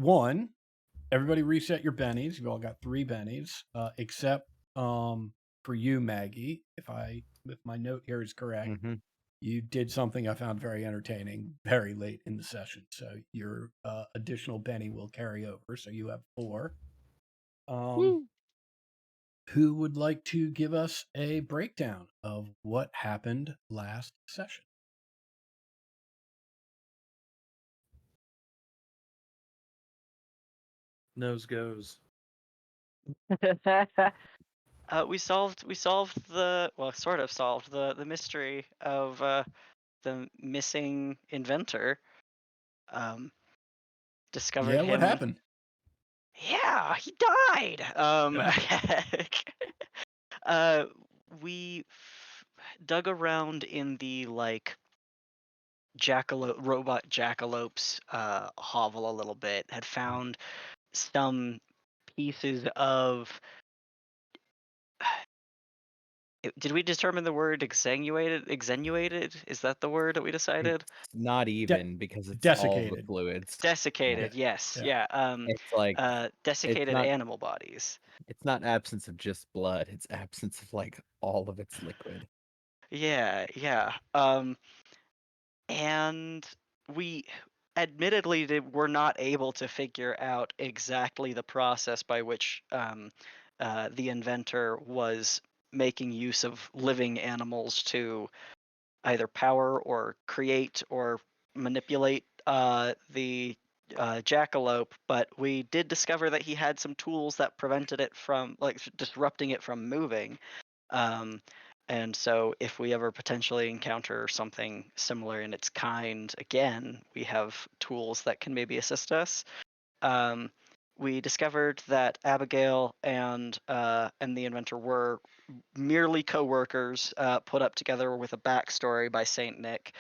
one, everybody reset your bennies. You've all got 3 bennies, except for you, Maggie. If my note here is correct, Mm-hmm. you did something I found very entertaining very late in the session. So your additional Benny will carry over. So you have 4. Um, Woo. who would like to give us a breakdown of what happened last session? Nose goes. We solved sort of solved the mystery of the missing inventor. Discovered Yeah, what him. happened? Yeah, he died. uh, we dug around in the robot jackalopes hovel a little bit. Had found some pieces of. Did we determine the word extenuated? Extenuated? Is that the word that we decided? It's not even because it's all the Desiccated. fluids. Desiccated. Yeah. Yes. Yeah. Yeah. It's like it's Desiccated not animal bodies. it's not absence of just blood. It's absence of like all of its liquid. Yeah. Yeah. And we admittedly were not able to figure out exactly the process by which the inventor was making use of living animals to either power or create or manipulate the jackalope, but we did discover that he had some tools that prevented it from disrupting it from moving. Um, and so, if we ever potentially encounter something similar in its kind again, we have tools that can maybe assist us. Um, we discovered that Abigail and the inventor were merely co-workers, put up together with a backstory by Saint Nick.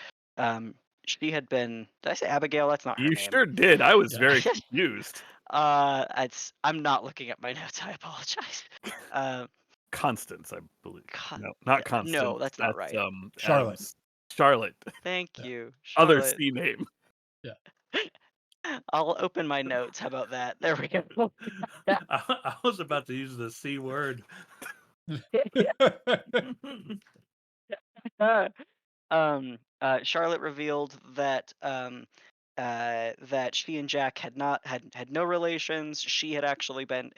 She had been. Did I say Abigail? That's not her You name. sure did. I was Yeah. very confused. I'm not looking at my notes. I apologize. Constance, I believe. Con- No, not Constance. No, that's not right. Charlotte. Adam's Charlotte. Thank Yeah. you, Other Charlotte. C name. Yeah. I'll open my notes. How about that? There we go. I was about to use the C word. Charlotte revealed that that she and Jack had no relations. She had actually been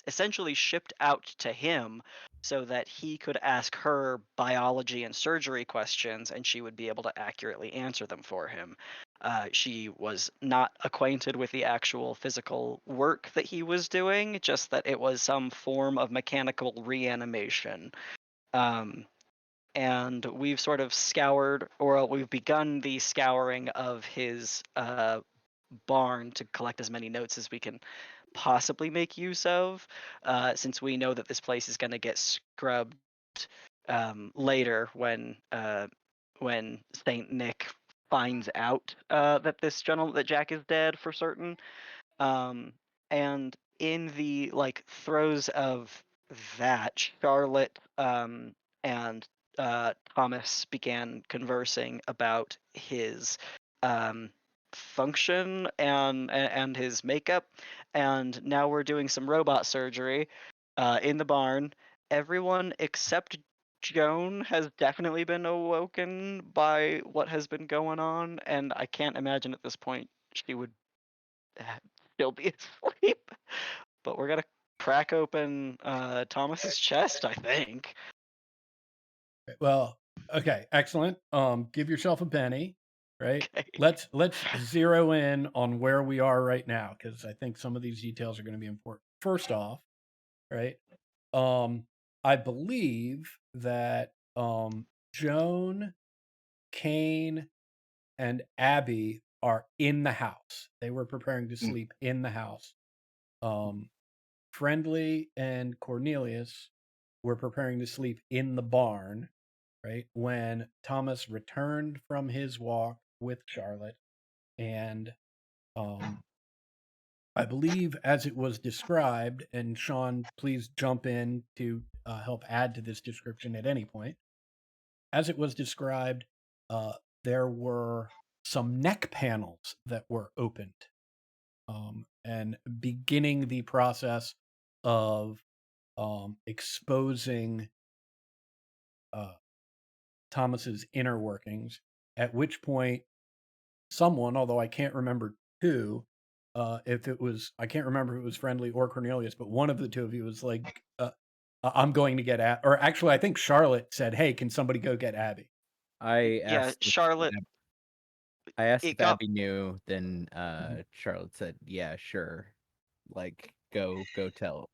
essentially shipped out to him so that he could ask her biology and surgery questions, and she would be able to accurately answer them for him. She was not acquainted with the actual physical work that he was doing, just that it was some form of mechanical reanimation. And we've sort of scoured, or we've begun the scouring of his barn to collect as many notes as we can possibly make use of, since we know that this place is going to get scrubbed later when Saint Nick finds out that Jack is dead for certain. And in the throes of that, Charlotte and Thomas began conversing about his function and his makeup, and now we're doing some robot surgery in the barn. Everyone except Joan has definitely been awoken by what has been going on, and I can't imagine at this point she would still be asleep. But we're gonna crack open Thomas's chest, I think. Well, okay, excellent. Give yourself a Benny, right? Okay. Let's zero in on where we are right now, because I think some of these details are going to be important. First off, right? I believe that Joan, Kane, and Abby are in the house. They were preparing to sleep in the house. Friendly and Cornelius were preparing to sleep in the barn, right? When Thomas returned from his walk with Charlotte, and I believe as it was described, and Sean, please jump in to help add to this description at any point. As it was described, there were some neck panels that were opened. and beginning the process of exposing Thomas's inner workings. At which point, someone, although I can't remember who, if it was, I can't remember if it was Friendly or Cornelius, but one of the two of you was like, I'm going to get or actually, I think Charlotte said, "Hey, can somebody go get Abby?" I Yeah, asked if Charlotte. It if got Abby knew, then Charlotte said, "Yeah, sure. Like go tell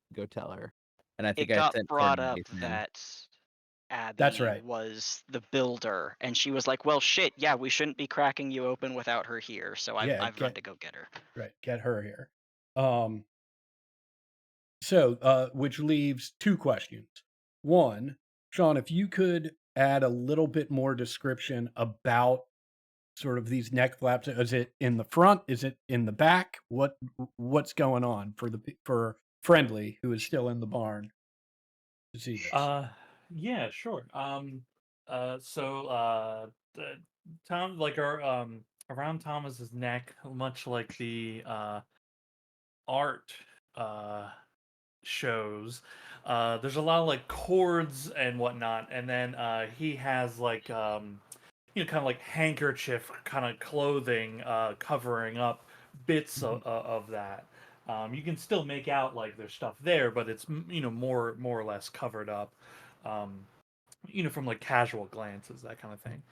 her." And I think it I got sent brought up Cornelius in. that That's Abby right. was the builder, and she was like, "Well, shit, yeah, we shouldn't be cracking you open without her here, so Yeah, I've run to go get her." get her here. Which leaves two questions. One, Sean, if you could add a little bit more description about sort of these neck flaps. Is it in the front? Is it in the back? What's going on for Friendly, who is still in the barn to see this? Yeah, sure. The Tom, like our around Thomas's neck, much like the art shows, there's a lot of like cords and whatnot, and then he has like kind of like handkerchief kind of clothing covering up bits of that. You can still make out like there's stuff there, but it's more or less covered up. Um, from like casual glances, that kind of thing.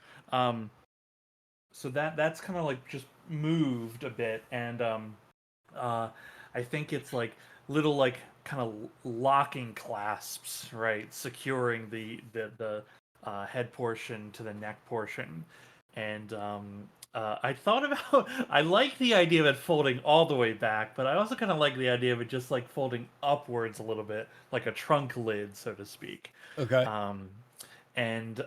So that's kind of like just moved a bit, and I think it's like little like kind of locking clasps, right, securing the head portion to the neck portion, and I thought about I like the idea of it folding all the way back, but I also kind of like the idea of it just like folding upwards a little bit, like a trunk lid, so to speak. Okay. And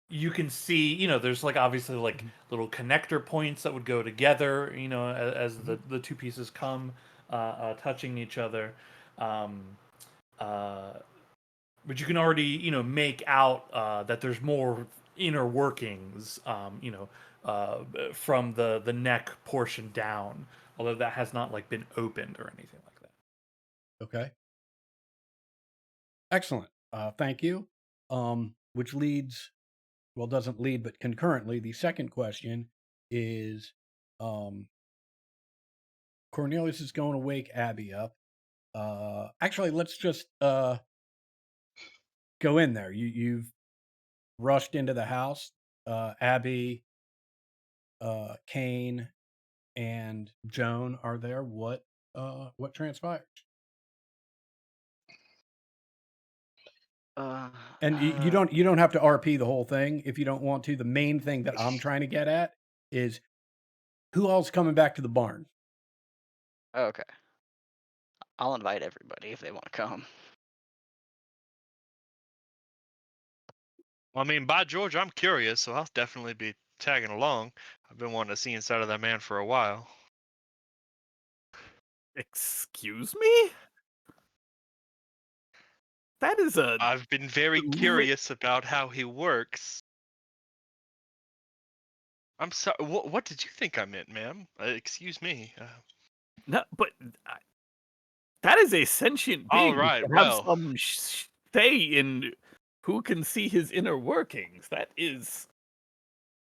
you can see, there's like obviously like little connector points that would go together, as the two pieces come touching each other. But you can already, make out that there's more inner workings, from the neck portion down, although that has not like been opened or anything like that. Okay. Excellent. Thank you. Which leads, well, doesn't lead, but concurrently, the second question is, Cornelius is going to wake Abby up. Actually, let's just go in there. You've rushed into the house. Abby, Kane, and Joan are there. What transpires? And you don't have to RP the whole thing if you don't want to. The main thing that I'm trying to get at is who else coming back to the barn? Okay. I'll invite everybody if they want to come. Well, I mean, by George, I'm curious, so I'll definitely be tagging along. I've been wanting to see inside of that man for a while. Excuse me? That is I've been very curious about how he works. I'm sorry. What did you think I meant, ma'am? Excuse me. No, but that is a sentient All being. right, Have well. some say in who can see his inner workings. That is,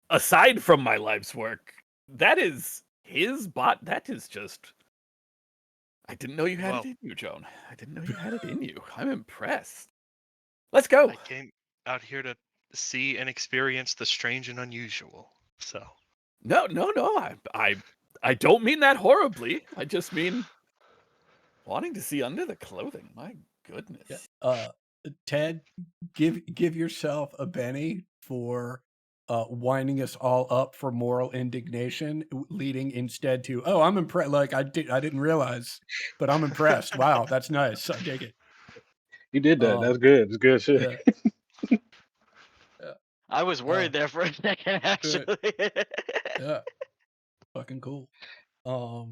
aside from my life's work, that is his bot. That is just. I didn't know you had it in you, Joan. I didn't know you had it in you. I'm impressed. Let's go. I came out here to see and experience the strange and unusual. So. No. I don't mean that horribly. I just mean wanting to see under the clothing. My goodness. Ted, give yourself a Benny for winding us all up for moral indignation, leading instead to, oh, I'm impressed. Like I didn't realize, but I'm impressed. Wow, that's nice. I dig it. You did that. That's good. It's good shit. Yeah. I was worried there for a second, actually. Yeah. Fucking cool. I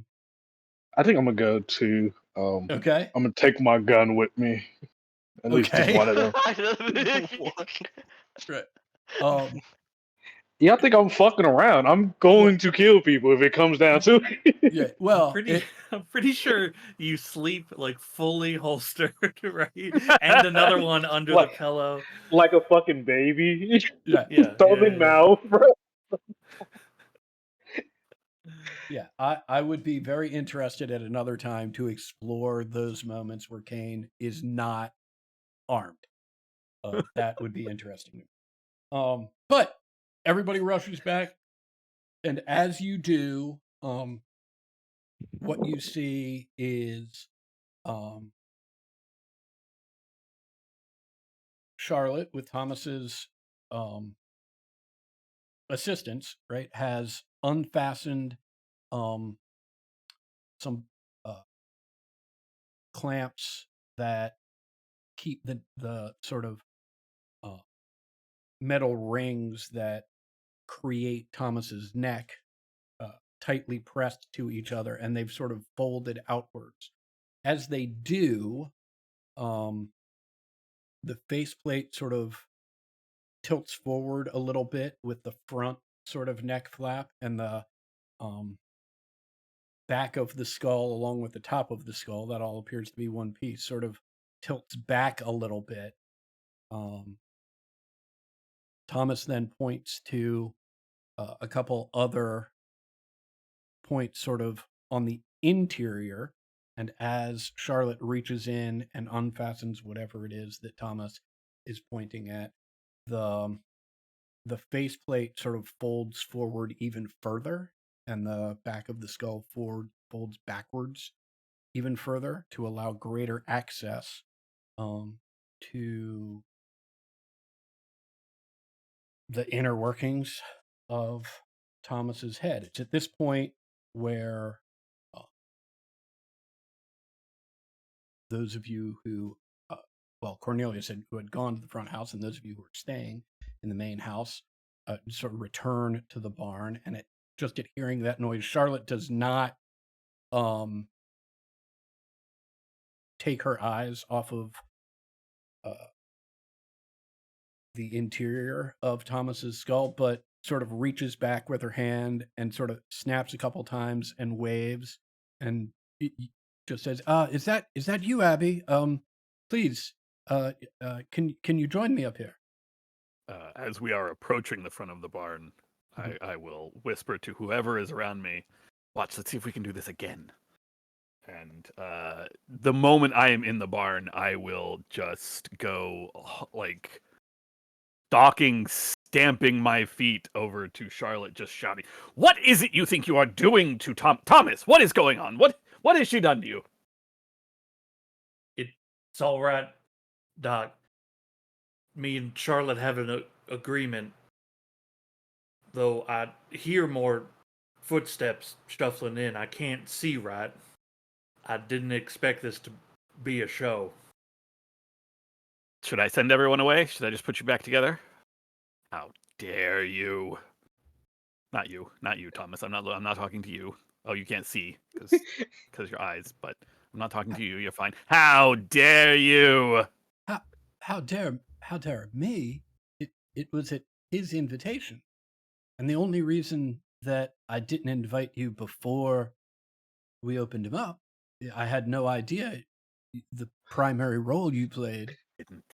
think I'm gonna go to. Okay. I'm gonna take my gun with me. At least just one of them. Right. Y'all think I'm fucking around? I'm going to kill people if it comes down to it. Yeah, well, I'm pretty sure you sleep like fully holstered, right? And another one under the Like- pillow. like a fucking baby. yeah, Yeah, Throw yeah, in mouth, bro. yeah. I would be very interested at another time to explore those moments where Kane is not armed. That would be interesting. But everybody rushes back, and as you do, what you see is Charlotte, with Thomas's assistance, right, has unfastened some clamps that keep the sort of metal rings that create Thomas's neck tightly pressed to each other, and they've sort of folded outwards. As they do, the faceplate sort of tilts forward a little bit with the front sort of neck flap, and the back of the skull along with the top of the skull, that all appears to be one piece, sort of tilts back a little bit. Thomas then points to a couple other points sort of on the interior, and as Charlotte reaches in and unfastens whatever it is that Thomas is pointing at, the faceplate sort of folds forward even further, and the back of the skull folds backwards even further to allow greater access to the inner workings of Thomas's head. It's at this point where those of you who, Cornelius who had gone to the front house, and those of you who were staying in the main house, sort of return to the barn. And just at hearing that noise, Charlotte does not take her eyes off of the interior of Thomas's skull, but sort of reaches back with her hand and sort of snaps a couple times and waves, and just says, is that you, Abby? Please, can you join me up here?" As we are approaching the front of the barn, I will whisper to whoever is around me, "Watch, let's see if we can do this again." And the moment I am in the barn, I will just go like stamping my feet over to Charlotte, just shouting, "What is it you think you are doing to Thomas? What is going on? What has she done to you?" It's all right, Doc. Me and Charlotte have an agreement. Though I hear more footsteps shuffling in, I can't see right. I didn't expect this to be a show. Should I send everyone away? Should I just put you back together? How dare you? Not you, Thomas. I'm not talking to you. Oh, you can't see because your eyes. But I'm not talking to you. You're fine. How dare you? How dare me? It was at his invitation, and the only reason that I didn't invite you before we opened him up, I had no idea the primary role you played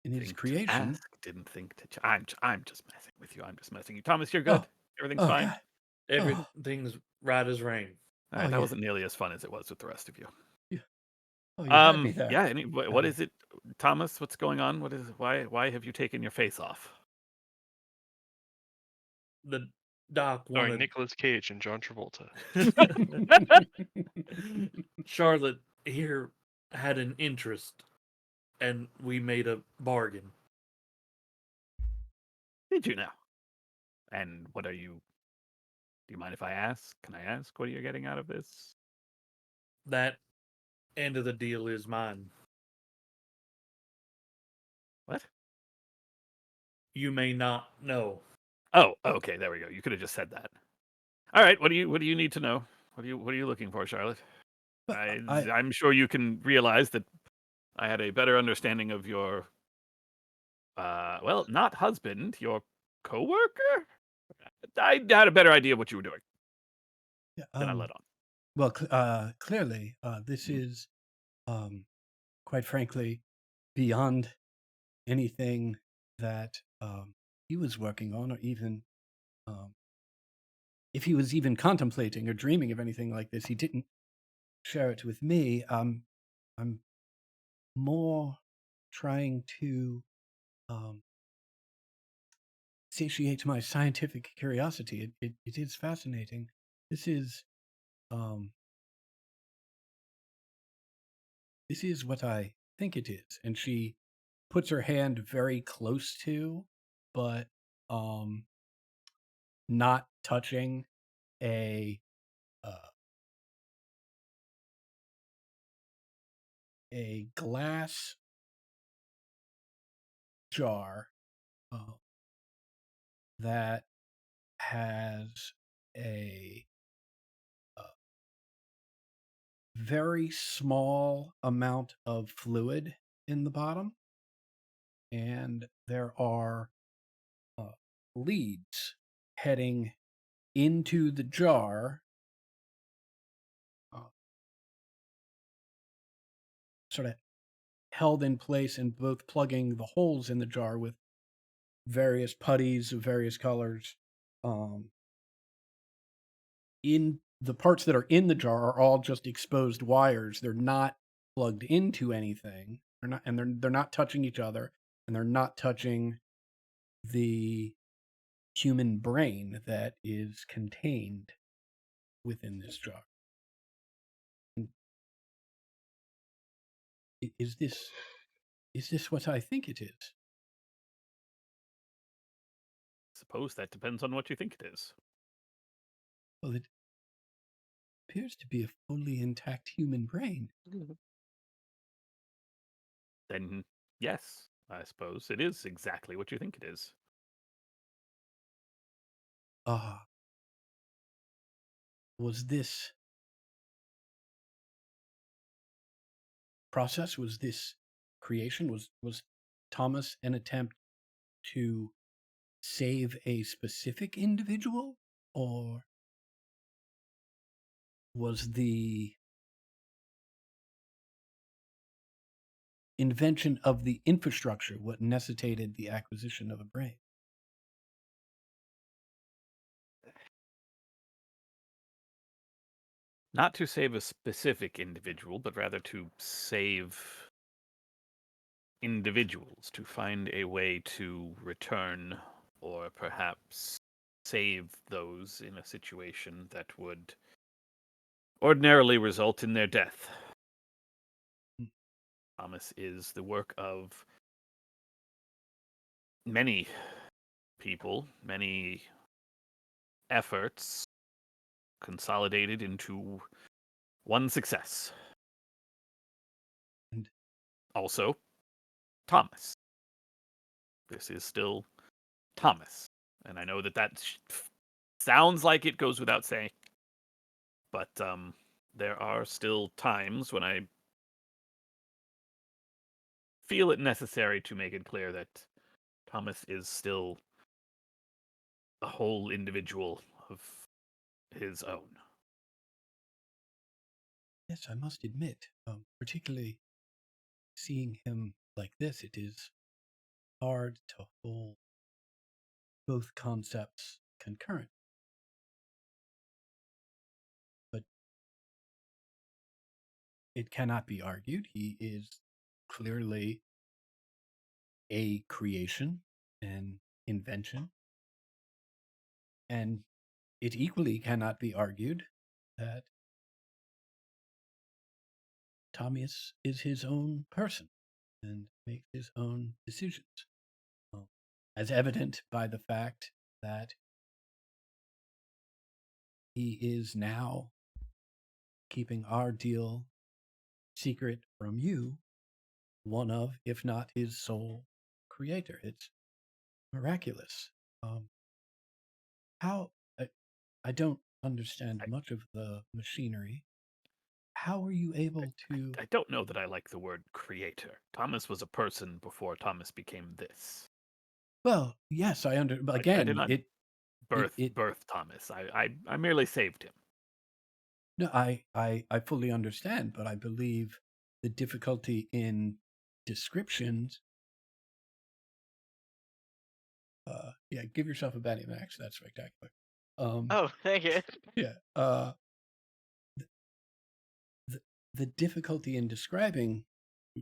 in his creation. Didn't think to. I'm just messing with you. I'm just messing you. Thomas, you're good. Everything's fine. God. Everything's right as rain. That yeah. wasn't nearly as fun as it was with the rest of you. Oh, you had me there. Yeah. What is it, Thomas? What's going on? Why have you taken your face off? The Doc Sorry, wanted Nicolas Cage and John Travolta. Charlotte here had an interest, and we made a bargain. Did you now? And what are you? Do you mind if I ask? Can I ask what you're getting out of this? That end of the deal is mine. What? You may not know. Oh, okay. There we go. You could have just said that. All right. What do you need to know? What are you looking for, Charlotte? I'm sure you can realize that I had a better understanding of your, not husband, your coworker. I had a better idea what you were doing. Yeah, Then I let on. well, clearly, this Mhm. is, quite frankly, beyond anything that he was working on, or even um, if he was even contemplating or dreaming of anything like this. He didn't share it with me. I'm more trying to um, satiate my scientific curiosity. It is fascinating. This is um, this is what I think it is. And she puts her hand very close to, but um, not touching a uh, a glass jar uh, that has a very small amount of fluid in the bottom, and there are uh, leads heading into the jar, uh, sort of held in place and both plugging the holes in the jar with various putties of various colors. Um, in the parts that are in the jar are all just exposed wires. They're not plugged into anything. They're not, and they're not touching each other, and they're not touching the human brain that is contained within this jar. And is this what I think it is? Suppose that depends on what you think it is. Well, it appears to be a fully intact human brain. Then yes, I suppose it is exactly what you think it is. Ah, was this process, was this creation, was Thomas an attempt to save a specific individual, or was the invention of the infrastructure what necessitated the acquisition of a brain? Not to save a specific individual, but rather to save individuals, to find a way to return or perhaps save those in a situation that would ordinarily result in their death. Hmm. Thomas is the work of many people, many efforts consolidated into one success. And Also, Thomas. This is still Thomas. And I know that sounds like it goes without saying, but there are still times when I feel it necessary to make it clear that Thomas is still a whole individual of his own. yes, I must admit, particularly seeing him like this, it is hard to hold both concepts concurrent. But it cannot be argued. He is clearly a creation, an invention, and it equally cannot be argued that Thomas is his own person and makes his own decisions, um, as evident by the fact that he is now keeping our deal secret from you, one of, if not his sole creator. It's miraculous. How I don't understand much of the machinery. How are you able to? I don't know that I like the word creator. Thomas was a person before Thomas became this. Well, yes, I under. But I did again, not it birth Thomas. I merely saved him. No, I fully understand, but I believe the difficulty in descriptions. Yeah, give yourself a Betty Max. That's spectacular. Oh, thank you. Yeah. The difficulty in describing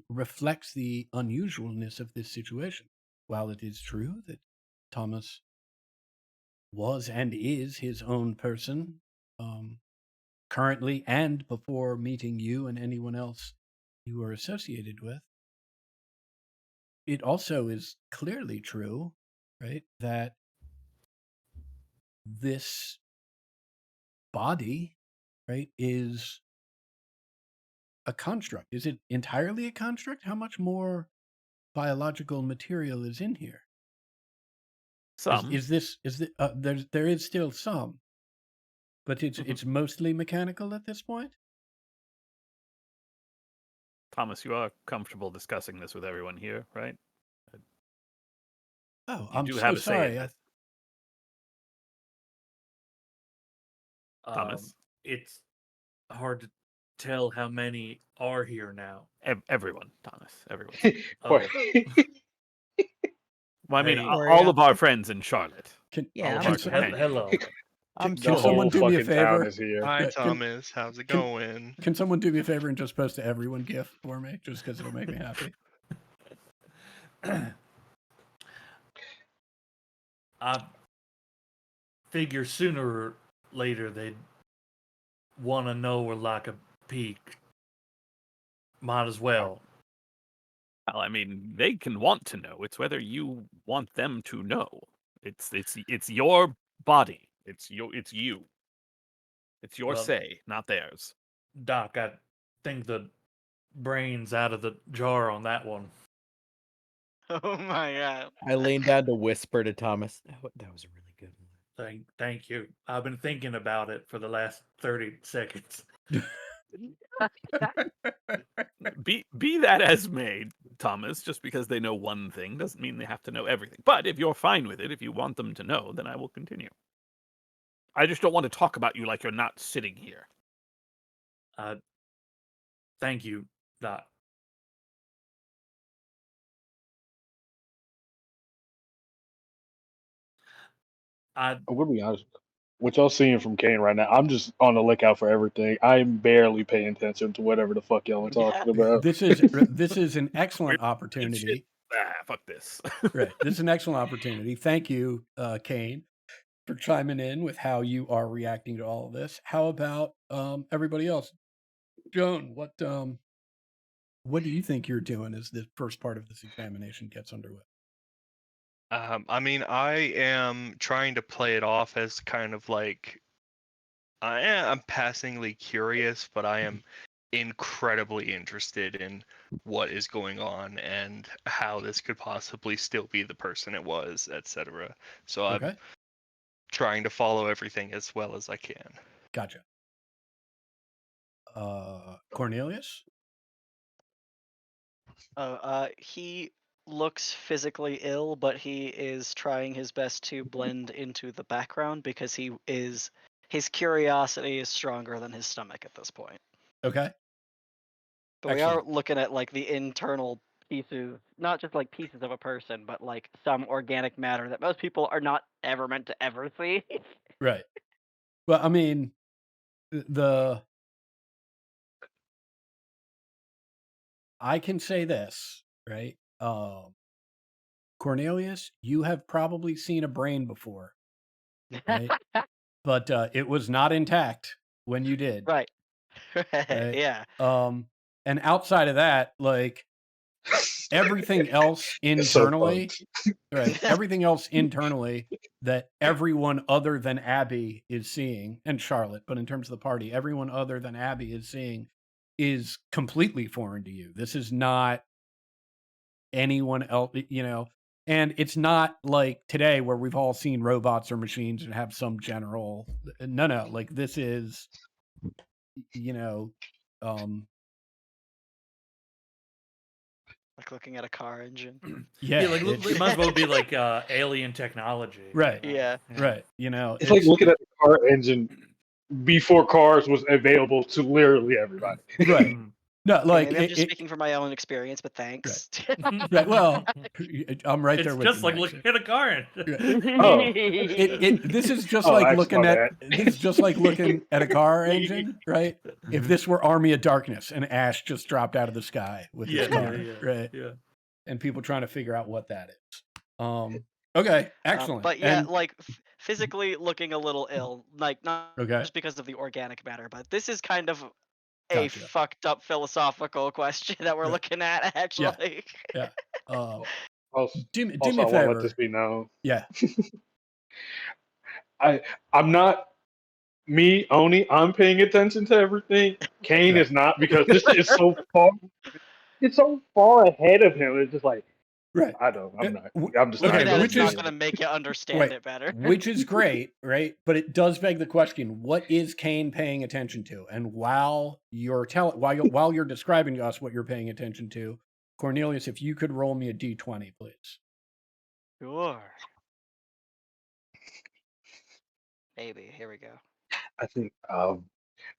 reflects the unusualness of this situation. While it is true that Thomas was and is his own person, currently and before meeting you and anyone else you were associated with, it also is clearly true, right, that this body, right, is a construct. Is it entirely a construct? How much more biological material is in here? Some. There is still some, but it's mostly mechanical at this point? Thomas, you are comfortable discussing this with everyone here, right? Oh, You I'm do so have a say in sorry. this. Thomas? It's hard to tell how many are here now. Everyone, Thomas. Everyone. Oh, Well, I mean, Hey. all of our friends in Charlotte. Can, Yeah, all of I'm our can, here. companions. hello. I'm can The someone whole do me a fucking town favor? is here. Hi, Can- Thomas. How's it going? Can someone do me a favor and just post a everyone GIF for me, just because it'll make me happy? I figure sooner or later they'd want to know we're like a peak. Might as well. Well, I mean, they can want to know. It's whether you want them to know. It's your body. It's you. It's your Well- say, not theirs. Doc, I think the brain's out of the jar on that one. Oh my god. I leaned down to whisper to Thomas. That was a really good one. Thank you. I've been thinking about it for the last 30 seconds. Be that as may, Thomas. Just because they know one thing doesn't mean they have to know everything. But if you're fine with it, if you want them to know, then I will continue. I just don't want to talk about you like you're not sitting here. Thank you, Doc. I'm gonna be honest. What y'all seeing from Kane right now? I'm just on the lookout for everything. I'm barely paying attention to whatever the fuck y'all are talking about. This is an excellent opportunity. Fuck this. Right. This is an excellent opportunity. Thank you, Kane, for chiming in with how you are reacting to all of this. How about everybody else? Joan, what do you think you're doing as the first part of this examination gets underway? I mean, I am trying to play it off as kind of like I'm passingly curious, but I am incredibly interested in what is going on and how this could possibly still be the person it was, etc. So I'm Okay. trying to follow everything as well as I can. Gotcha. Cornelius? He looks physically ill, but he is trying his best to blend into the background because his curiosity is stronger than his stomach at this point. Okay. But we are Excellent. looking at like the internal pieces, not just like pieces of a person, but like some organic matter that most people are not ever meant to ever see. Right. Well, I mean, I can say this, right? Cornelius, you have probably seen a brain before, right? But it was not intact when you did. Right. Right? Yeah. And outside of that, like everything else internally, right? Everything else internally that everyone other than Abby is seeing, and Charlotte, but in terms of the party, everyone other than Abby is seeing is completely foreign to you. This is not anyone else, and it's not like today where we've all seen robots or machines and have some general, no, like this is, Like looking at a car engine. Yeah, Yeah, like it's- it might as well be like alien technology. Right. Yeah. right. You know, It's like looking at the car engine before cars was available to literally everybody. right. Mm. No, Okay, like maybe I'm just speaking from my own experience, but thanks. right. Well, I'm right It's there with just you, like Max. looking at a car. Oh, This is just oh, like actually, looking my at bad. this is just like looking at a car engine, right? If Mhm. this were Army of Darkness and Ash just dropped out of the sky with his car, right? yeah. And people trying to figure out what that is. Okay, excellent. But yeah, And like physically looking a little ill, like not okay, just because of the organic matter, but this is kind of a Gotcha. fucked up philosophical question that we're Right. looking at, actually. yeah. Also, Do me I a want to let favor. this be known. Yeah. I'm not me, Oni. I'm paying attention to everything. Kane Yeah. is not because this shit is so far. It's so far ahead of him. It's just like Right. I don't. I'm not. w- I'm just okay, not. Looking at but it's which not is- going to make you understand Wait, it better. which is great, right? But it does beg the question: what is Kane paying attention to? And while you're while you're describing to us what you're paying attention to, Cornelius, if you could roll me a d20, please. Sure. Maybe. Here we go. I think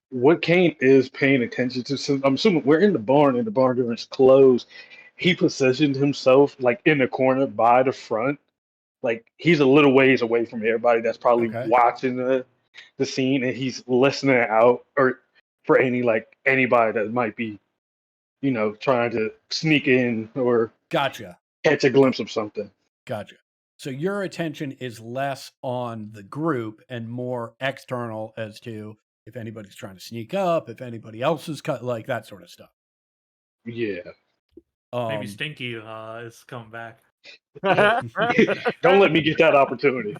what Kane is paying attention to. Since I'm assuming we're in the barn and the barn door is closed. He positioned himself like in the corner by the front. Like he's a little ways away from everybody that's probably Okay. watching the scene, and he's listening out or for anybody that might be, trying to sneak in or Gotcha. catch a glimpse of something. Gotcha. So your attention is less on the group and more external as to if anybody's trying to sneak up, if anybody else is cut, like that sort of stuff. Yeah. Maybe Stinky is coming back. Don't let me get that opportunity.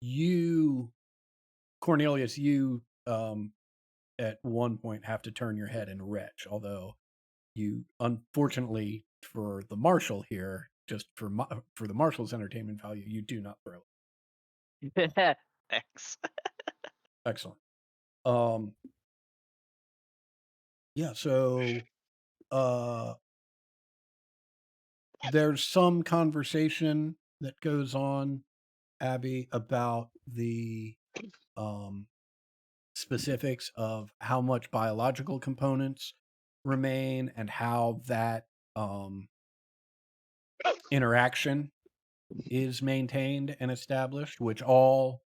You, Cornelius, you at one point have to turn your head and retch, although you, unfortunately for the marshal here, just for the marshal's entertainment value, you do not throw. Thanks. Excellent. Yeah, so there's some conversation that goes on, Abby, about the specifics of how much biological components remain and how that interaction is maintained and established, which all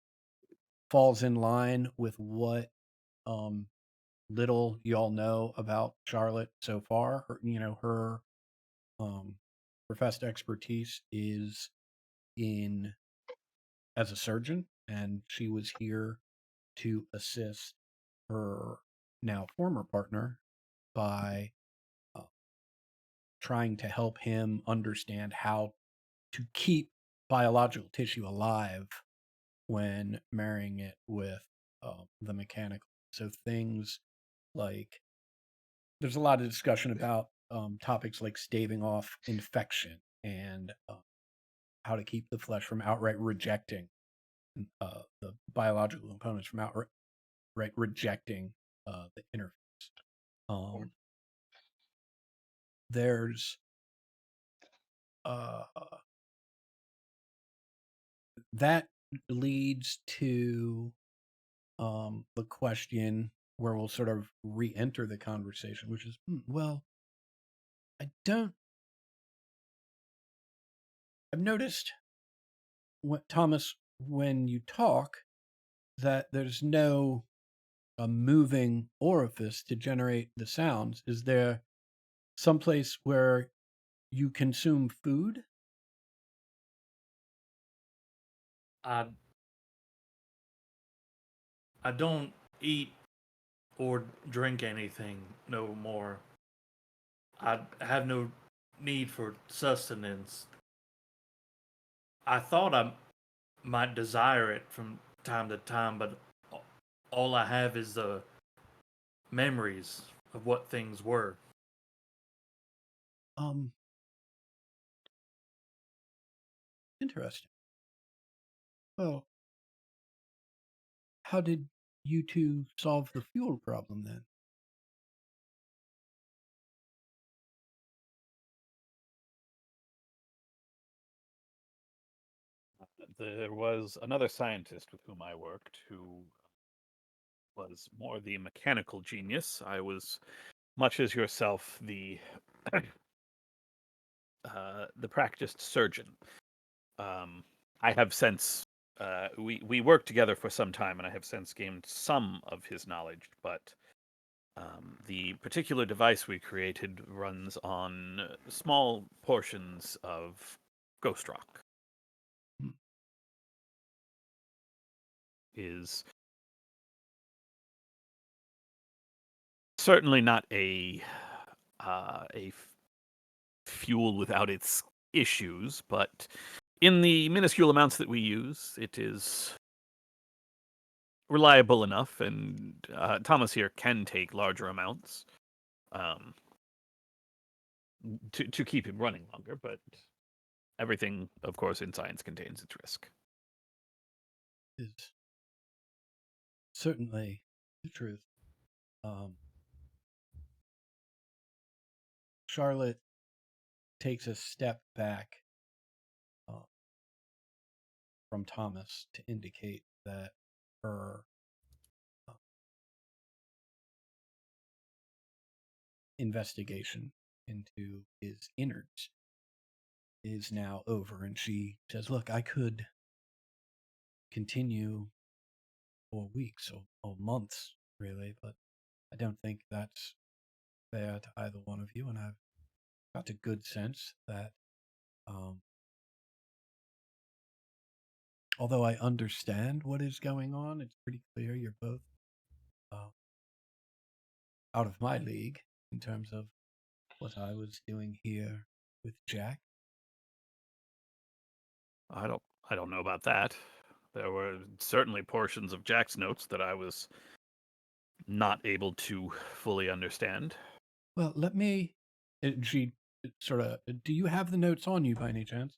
falls in line with what little y'all know about Charlotte so far. Her professed expertise is in as a surgeon, and she was here to assist her now former partner by trying to help him understand how to keep biological tissue alive when marrying it with the mechanical. So things like there's a lot of discussion about topics like staving off infection and how to keep the flesh from outright rejecting the biological components from outright rejecting the interface. There's that leads to the question where we'll sort of re-enter the conversation, which is, well, I've noticed Thomas, when you talk, that there's no a moving orifice to generate the sounds. Is there someplace where you consume food? I don't eat or drink anything no more. I have no need for sustenance. I thought I might desire it from time to time, but all I have is the memories of what things were. Interesting. Well, how did you two solve the fuel problem then? there was another scientist with whom I worked who was more the mechanical genius. I was, much as yourself, the practiced surgeon. I have since we worked together for some time, and I have since gained some of his knowledge. But the particular device we created runs on small portions of ghost rock. Hmm. Is certainly not a fuel without its issues, but in the minuscule amounts that we use, it is reliable enough, and Thomas here can take larger amounts um, to keep him running longer. But everything, of course, in science contains its risk. Is certainly the truth. Charlotte takes a step back from Thomas to indicate that her investigation into his innards is now over, and she says, "Look, I could continue for weeks or months, really, but I don't think that's fair to either one of you, and I've got a good sense that although I understand what is going on, it's pretty clear you're both out of my league in terms of what I was doing here with Jack." I don't know about that. There were certainly portions of Jack's notes that I was not able to fully understand. Well, let me. She sort of. Do you have the notes on you by any chance?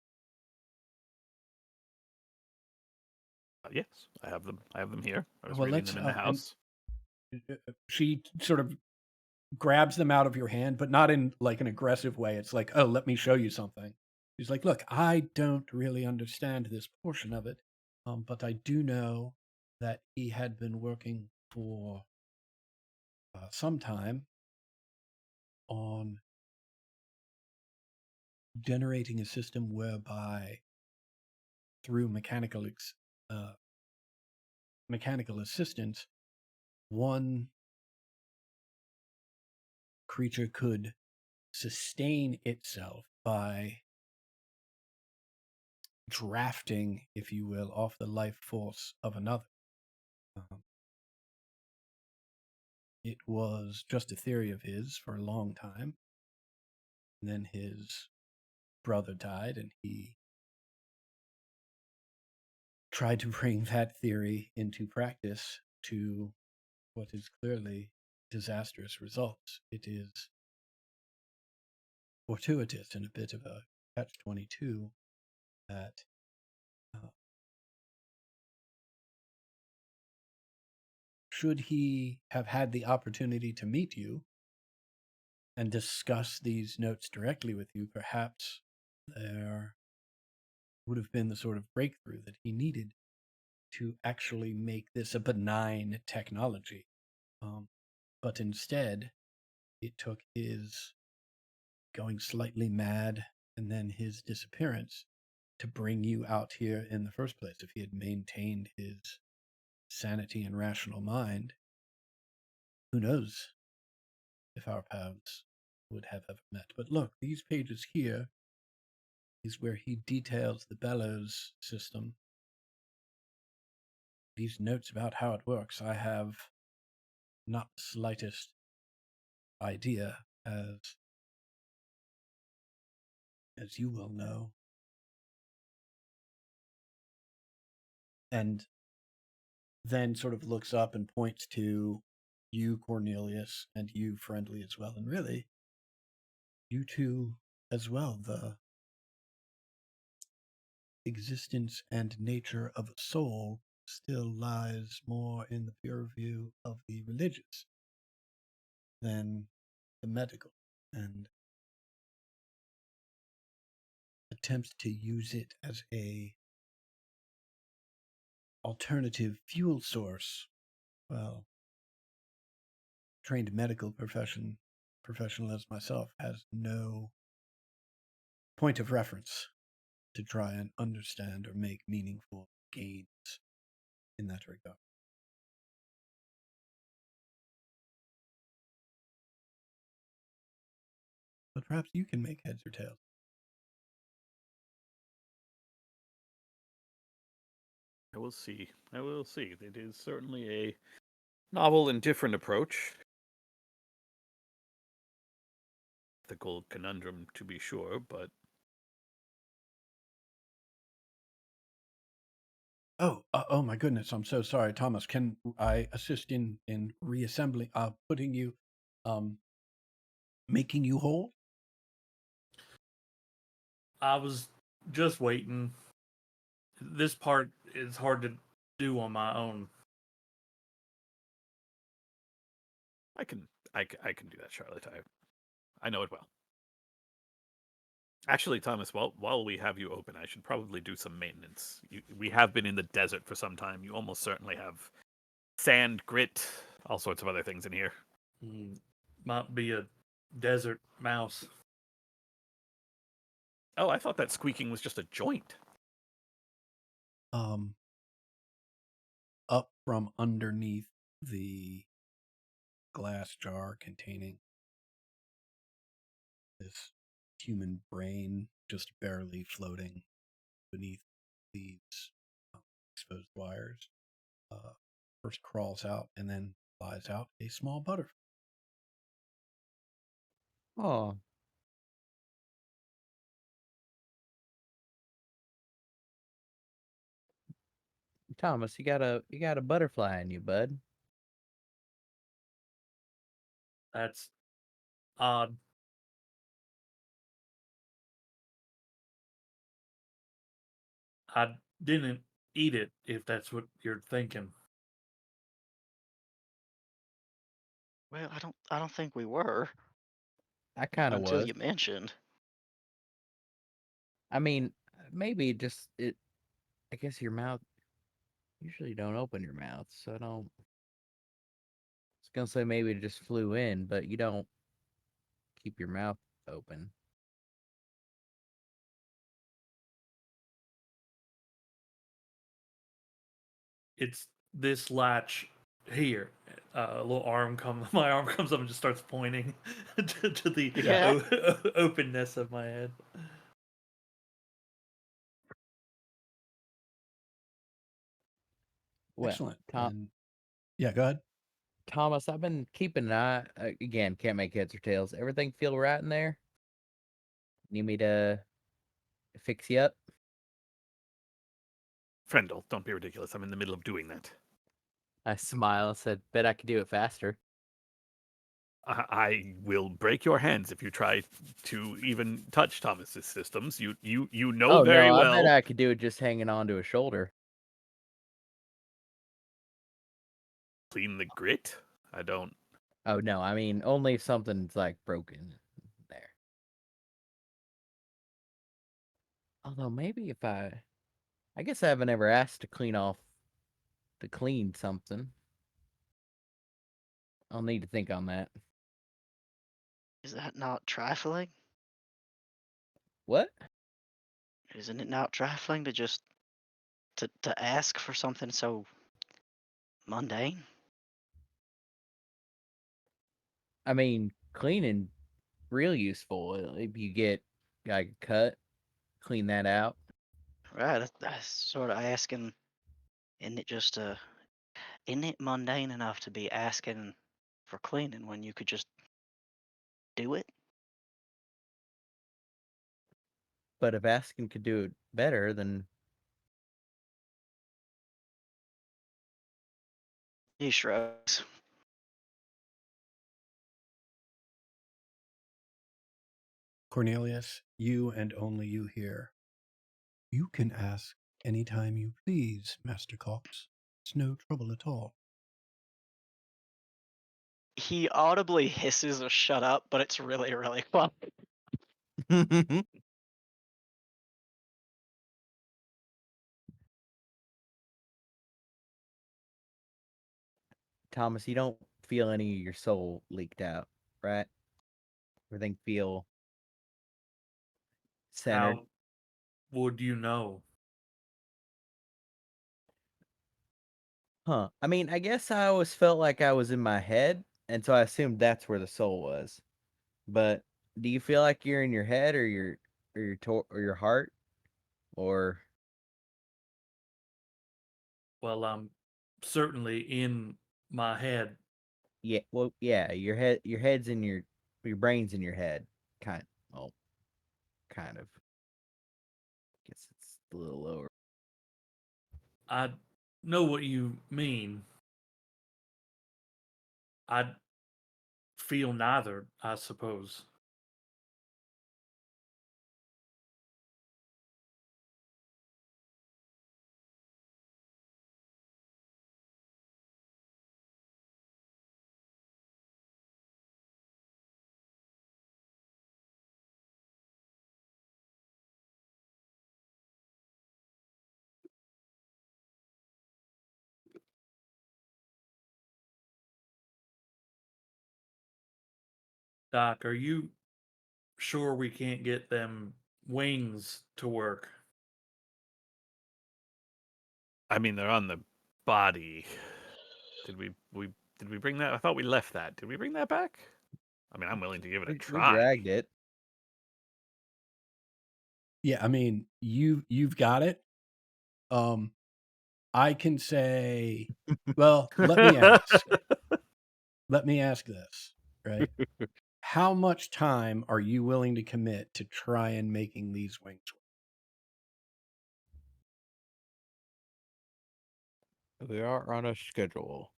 Yes, I have them. I have them here. I was Well, reading let's. them in the house. She sort of grabs them out of your hand, but not in like an aggressive way. It's like, oh, let me show you something. She's like, look, I don't really understand this portion of it, but I do know that he had been working for some time on generating a system whereby, through mechanical assistance, one creature could sustain itself by drafting, if you will, off the life force of another. It was just a theory of his for a long time. And then his brother died, and he tried to bring that theory into practice to what is clearly disastrous results. It is fortuitous and a bit of a catch-22 that should he have had the opportunity to meet you and discuss these notes directly with you, perhaps there would have been the sort of breakthrough that he needed to actually make this a benign technology. But instead, it took his going slightly mad and then his disappearance to bring you out here in the first place. If he had maintained his sanity and rational mind, who knows if our paths would have ever met. But look, these pages here is where he details the bellows system. These notes about how it works, I have not the slightest idea, as you will know. And then sort of looks up and points to you, Cornelius, and you, Friendly, as well. And really, you two as well. The existence and nature of a soul still lies more in the purview of the religious than the medical, and attempts to use it as a alternative fuel source, well, trained medical professional as myself has no point of reference to try and understand or make meaningful gains in that regard. But perhaps you can make heads or tails. I will see. I will see. It is certainly a novel and different approach. Ethical conundrum, to be sure, but Oh my goodness! I'm so sorry, Thomas. Can I assist in reassembling, putting you, making you whole? I was just waiting. This part is hard to do on my own. I can do that, Charlotte. I know it well. Actually, Thomas, while we have you open, I should probably do some maintenance. We have been in the desert for some time. You almost certainly have sand, grit, all sorts of other things in here. Might be a desert mouse. Oh, I thought that squeaking was just a joint. Up from underneath the glass jar containing this human brain, just barely floating beneath these exposed wires, first crawls out and then flies out a small butterfly. Oh, Thomas, you got a butterfly in you, bud. That's odd. I didn't eat it, if that's what you're thinking. Well, I don't think we were I kind of until was. you mentioned. I mean, maybe just it. I guess your mouth. Usually don't open your mouth, so I don't. I was gonna say maybe it just flew in, but you don't keep your mouth open. It's this latch here. A little arm comes. My arm comes up and just starts pointing to the Yeah. openness of my head. Well, Excellent. Yeah, go ahead. Thomas, I've been keeping an eye. Again, can't make heads or tails. Everything feel right in there? Need me to fix you up? Frendel, don't be ridiculous. I'm in the middle of doing that. I smile and said, "Bet I could do it faster." I will break your hands if you try to even touch Thomas's systems. You know Oh very no, I bet well. I could do it just hanging on to a shoulder. Clean the grit. I don't. Oh no, I mean only if something's like broken there. Although maybe if I guess I haven't ever asked to clean something. I'll need to think on that. Is that not trifling? What? Isn't it not trifling to just to ask for something so mundane? I mean, cleaning real useful. If you get like a cut, clean that out. Right. That's sort of asking. Isn't it just isn't it mundane enough to be asking for cleaning when you could just do it? But if asking could do it better, then He shrugs. Cornelius, you and only you here. You can ask anytime you please, Master Cox. It's no trouble at all. He audibly hisses a "shut up," but it's really, really fun. Thomas, you don't feel any of your soul leaked out, right? Everything feel centered. How would you know? Huh. I mean, I guess I always felt like I was in my head, and so I assumed that's where the soul was. But do you feel like you're in your head or your heart or Well, I'm certainly in my head. yeah, well, yeah, your head's in your brain's in your head. Well, kind of. Guess it's a little lower. I know what you mean. I feel neither, I suppose. Doc, are you sure we can't get them wings to work? I mean, they're on the body. Did we bring that? I thought we left that. Did we bring that back? I mean, I'm willing to give it a We try. dragged it. Yeah, I mean, you've got it. I can say, well, let me ask. Let me ask this, right? How much time are you willing to commit to try and making these wings work? We are on a schedule.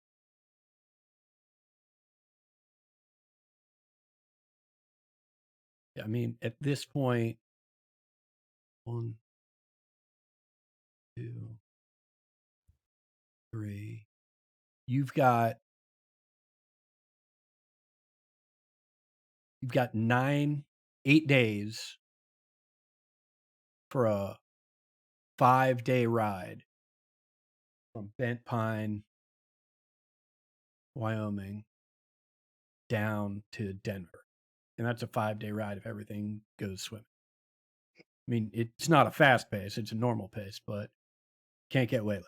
I mean, at this point, 1, 2, 3. You've got 8 days for a 5-day ride from Bent Pine, Wyoming, down to Denver. And that's a 5-day ride if everything goes swimming. I mean, it's not a fast pace, it's a normal pace, but can't get waylaid.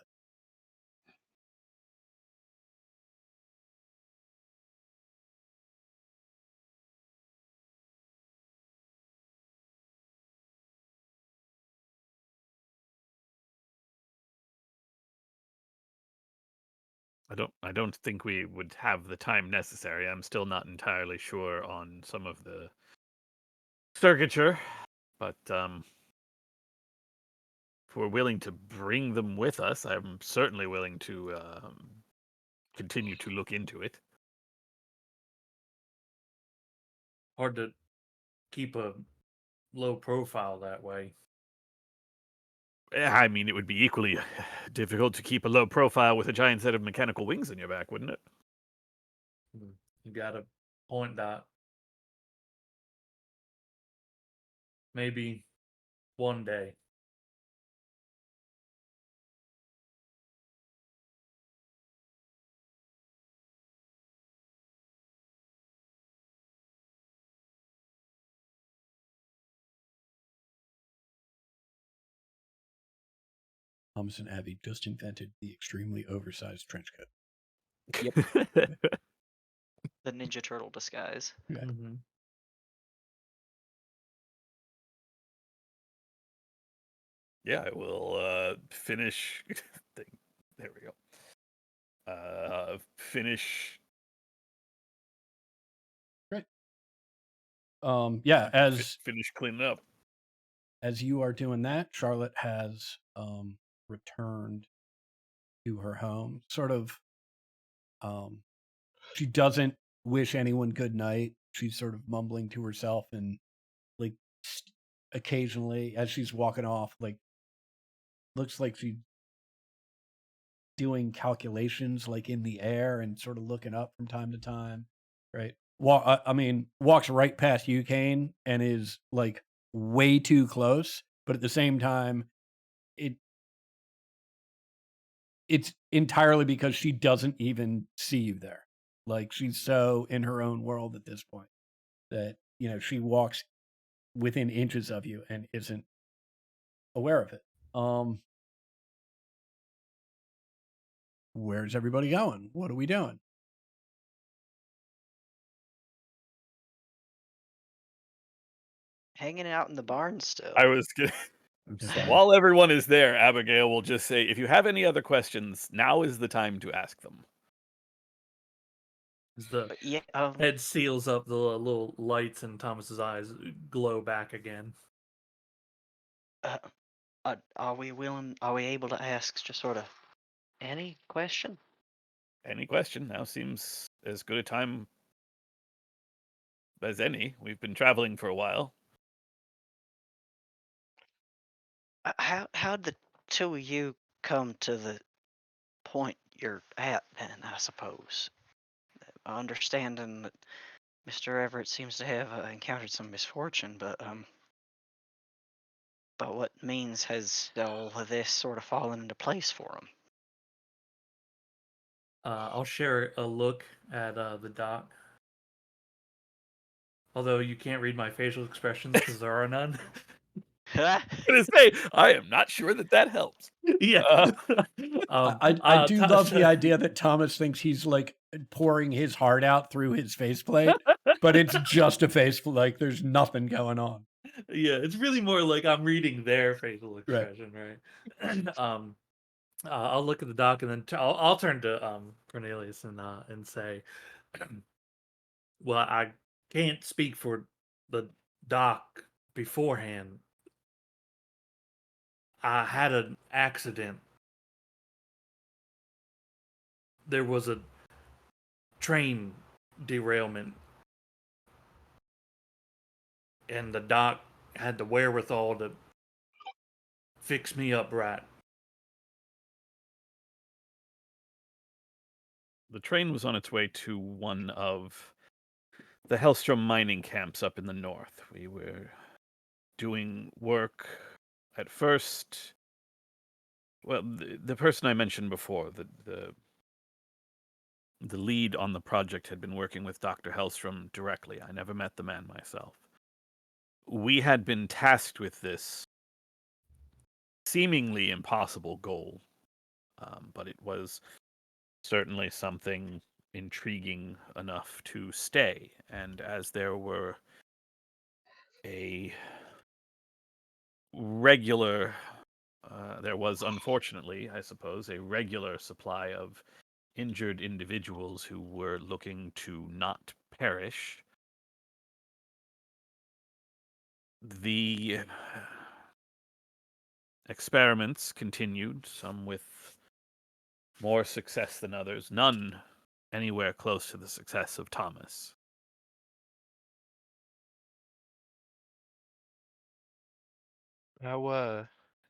I don't think we would have the time necessary. I'm still not entirely sure on some of the circuiture, but if we're willing to bring them with us, I'm certainly willing to continue to look into it. Hard to keep a low profile that way. I mean, it would be equally difficult to keep a low profile with a giant set of mechanical wings on your back, wouldn't it? You got a point, Doc. Maybe one day. Thomas and Abby just invented the extremely oversized trench coat. The Ninja Turtle disguise. Yeah. Mm-hmm. Yeah, I will finish. There we go. Finish. Great. Yeah, as Finish cleaning up. as you are doing that, Charlotte has returned to her home. Sort of, she doesn't wish anyone good night. She's sort of mumbling to herself and like occasionally as she's walking off, like looks like she's doing calculations like in the air and sort of looking up from time to time, right? I mean, walks right past you, Kane, and is like way too close, but at the same time, it it's entirely because she doesn't even see you there. Like she's so in her own world at this point that, you know, she walks within inches of you and isn't aware of it. Where's everybody going? What are we doing? Hanging out in the barn still. I was gonna, I'm sad. while everyone is there, Abigail will just say, if you have any other questions, now is the time to ask them. As the But yeah, head seals up, the little lights in Thomas's eyes glow back again. are we willing? Are we able to ask just sort of any question? Any question now seems as good a time as any. We've been traveling for a while. How'd the two of you come to the point you're at? Then I suppose, understanding that Mr. Everett seems to have encountered some misfortune, but what means has all of this sort of fallen into place for him? I'll share a look at the doc. Although you can't read my facial expressions because there are none. I'm gonna say, I am not sure that helps. Yeah. I do love the idea that Thomas thinks he's like pouring his heart out through his faceplate, but it's just a faceplate. Like there's nothing going on. Yeah, it's really more like I'm reading their facial expression, right? I'll look at the doc and then I'll turn to Cornelius and say, well, I can't speak for the doc beforehand. I had an accident. There was a train derailment, and the doc had the wherewithal to fix me up right. The train was on its way to one of the Hellstrom mining camps up in the north. We were doing work at first. Well, the person I mentioned before, the lead on the project, had been working with Dr. Hellstrom directly. I never met the man myself. We had been tasked with this seemingly impossible goal, but it was certainly something intriguing enough to stay. And as there were a regular, there was unfortunately, I suppose, a regular supply of injured individuals who were looking to not perish. The experiments continued, some with more success than others, none anywhere close to the success of Thomas. How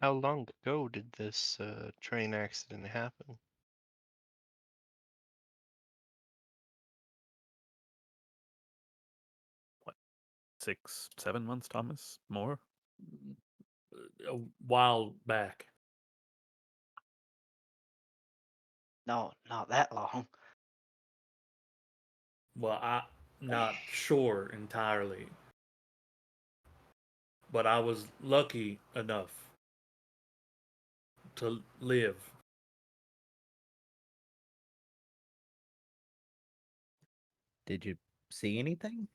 long ago did this train accident happen? What, 6, 7 months, Thomas? More? A while back. No, not that long. Well, I'm not sure entirely, but I was lucky enough to live. Did you see anything?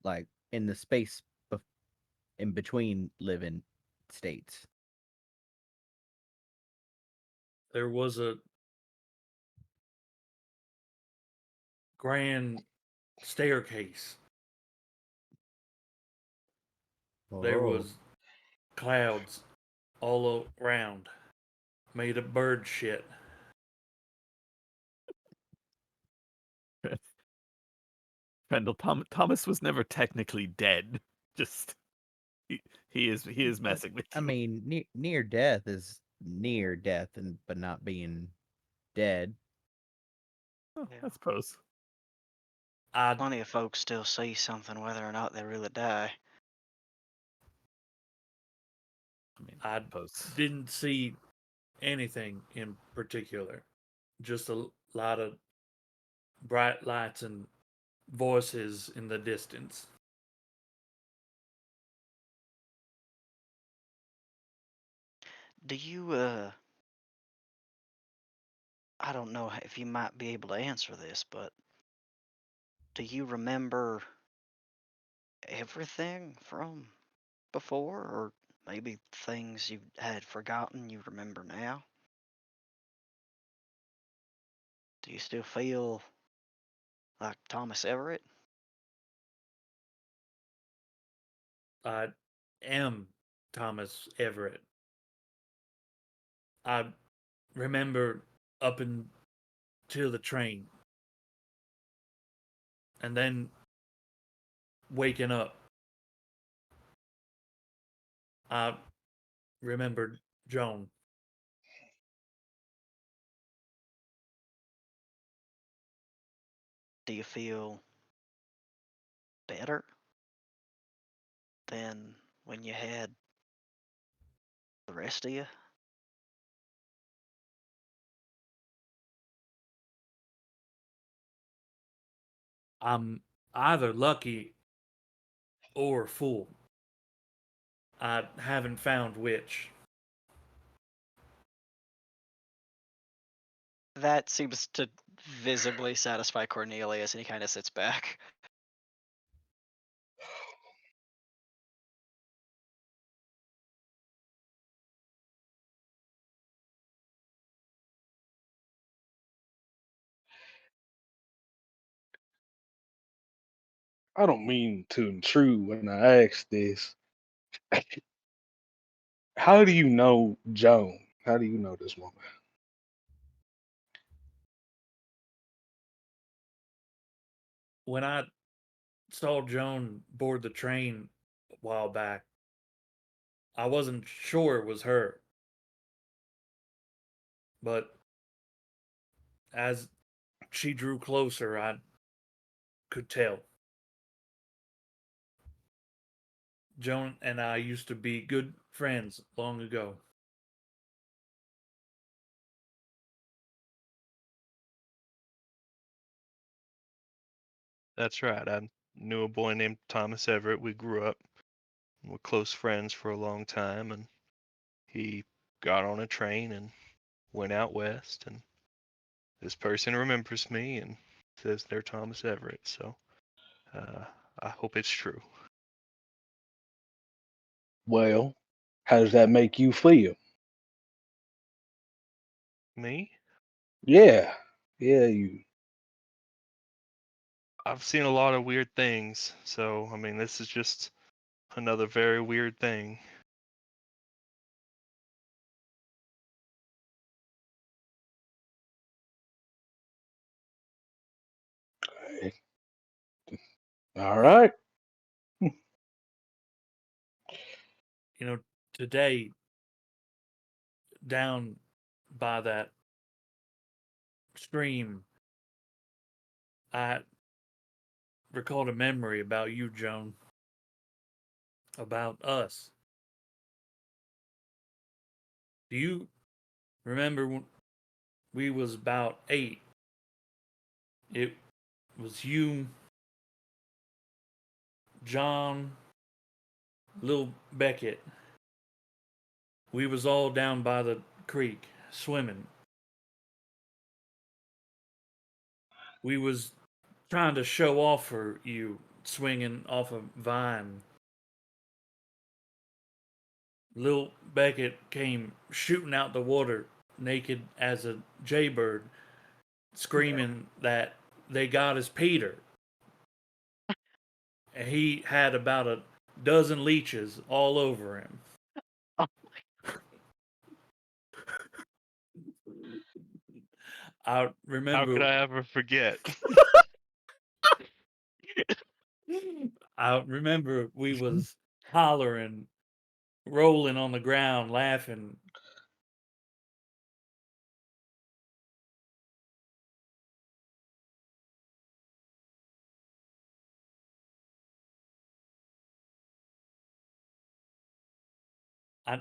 Like in the space in between living states? There was a grand staircase. There Oh, was clouds all around, made of bird shit. Kendall, Thomas was never technically dead. Just he is messing with I you. mean, near death is near death, but not being dead. Oh, Yeah. I suppose. Plenty of folks still see something whether or not they really die. I mean, I suppose. didn't see anything in particular. Just a lot of bright lights and voices in the distance. Do you, I don't know if you might be able to answer this, but do you remember everything from before, or maybe things you had forgotten you remember now? Do you still feel like Thomas Everett? I am Thomas Everett. I remember up until the train, and then waking up. I remembered Joan. Do you feel better than when you had the rest of you? I'm either lucky or a fool. I haven't found which. That seems to visibly satisfy Cornelius, and he kind of sits back. I don't mean to intrude when I ask this. How do you know Joan? How do you know this woman? When I saw Joan board the train a while back, I wasn't sure it was her. But as she drew closer, I could tell. Joan and I used to be good friends long ago. That's right. I knew a boy named Thomas Everett. We grew up, were close friends for a long time, and he got on a train and went out west. And this person remembers me and says they're Thomas Everett. So uh, I hope it's true. Well, how does that make you feel? Me? Yeah, yeah, you. I've seen a lot of weird things. So, I mean, this is just another very weird thing. All right. You know, today, down by that stream, I recalled a memory about you, Joan. About us. Do you remember when we was about 8? It was you, John, Lil Beckett. We was all down by the creek swimming. We was trying to show off for you swinging off a vine. Lil Beckett came shooting out the water naked as a jaybird, screaming that they got his Peter. And he had about a dozen leeches all over him. Oh, I How could remember I ever forget? I remember we was hollering, rolling on the ground, laughing. I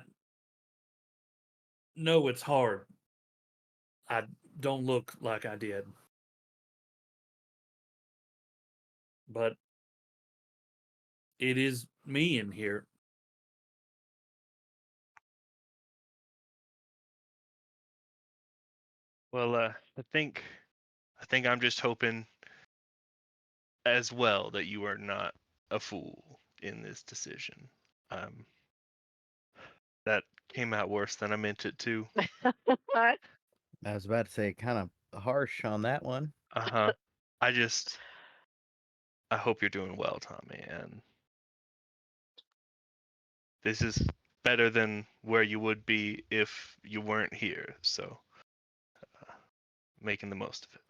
know it's hard. I don't look like I did. But it is me in here. Well, I think I'm just hoping as well that you are not a fool in this decision. That came out worse than I meant it to. I was about to say kind of harsh on that one. Uh-huh. I hope you're doing well, Tommy, and this is better than where you would be if you weren't here, so making the most of it.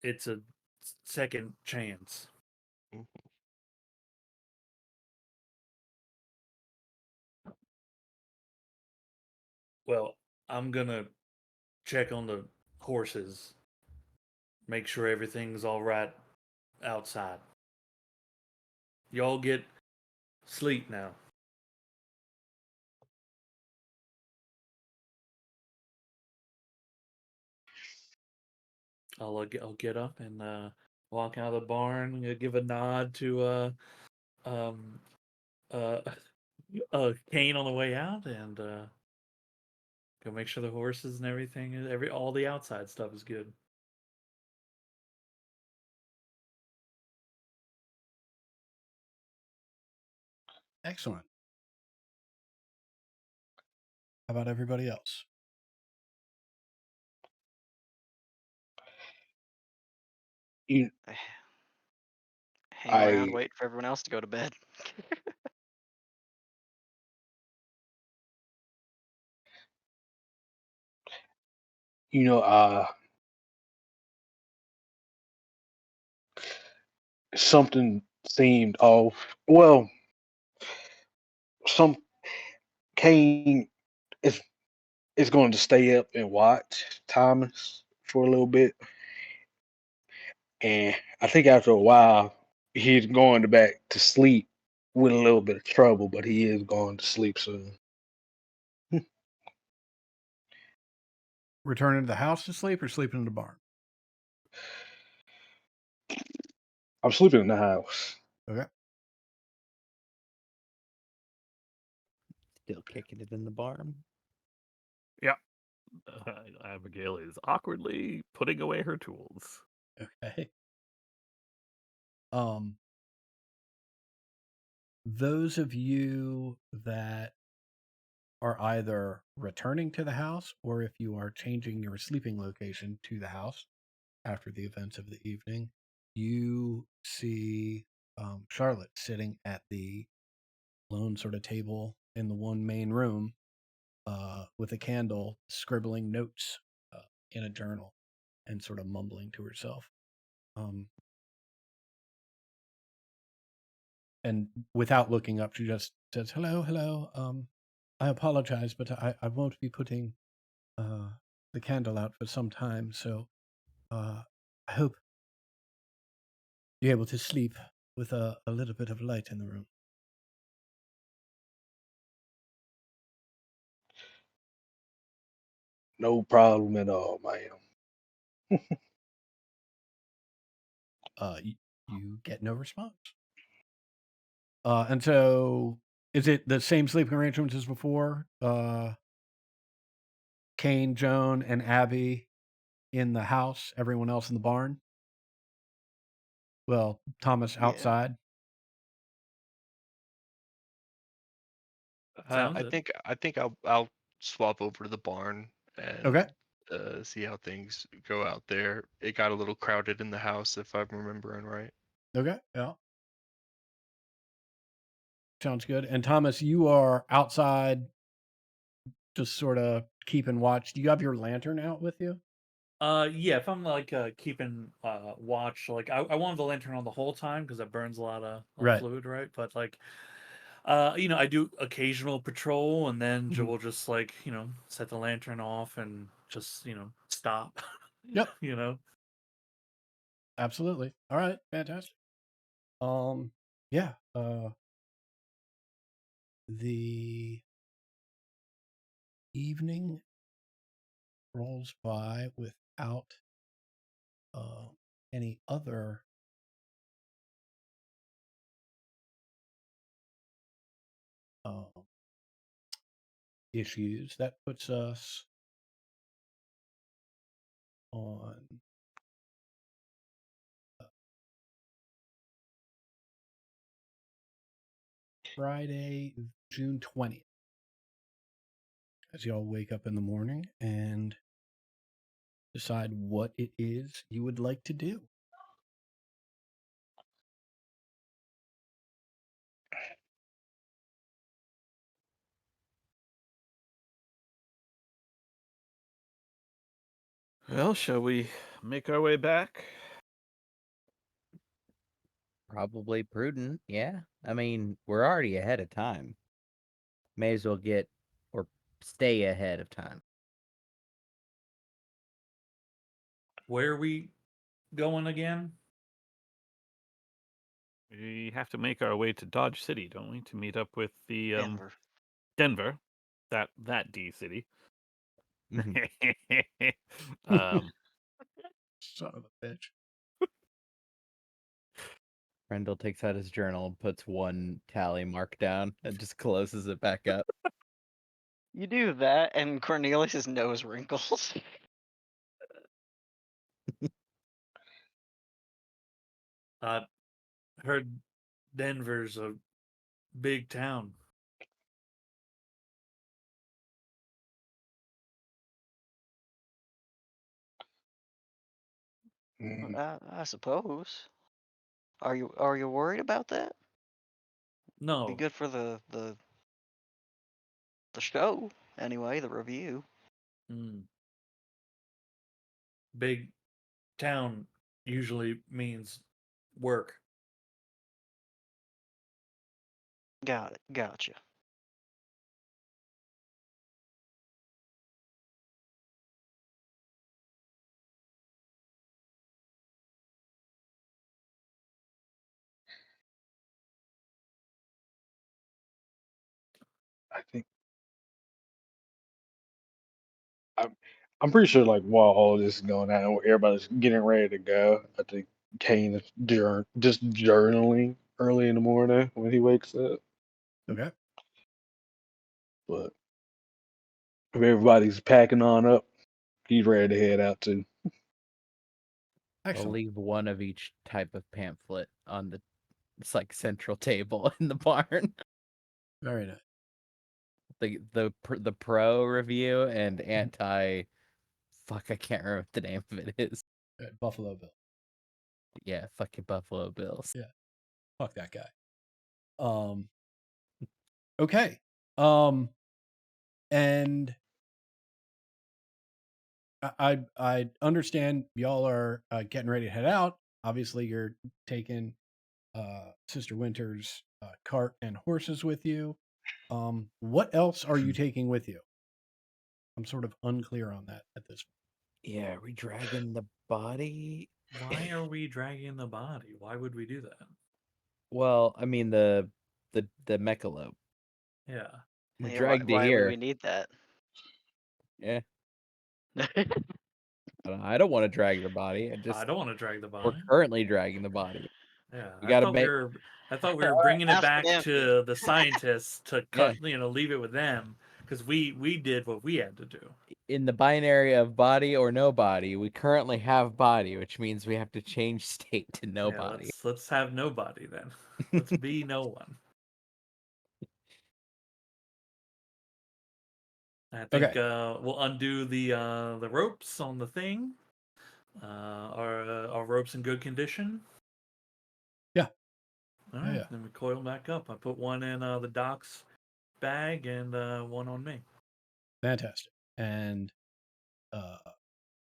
It's a second chance. Mhm. Well, I'm gonna check on the horses. Make sure everything's all right outside. Y'all get sleep now. I'll get up and walk out of the barn. Give a nod to um uh Kane on the way out, and go make sure the horses and everything, all the outside stuff is good. Excellent. How about everybody else? You, Hang around, I, wait for everyone else to go to bed. you know, something seemed off. Well, some Kane is going to stay up and watch Thomas for a little bit, and I think after a while he's going back to sleep with a little bit of trouble, but he is going to sleep soon. Returning to the house to sleep or sleeping in the barn? I'm sleeping in the house. Okay. Still kicking it in the barn. Yeah. Abigail is awkwardly putting away her tools. Okay. Those of you that are either returning to the house or if you are changing your sleeping location to the house after the events of the evening, you see Charlotte sitting at the lone sort of table in the one main room with a candle, scribbling notes in a journal and sort of mumbling to herself. And without looking up, she just says, "Hello, hello. I apologize, but I won't be putting the candle out for some time, so I hope you're able to sleep with a little bit of light in the room." No problem at all, ma'am. You get no response. And so, is it the same sleeping arrangements as before? Kane, Joan, and Abby in the house, everyone else in the barn? Well, Thomas Yeah. outside. Sounds it. I think I'll swap over to the barn Okay. and see how things go out there. It got a little crowded in the house, if I'm remembering right. Okay. Yeah. Sounds good. And Thomas, you are outside, just sort of keeping watch. Do you have your lantern out with you? Yeah, if I'm like keeping watch, like I wanted the lantern on the whole time because it burns a lot of Right. fluid, right? But like I do occasional patrol, and then Mhm. we'll just like set the lantern off and just stop. Yep. You know. Absolutely. All right. Fantastic. Yeah. The evening rolls by without any other issues, that puts us on Friday, June 20th. As y'all wake up in the morning and decide what it is you would like to do. Well, shall we make our way back? Probably prudent, yeah. I mean, we're already ahead of time. May as well get or stay ahead of time. Where are we going again? We have to make our way to Dodge City, don't we, to meet up with the Denver. Denver, that D city. Mhm. Son of a bitch. Rendell takes out his journal and puts one tally mark down and just closes it back up. You do that, and Cornelius's nose wrinkles. I heard Denver's a big town. I suppose. Are you worried about that? Be No, good for the show anyway, the review. big town usually means work. Got it. Gotcha. I think I'm, I'm pretty sure like while all this is going on, everybody's getting ready to go. I think Kane is just journaling early in the morning when he wakes up. Okay. But if everybody's packing on up, he's ready to head out too. I'll Excellent. leave one of each type of pamphlet on the central table in the barn. Very nice. The pro review and anti. Fuck, I can't remember what the name of it is. Buffalo Bill. Yeah, fucking Buffalo Bills. Yeah. Fuck that guy. Okay. And I understand y'all are getting ready to head out. Obviously, you're taking Sister Winter's cart and horses with you. What else are you taking with you? I'm sort of unclear on that at this point. Yeah, are we dragging the body? Why are we dragging the body? Why would we do that? Well, I mean the mechalope. Yeah. We Yeah, dragged it why would we here. need that? Yeah, I don't want to drag your body. I don't want to drag the We're body. currently dragging the body. Yeah. We I gotta thought make. I thought we were Alright, bringing it ask back them. to the scientists to Yeah. cut, leave it with them because we did what we had to do. In the binary of body or no body, we currently have body, which means we have to change state to no Yeah, body. let's have nobody then. Let's be no one. I think we'll undo the ropes on the thing. Are ropes in good condition? Yeah. All right, Yeah. then we coil them back up. I put one in the doc's bag and one on me. Fantastic. And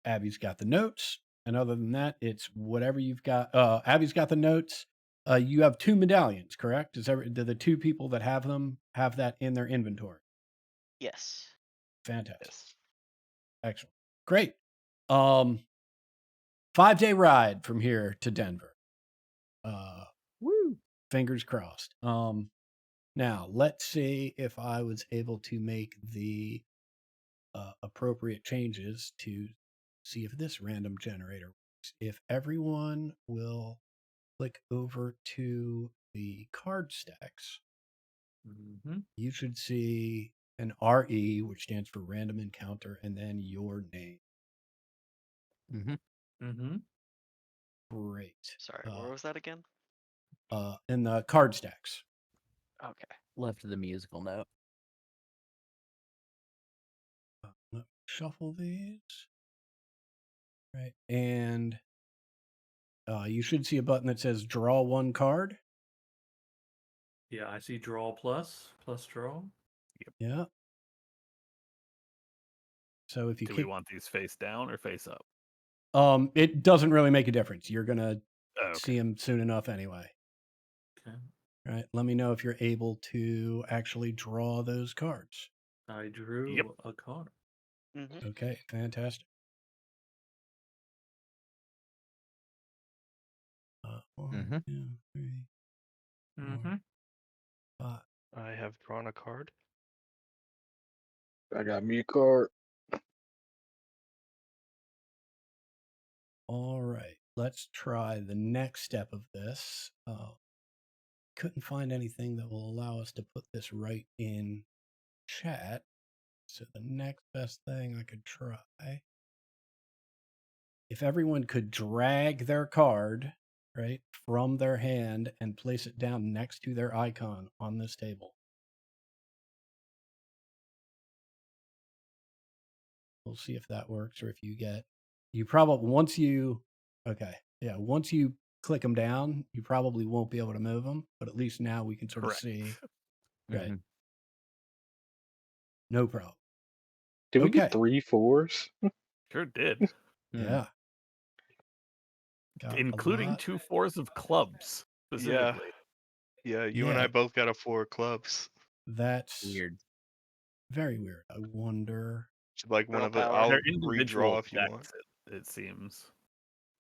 Abby's got the notes. And other than that, it's whatever you've got. Abby's got the notes. You have 2 medallions, correct? Do the 2 people that have them have that in their inventory? Yes. Fantastic. Yes. Excellent. Great. 5-day ride from here to Denver. Woo! Fingers crossed. Now let's see if I was able to make the appropriate changes to see if this random generator works. If everyone will click over to the card stacks, you should see an RE, which stands for random encounter, and then your name. Great. Sorry, where was that again? In the card stacks. Okay. Left of the musical note. Let me shuffle these. Right. And you should see a button that says draw one card. Yeah, I see draw plus draw. Yeah. So if you Do kick, we want these face down or face up? it doesn't really make a difference. You're gonna Oh, okay. see them soon enough anyway. Okay. Right. Let me know if you're able to actually draw those cards. I drew a card. Okay, fantastic. One, 2, 3, 4, 5. I have drawn a card. I got me a card. All right, let's try the next step of this. Couldn't find anything that will allow us to put this right in chat. So the next best thing I could try, if everyone could drag their card, right, from their hand and place it down next to their icon on this table. We'll see if that works, or if you probably, once you click them down, you probably won't be able to move them, but at least now we can sort Correct. of see. Right. No problem. Did we Okay. get 3 4s? Sure did. Yeah. Got a Including lot. 2 4s of clubs, specifically. Yeah, you and I both got a 4 clubs. That's Weird. very weird. I wonder. Like one of it, Willpower. I'll They're individual redraw if you want. decks, it seems.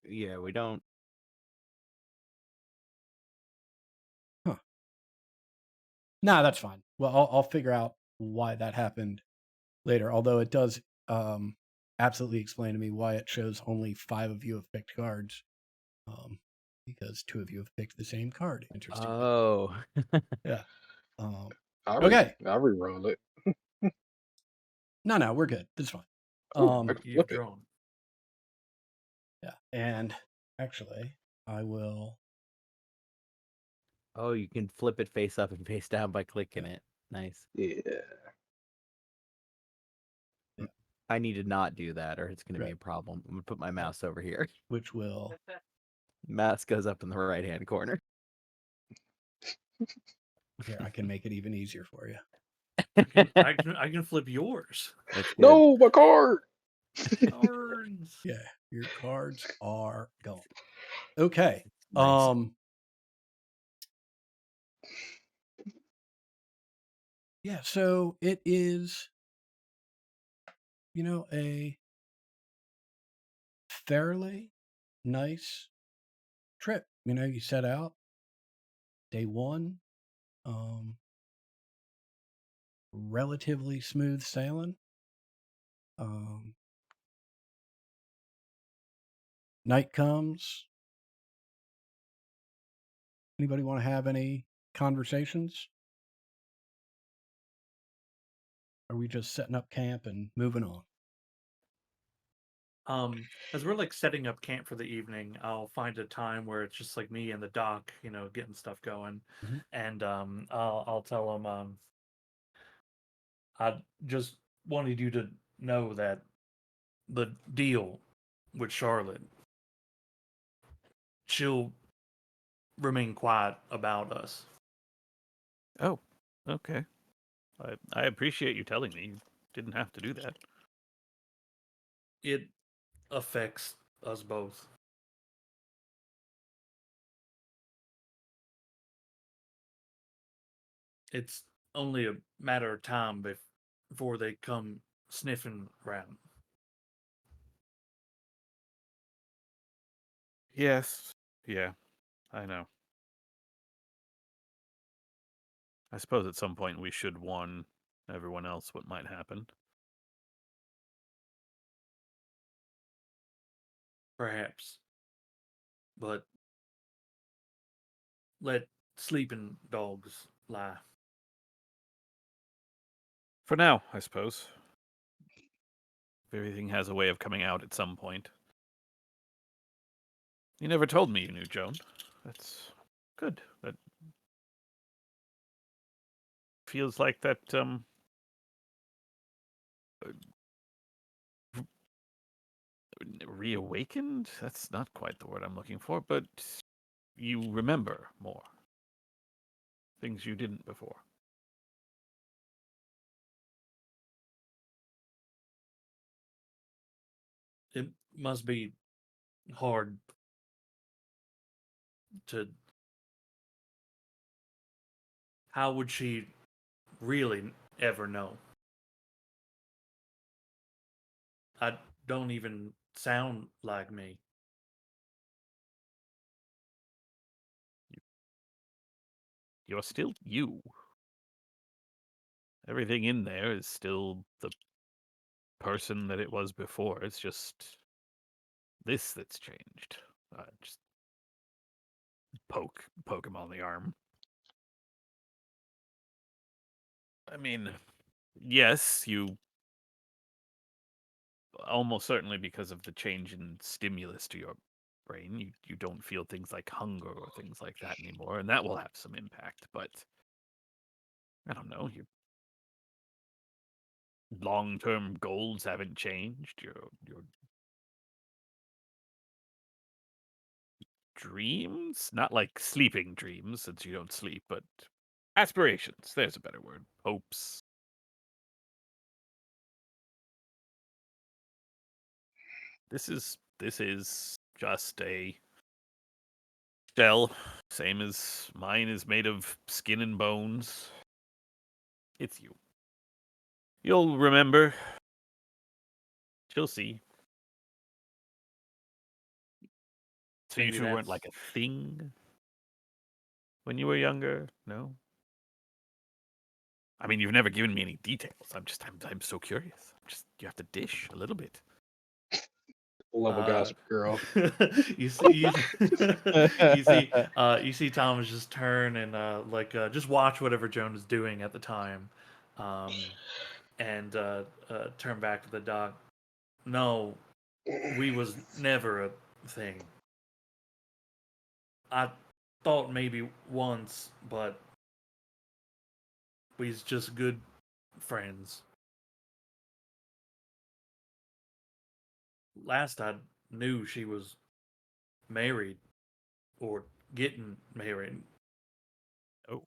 Yeah, we don't. No, that's fine. Well, I'll figure out why that happened later. Although it does absolutely explain to me why it shows only 5 of you have picked cards, because 2 of you have picked the same card. Interesting. Oh. Yeah. Okay. I'll re-roll it. No, we're good. That's fine. Ooh, I can You've flip it. drawn. Yeah, and actually, I will. Oh, you can flip it face up and face down by clicking it. Nice. Yeah. I need to not do that, or it's going to be Right. a problem. I'm going to put my mouse over here. Which will. Mouse goes up in the right-hand corner. Here, I can make it even easier for you. I can flip yours. That's good. No, my card. Cards. Yeah, your cards are gone. Okay. Nice. Yeah, so it is, a fairly nice trip. You set out day 1, relatively smooth sailing. Night comes. Anybody want to have any conversations? Are we just setting up camp and moving on? As we're like setting up camp for the evening, I'll find a time where it's just like me and the doc, getting stuff going, and I'll tell him, I just wanted you to know that the deal with Charlotte, she'll remain quiet about us. Oh, okay. I appreciate you telling me. You didn't have to do that. It affects us both. It's only a matter of time before they come sniffing around. Yes. Yeah, I know. I suppose at some point we should warn everyone else what might happen. perhaps. But let sleeping dogs lie. For now, I suppose. Everything has a way of coming out at some point. You never told me you knew Joan. That's good. That feels like that, reawakened? That's not quite the word I'm looking for, but you remember more. Things you didn't before. It must be hard to. How would she really ever know? I don't even sound like me. You're still you. Everything in there is still the person that it was before. It's just this that's changed. Just poke him on the arm. I mean, yes, you almost certainly because of the change in stimulus to your brain, you don't feel things like hunger or things like that anymore, and that will have some impact. But I don't know, your long-term goals haven't changed. Your dreams, not like sleeping dreams, since you don't sleep, but aspirations. There's a better word. Hopes. This is just a shell, same as mine is made of skin and bones. It's you. You'll remember. She'll see. So you Maybe two weren't that's like a thing when you were younger? No? I mean, you've never given me any details. I'm so curious. You have to dish a little bit. Love a gossip girl. you see you see Thomas just turn and just watch whatever Joan is doing at the time, and turn back to the doc. No, we was never a thing. I thought maybe once, but we's just good friends. Last I knew, she was married or getting married. Oh,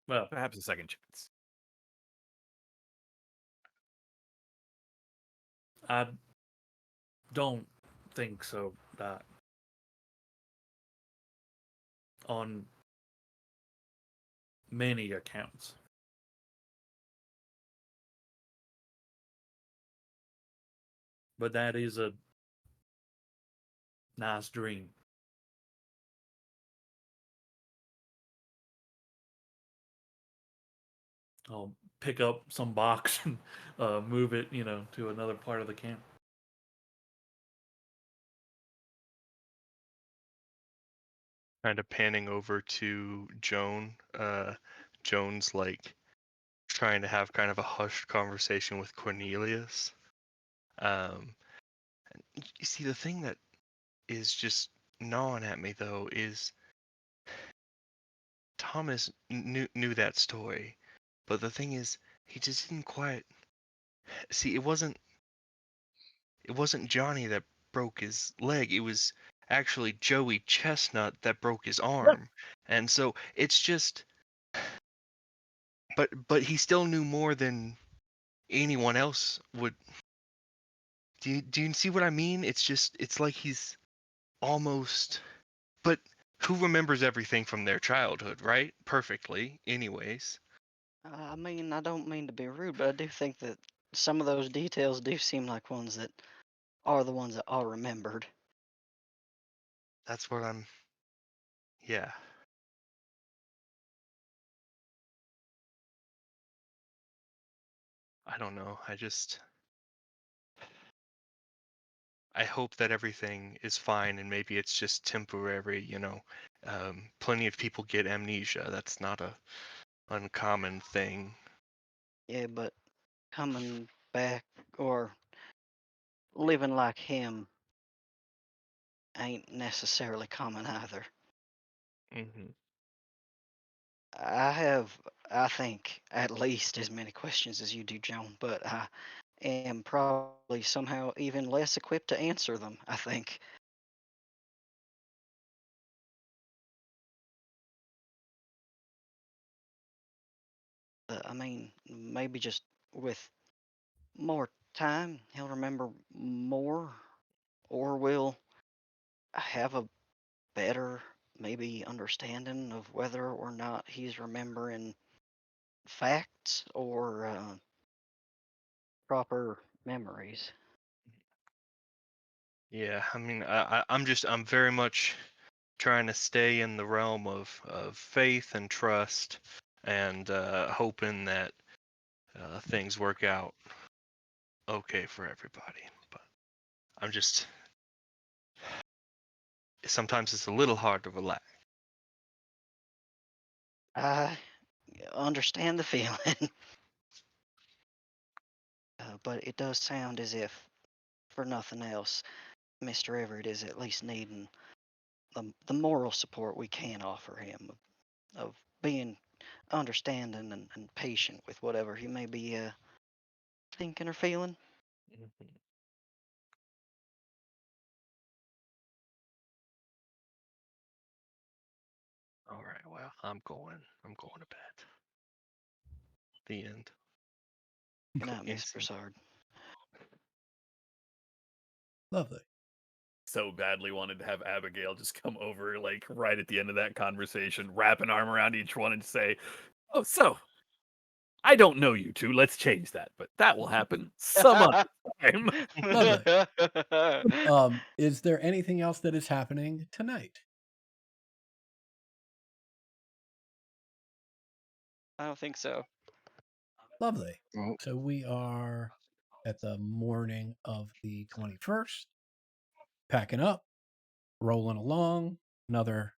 Well, perhaps a second chance. I don't think so, Doc. On many accounts. But that is a nice dream. I'll pick up some box and move it, to another part of the camp. Kind of panning over to Joan. Joan's like trying to have kind of a hushed conversation with Cornelius. You see, the thing that is just gnawing at me though is Thomas knew that story, but the thing is, he just didn't quite see. It wasn't Johnny that broke his leg. It was actually Joey Chestnut that broke his arm, and so it's just. But he still knew more than anyone else would. Do you see what I mean? It's like he's almost. But who remembers everything from their childhood, right? Perfectly, anyways. I mean, I don't mean to be rude, but I do think that some of those details do seem like ones that are the ones that are remembered. That's what I'm. Yeah. I don't know. I hope that everything is fine and maybe it's just temporary, plenty of people get amnesia. That's not a uncommon thing. Yeah, but coming back or living like him ain't necessarily common either. Hmm. I have, I think, at least as many questions as you do, Joan, but I am probably somehow even less equipped to answer them, I think. I mean, maybe just with more time, he'll remember more, or will have a better, maybe, understanding of whether or not he's remembering facts or proper memories. Yeah, I mean, I'm very much trying to stay in the realm of faith and trust and hoping that things work out okay for everybody. But I'm just sometimes it's a little hard to relax. I understand the feeling, but it does sound as if, for nothing else, Mr. Everett is at least needing the moral support we can offer him of being understanding and patient with whatever he may be thinking or feeling. Mhm. All right, well, I'm going to bed. The end. Good night, Miss Instant. Broussard. Lovely. So badly wanted to have Abigail just come over, like right at the end of that conversation, wrap an arm around each one and say, "Oh, so I don't know you two. Let's change that, but that will happen some other time." Lovely. Is there anything else that is happening tonight? I don't think so. Lovely. Well, So we are at the morning of the 21st, packing up, rolling along. Another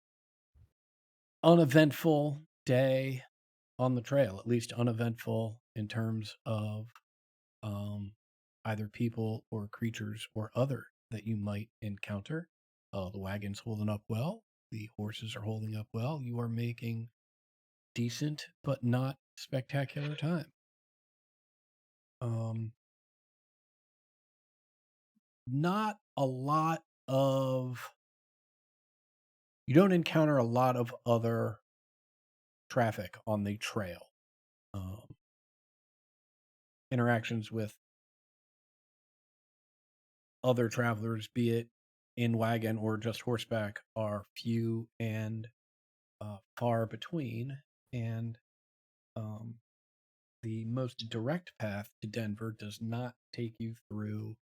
uneventful day on the trail, at least uneventful in terms of either people or creatures or other that you might encounter. The wagon's holding up well. The horses are holding up well. You are making decent but not spectacular time. Not a lot of you don't encounter a lot of other traffic on the trail. Interactions with other travelers, be it in wagon or just horseback, are few and far between. And the most direct path to Denver does not take you through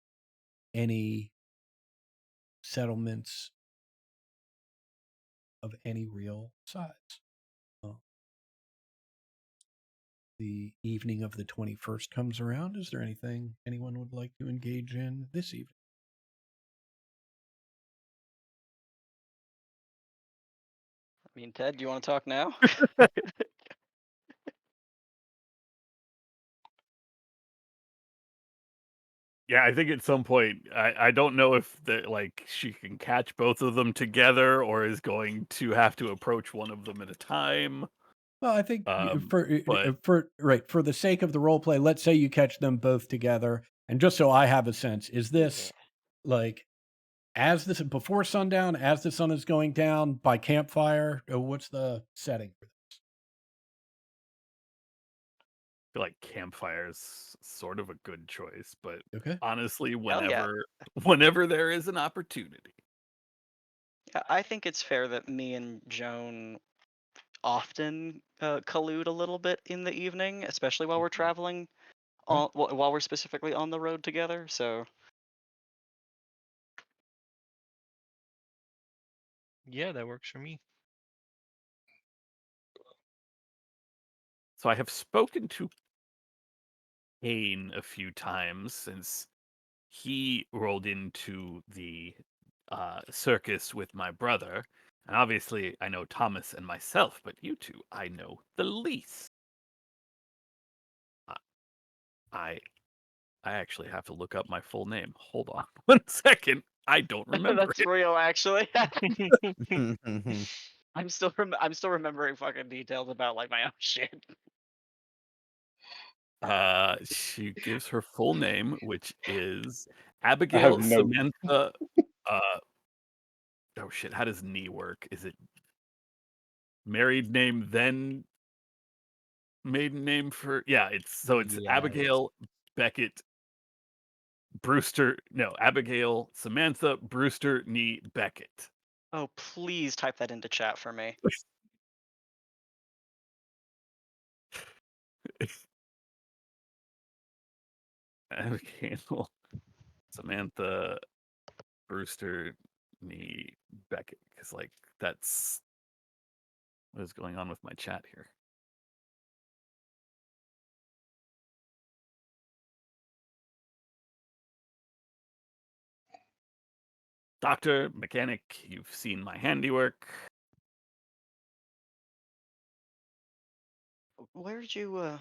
any settlements of any real size. The evening of the 21st comes around. Is there anything anyone would like to engage in this evening? I mean, Ted, do you want to talk now? Yeah, I think at some point, I don't know if she can catch both of them together or is going to have to approach one of them at a time. Well, I think But for the sake of the role play, let's say you catch them both together, and just so I have a sense, is this like as this before sundown, as the sun is going down, by campfire? What's the setting for this? I feel like Campfire is sort of a good choice, but Okay. honestly, Hell yeah. whenever there is an opportunity. I think it's fair that me and Joan often collude a little bit in the evening, especially while we're traveling, while we're specifically on the road together. So Yeah, that works for me. So I have spoken to Kane a few times since he rolled into the circus with my brother. And obviously, I know Thomas and myself, but you two, I know the least. I I actually have to look up my full name. Hold on 1 second. I don't remember That's it. real, actually. I'm still remembering fucking details about like my own shit. She gives her full name, which is I have Abigail no. Samantha. Oh shit, how does knee work? Is it married name then maiden name for? Yeah, it's Yes. Abigail Beckett Brewster. No, Abigail Samantha Brewster Nee Beckett. Oh, please type that into chat for me. Abigail Samantha Brewster Nee Beckett, because like that's what is going on with my chat here. Doctor, mechanic, you've seen my handiwork. Where did you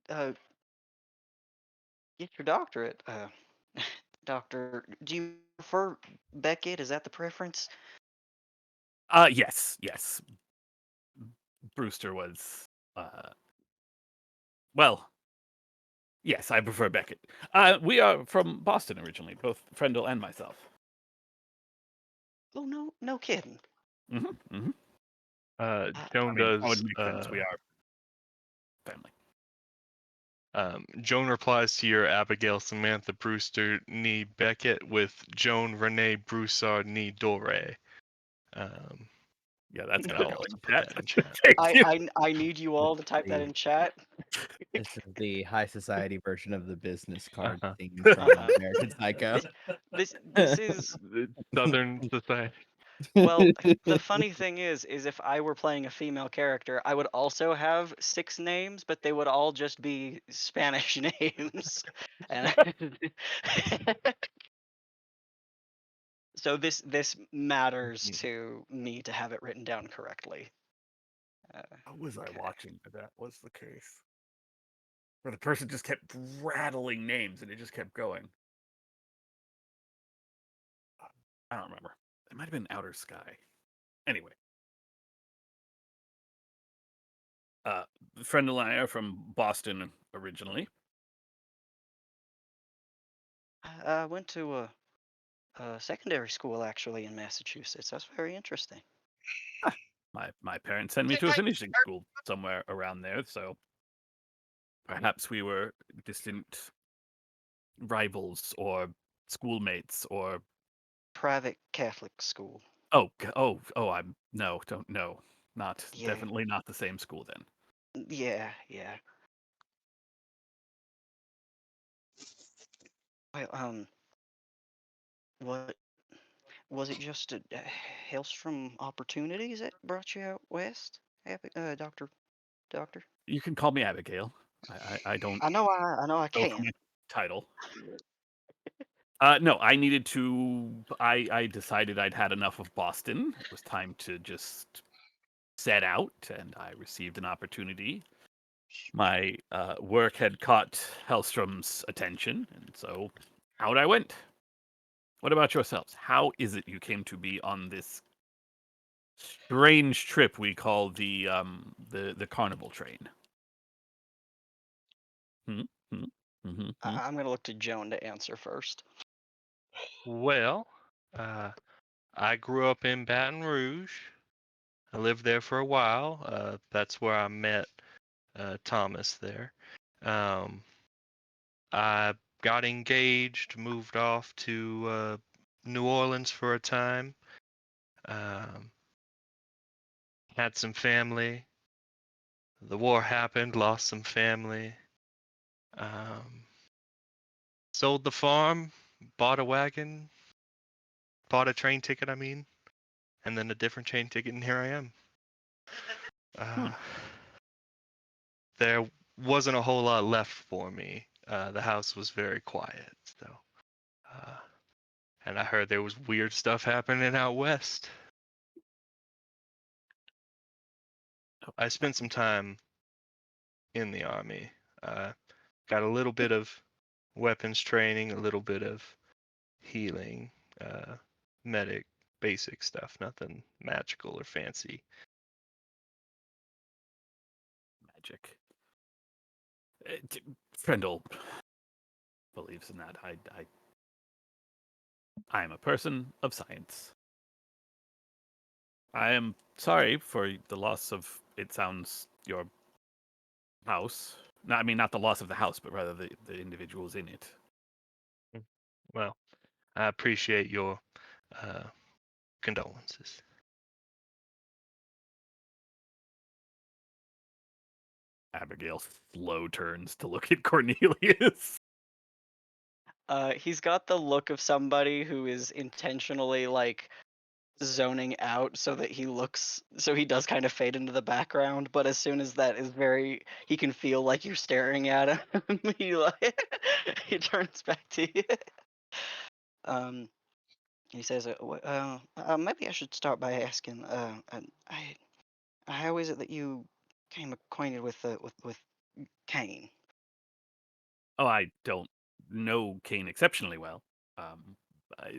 get your doctorate? Doctor, do you prefer Beckett? Is that the preference? Yes. Brewster was well, yes, I prefer Beckett. We are from Boston originally, both Frendel and myself. Oh no kidding. Mm-hmm. Joan I mean, does. that would make sense. We are family. Joan replies to your Abigail Samantha Brewster Nee Beckett with Joan Renee Broussard Nee Dore. Yeah, that's And gonna I'll go also in put chat. that in chat. Thank you. I need you all to type that in chat. This is the high society version of the business card Uh-huh. thing from American Psycho. This is Southern Society. well, the funny thing is if I were playing a female character, I would also have 6 names, but they would all just be Spanish names. And so this matters to me to have it written down correctly. What was I Okay. watching that that was the case? Where the person just kept rattling names and it just kept going. I don't remember. It might have been Outer Sky. Anyway. Frendel and I are from Boston originally. I went to a secondary school actually in Massachusetts. That's very interesting. My parents sent me to a finishing school somewhere around there, so perhaps we were distant rivals or schoolmates or Private Catholic school. I'm no, don't know. Not Yeah. definitely not the same school then. Yeah. Well, what was it? Just a Hailstrom opportunities that brought you out west, Doctor? You can call me Abigail. I don't I know I go for can. my title. No, I needed to. I decided I'd had enough of Boston. It was time to just set out, and I received an opportunity. My work had caught Hellstrom's attention, and so out I went. What about yourselves? How is it you came to be on this strange trip we call the carnival train? Hmm? Hmm? Hmm? I'm gonna look to Joan to answer first. Well, I grew up in Baton Rouge. I lived there for a while. That's where I met Thomas there. I got engaged, moved off to New Orleans for a time. Had some family. The war happened, lost some family. Sold the farm, bought a wagon, bought a train ticket, I mean, and then a different chain ticket, and here I am. There wasn't a whole lot left for me. The house was very quiet, so. And I heard there was weird stuff happening out west. I spent some time in the army. Got a little bit of weapons training, a little bit of healing, medic, basic stuff, nothing magical or fancy. Magic. Frendel believes in that. I am a person of science. I am sorry for the loss of, it sounds, your house. No, I mean, not the loss of the house, but rather the individuals in it. Well, I appreciate your condolences. Abigail slow turns to look at Cornelius. He's got the look of somebody who is intentionally like zoning out so that he does kind of fade into the background, but as soon as that is he can feel like you're staring at him. He turns back to you. He says, maybe I should start by asking, how is it that you came acquainted with Kane? Oh, I don't know Kane exceptionally well.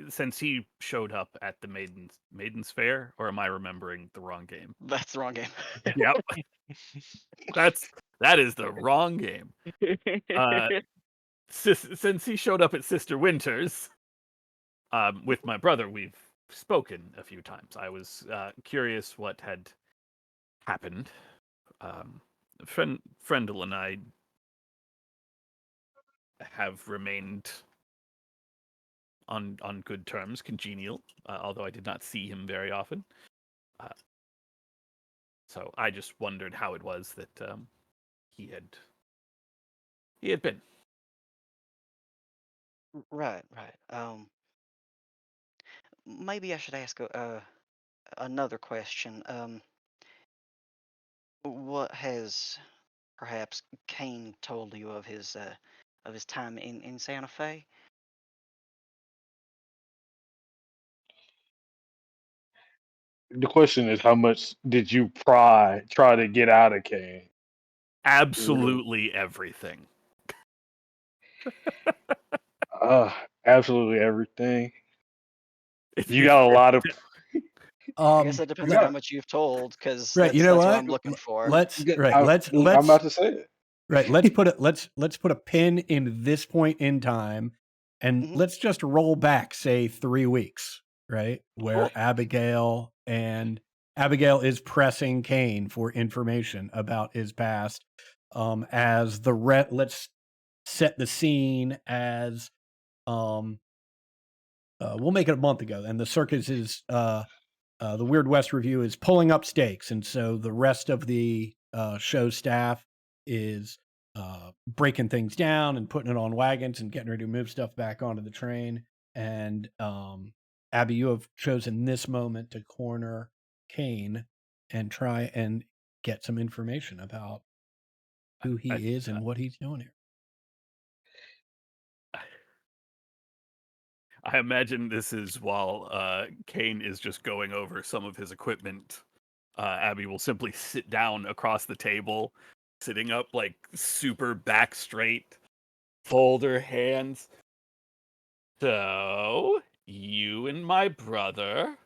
Since he showed up at the Maiden's Fair, or am I remembering the wrong game? That's the wrong game. Yep. That is the wrong game. Since he showed up at Sister Winter's, with my brother, we've spoken a few times. I was curious what had happened. Frendel and I have remained on good terms, congenial, although I did not see him very often. So I just wondered how it was that he had been. Right. Maybe I should ask another question. What has perhaps Kane told you of his time in Santa Fe? The question is, how much did you try to get out of Kane? Absolutely everything. Absolutely everything. If You got a lot of. I guess that depends on how much you've told, because Right, you know that's what what? I'm looking for. Let's I'm about to say it. Right, let's put a pin in this point in time, and Mhm. let's just roll back, say 3 weeks, right, where Cool. Abigail is pressing Kane for information about his past. As let's set the scene as we'll make it a month ago, and the circus is the Weird West Review is pulling up stakes, and so the rest of the show staff is breaking things down and putting it on wagons and getting ready to move stuff back onto the train. And Abby, you have chosen this moment to corner Kane and try and get some information about who he is and what he's doing here. I imagine this is while Kane is just going over some of his equipment. Abby will simply sit down across the table, sitting up like super back straight, fold her hands. So, you and my brother.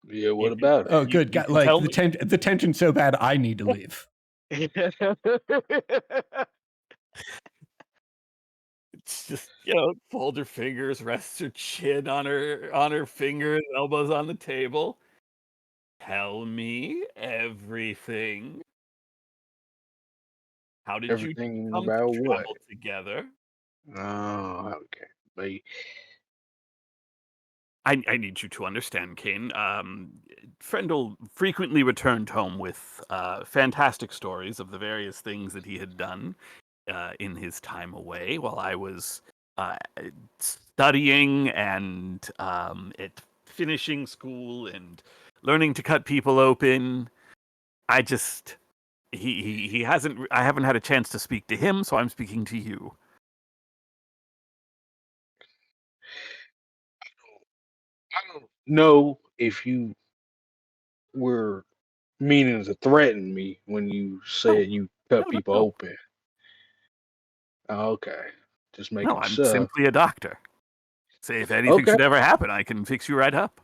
Yeah, what You can- about it? Oh, You- good. you God, can like tell the me- the tension's so bad, I need to leave. It's just, fold her fingers, rest her chin on her fingers, elbows on the table. Tell me everything. How did you Everything come to about what? travel together? Oh, okay. But I need you to understand, Kane. Frendel frequently returned home with fantastic stories of the various things that he had done in his time away while I was studying and finishing school and learning to cut people open. I just he hasn't. I haven't had a chance to speak to him, so I'm speaking to you. I don't know if you were meaning to threaten me when you No, said you cut no, people no. open. Oh, okay, just No, making I'm sure. simply a doctor. Say if anything Okay, should ever happen, I can fix you right up.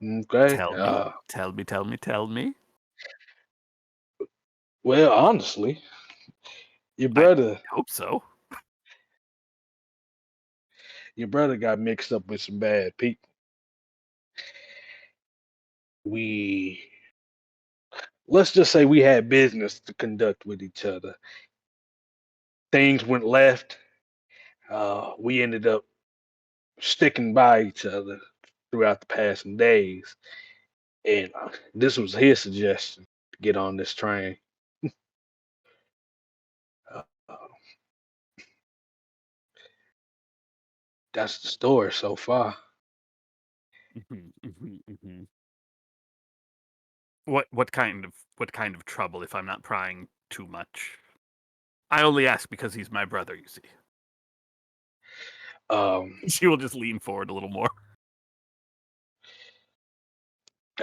okay. Tell me, tell me, tell me, tell me. Well, honestly, your I brother, hope so. your brother got mixed up with some bad people. We let's just say we had business to conduct with each other. Things went left. We ended up sticking by each other throughout the passing days, and this was his suggestion to get on this train. Uh, that's the story so far. What kind of trouble? If I'm not prying too much, I only ask because he's my brother. You see, Um, she will just lean forward a little more.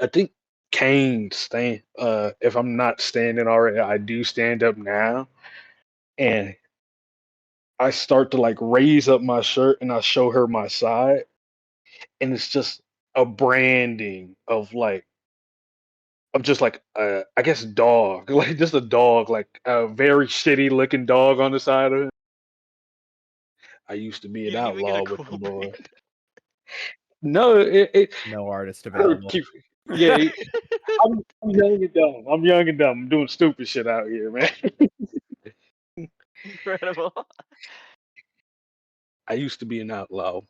I think Kane stand. If I'm not standing already, I do stand up now, and I start to like raise up my shirt and I show her my side, and it's just a branding of just like I guess dog, like just a dog, like a very shitty looking dog on the side of it. I used to be an You even get a outlaw with cool them boys. brand. No, it No artist her available. keep, yeah. I'm young and dumb. I'm young and dumb. I'm doing stupid shit out here, man. Incredible. I used to be an outlaw.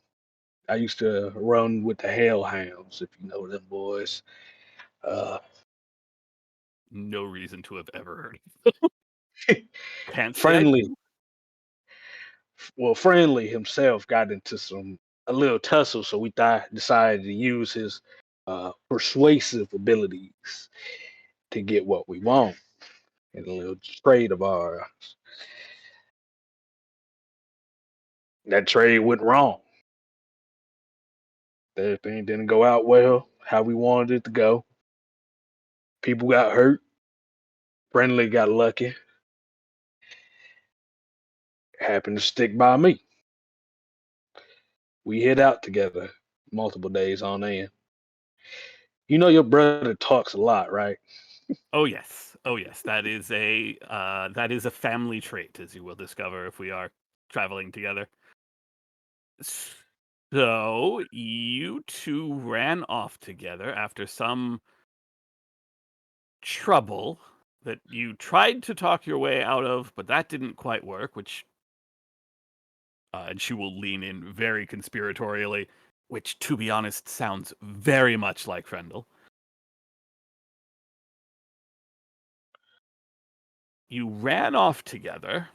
I used to run with the Hellhounds, if you know them boys. Uh, No reason to have ever heard. Can't say I friendly, do. well, friendly himself got into a little tussle, so we decided to use his persuasive abilities to get what we want in a little trade of ours. That trade went wrong. Everything didn't go out well how we wanted it to go. People got hurt. Friendly got lucky. Happened to stick by me. We hid out together multiple days on end. You know your brother talks a lot, right? Oh yes, oh yes. That is a family trait, as you will discover if we are traveling together. So you two ran off together after some trouble that you tried to talk your way out of, but that didn't quite work. And she will lean in very conspiratorially, which, to be honest, sounds very much like Frendel. You ran off together,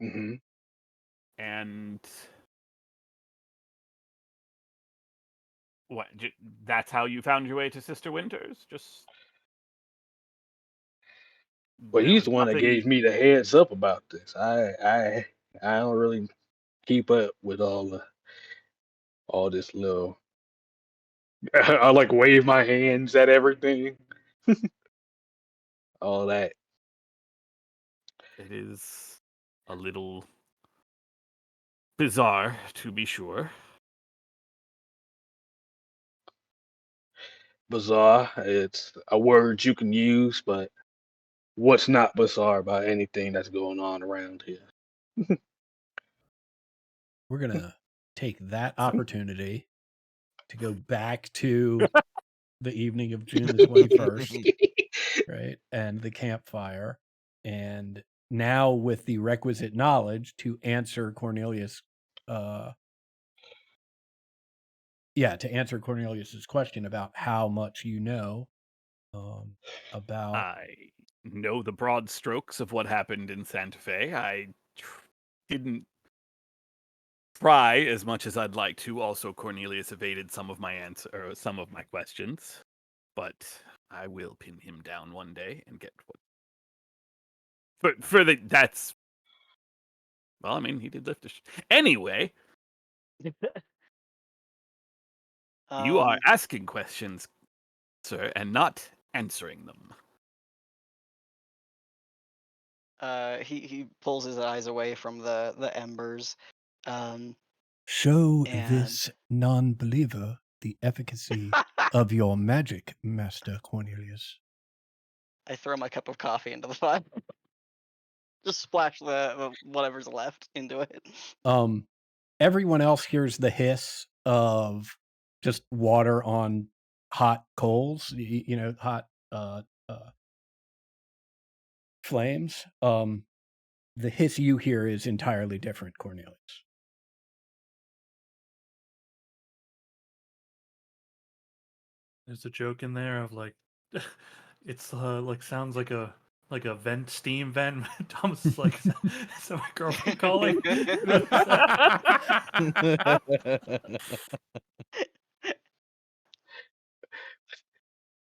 Hmm. and what? That's how you found your way to Sister Winters? Just Well, there he's was the one that nothing. gave me the heads up about this. I don't really keep up with all this little. I like wave my hands at everything, all that. It is a little bizarre, to be sure. Bizarre. It's a word you can use, but what's not bizarre about anything that's going on around here? We're gonna take that opportunity to go back to the evening of June the 21st, right? And the campfire. And now with the requisite knowledge to answer Cornelius to answer Cornelius's question about how much you know about I know the broad strokes of what happened in Santa Fe. I didn't try as much as I'd like to. Also, Cornelius evaded some of my some of my questions, but I will pin him down one day and get what. For the that's well, I mean, he did lift anyway. You are asking questions, sir, and not answering them. He pulls his eyes away from the embers. Show And this non-believer the efficacy of your magic, Master Cornelius. I throw my cup of coffee into the fire. Just splash the whatever's left into it. Everyone else hears the hiss of just water on hot coals, hot flames. The hiss you hear is entirely different, Cornelius. There's a joke in there of like, it's like sounds like a vent, steam vent. Thomas is like, is that my girlfriend calling?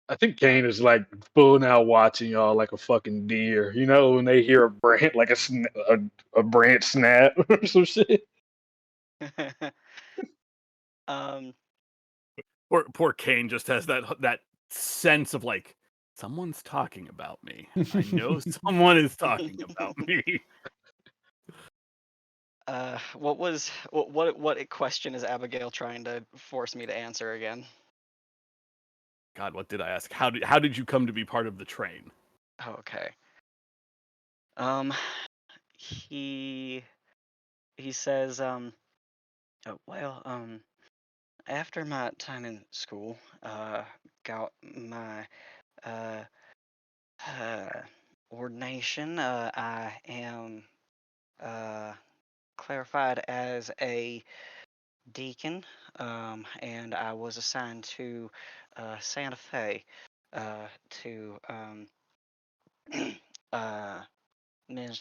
I think Kane is like full now watching y'all like a fucking deer. You know when they hear a branch like a branch snap or some shit. um, Poor Kane just has that sense of like someone's talking about me. I know someone is talking about me. what question is Abigail trying to force me to answer again? God, what did I ask? How did you come to be part of the train? Oh, okay. He says, oh, well, after my time in school, got my uh, ordination. I am clarified as a deacon, and I was assigned to Santa Fe to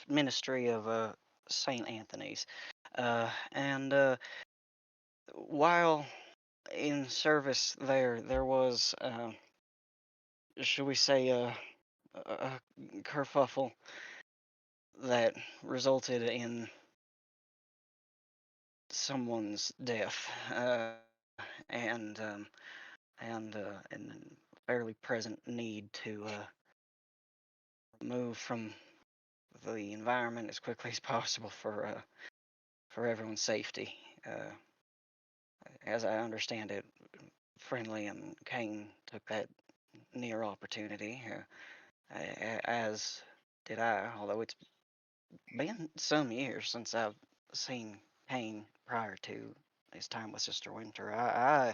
ministry of Saint Anthony's, and while in service there was, should we say, a kerfuffle that resulted in someone's death, and and fairly present need to move from the environment as quickly as possible for everyone's safety. As I understand it, Friendly and Kane took that near opportunity, as did I. Although it's been some years since I've seen Kane prior to his time with Sister Winter. I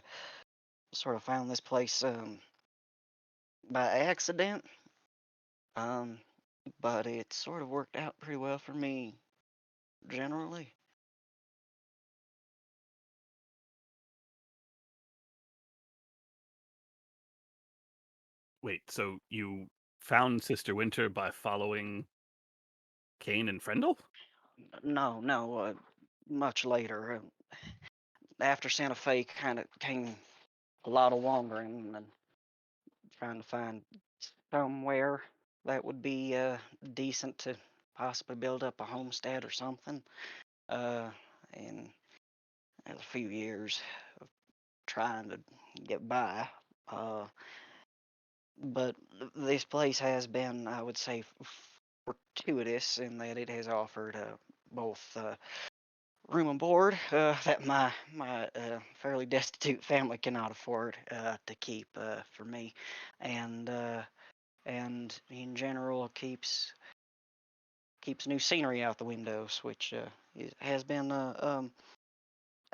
sort of found this place by accident, um, but it sort of worked out pretty well for me generally. Wait, so you found Sister Winter by following Kane and Frendel? No, much later. After Santa Fe kind of came a lot of wandering and trying to find somewhere that would be decent to possibly build up a homestead or something. Uh, and a few years of trying to get by. Uh, but this place has been, I would say, fortuitous in that it has offered both room and board that my fairly destitute family cannot afford to keep for me, and and in general keeps new scenery out the windows, which has been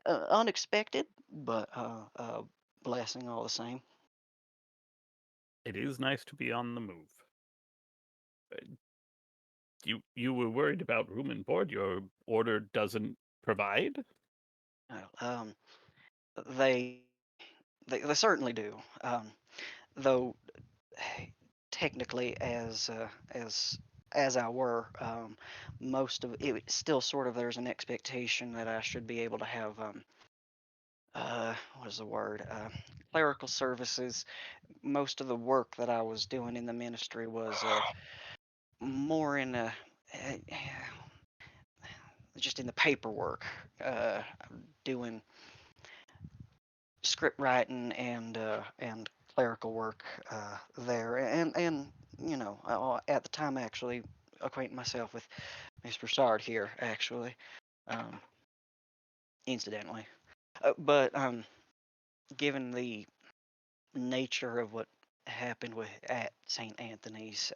unexpected, but blessing all the same. It is nice to be on the move. You were worried about room and board. Your order doesn't provide. Um, they, they certainly do. Though technically, as as I were. Most of it still sort of there's an expectation that I should be able to have what is the word? Clerical services. Most of the work that I was doing in the ministry was more in just in the paperwork, doing script writing and clerical work there, and at the time actually acquainting myself with Miss Broussard here actually, um, incidentally, but given the nature of what happened at St. Anthony's,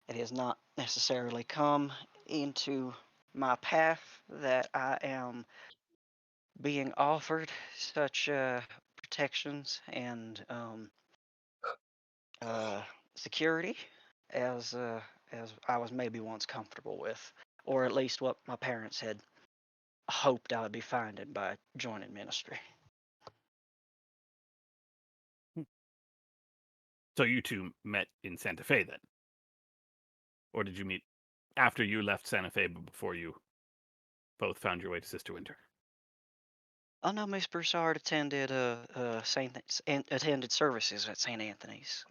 it has not necessarily come into my path that I am being offered such protections and security as I was maybe once comfortable with, or at least what my parents had hoped I would be finding by joining ministry. So you two met in Santa Fe then? Or did you meet after you left Santa Fe but before you both found your way to Sister Winter? Oh no, Miss Broussard attended attended services at St. Anthony's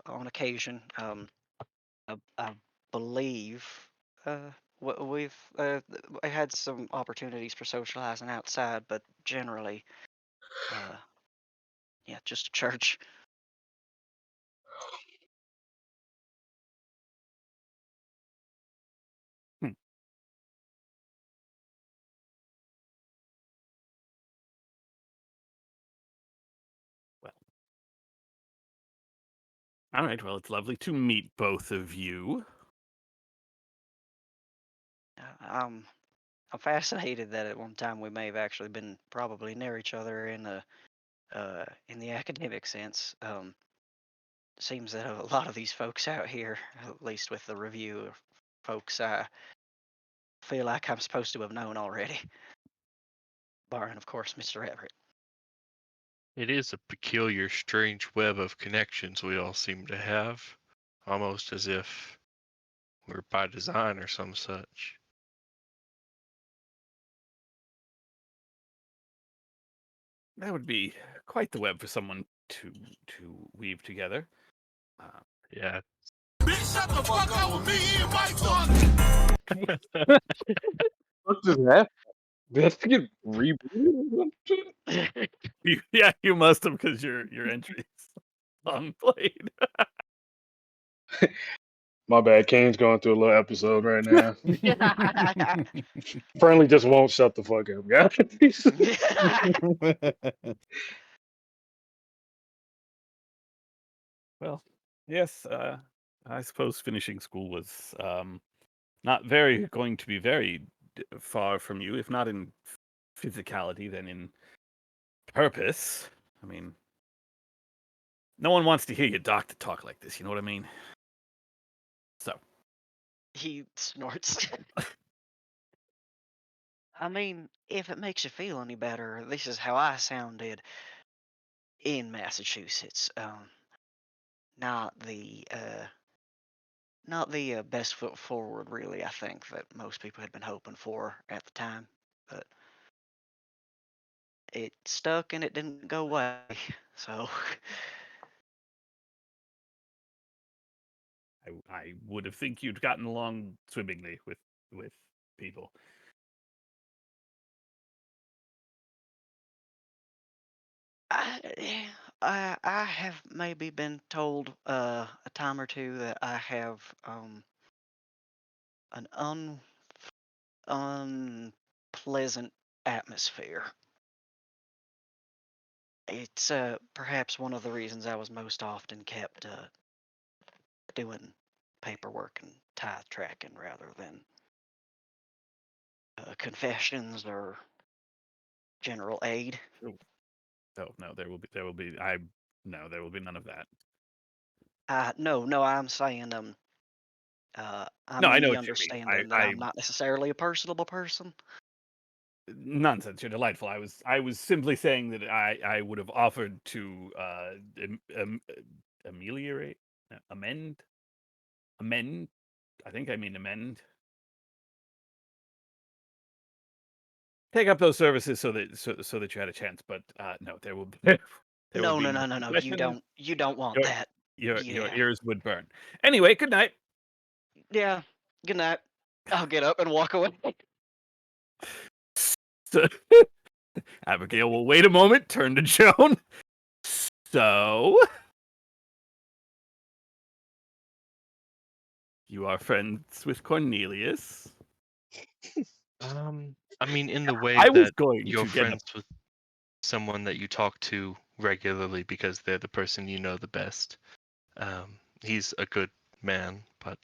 on occasion. I believe we've had some opportunities for socializing outside, but generally, uh, yeah, just a church. Hmm. Well. All right, well, it's lovely to meet both of you. I'm fascinated that at one time we may have actually been probably near each other in the academic sense. Seems that a lot of these folks out here, at least with the review of folks, I feel like I'm supposed to have known already, barring of course Mr. Everett. It is a peculiar, strange web of connections we all seem to have, almost as if we're by design or some such. That would be quite the web for someone to weave together. Yeah. Bitch, shut the fuck up with me and Mike's on. What does that? Did that get rebooted? You must have because your entry's song played. My bad. Kane's going through a little episode right now. Friendly just won't shut the fuck up, guys. Well, yes, I suppose finishing school was not very going to be very far from you, if not in physicality, then in purpose. I mean, no one wants to hear your doctor talk like this. You know what I mean? So He snorts. I mean, if it makes you feel any better, this is how I sounded in Massachusetts. Not the best foot forward, really. I think that most people had been hoping for at the time, but it stuck and it didn't go away. So I would have think you'd gotten along swimmingly with people. I have maybe been told a time or two that I have an unpleasant atmosphere. It's perhaps one of the reasons I was most often kept doing paperwork and tithe tracking rather than confessions or general aid. Oh no, there will be no, there will be none of that. No, I'm saying I'm No, I in know the what you mean. understanding that I'm not necessarily a personable person. Nonsense. You're delightful. I was simply saying that I would have offered to ameliorate, amend amend. I think I mean amend. Take up those services so that you had a chance, but no, there will there will No, be no, no no, no, no. concessions. You don't want Your that. your Yeah. ears would burn. Anyway, good night. Yeah. Good night. I'll get up and walk away. So, Abigail will wait a moment, turn to Joan. So, you are friends with Cornelius. I mean, in the way I was that going you're to get up. friends with someone that you talk to regularly because they're the person you know the best. He's a good man, but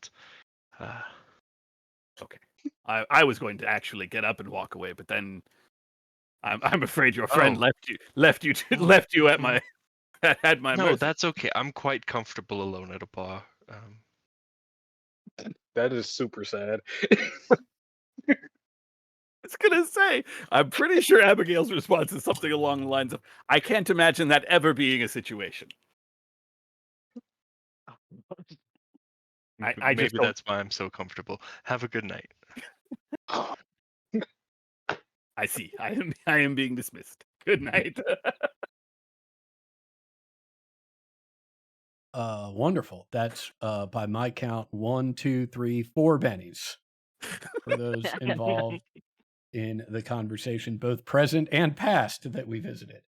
Okay. I was going to actually get up and walk away, but then I'm afraid your friend Oh. left you at my at my no, mercy. that's okay. I'm quite comfortable alone at a bar. That is super sad. I was gonna say, I'm pretty sure Abigail's response is something along the lines of, "I can't imagine that ever being a situation." I just Maybe don't. that's why I'm so comfortable. Have a good night. I see. I am being dismissed. Good night. Wonderful. That's by my count, 1, 2, 3, 4 bennies for those involved in the conversation, both present and past that we visited.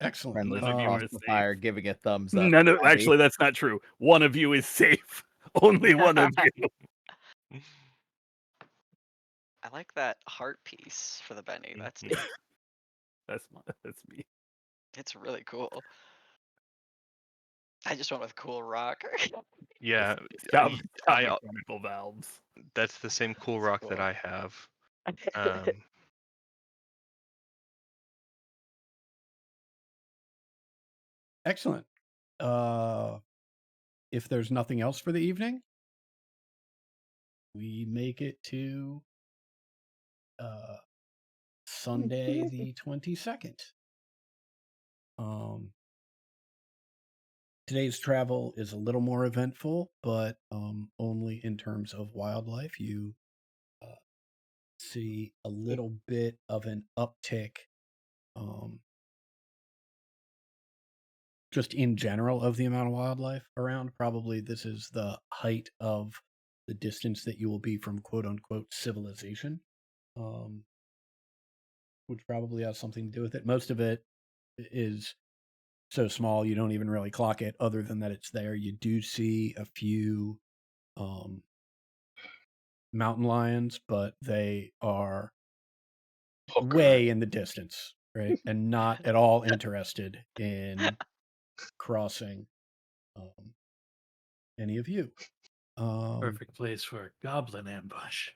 Excellent. Friendly None of you across are the safe. fire, giving a thumbs up. No, Abby. actually, that's not true. One of you is safe. Only one of you. I like that heart piece for the Benny. That's neat. That's me. It's really cool. I just went with cool rock. Yeah, Job I, mechanical valves. that's the same cool That's rock that cool. I have. Um, Excellent. If there's nothing else for the evening, we make it to Sunday the 22nd. Today's travel is a little more eventful, but only in terms of wildlife. You see a little bit of an uptick just in general of the amount of wildlife around. Probably this is the height of the distance that you will be from quote unquote civilization, which probably has something to do with it. Most of it is so small you don't even really clock it, other than that it's there. You do see a few mountain lions, but they are way in the distance, right? And not at all interested in crossing any of you. Perfect place for a goblin ambush.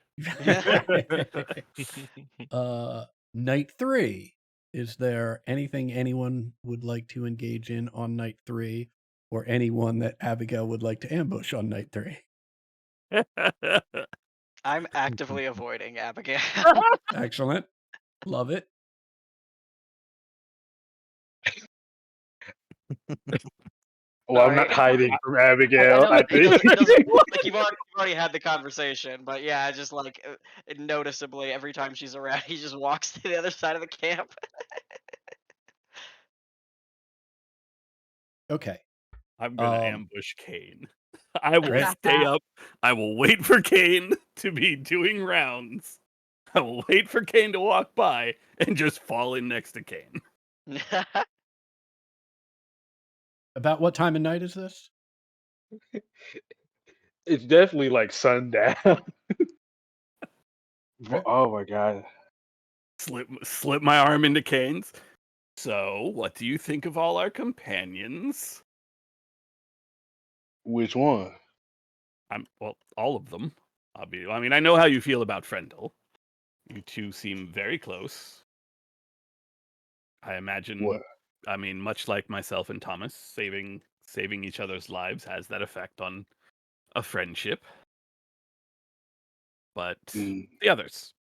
Night 3. Is there anything anyone would like to engage in on night 3, or anyone that Abigail would like to ambush on night 3? I'm actively avoiding Abigail. Excellent. Love it. Well, I'm not Sorry. hiding from I Abigail. know I it think. doesn't like you've already had the conversation, but yeah, just like noticeably every time she's around, he just walks to the other side of the camp. Okay. I'm gonna ambush Kane. I will Great. stay up. I will wait for Kane to be doing rounds. I will wait for Kane to walk by and just fall in next to Kane. About what time of night is this? It's definitely like sundown. Okay. Oh my god. Slip my arm into Kane's. So, what do you think of all our companions? Which one? Well, all of them. I mean, I know how you feel about Frendel. You two seem very close. I imagine. What? I mean, much like myself and Thomas, saving each other's lives has that effect on a friendship. But Mm. the others.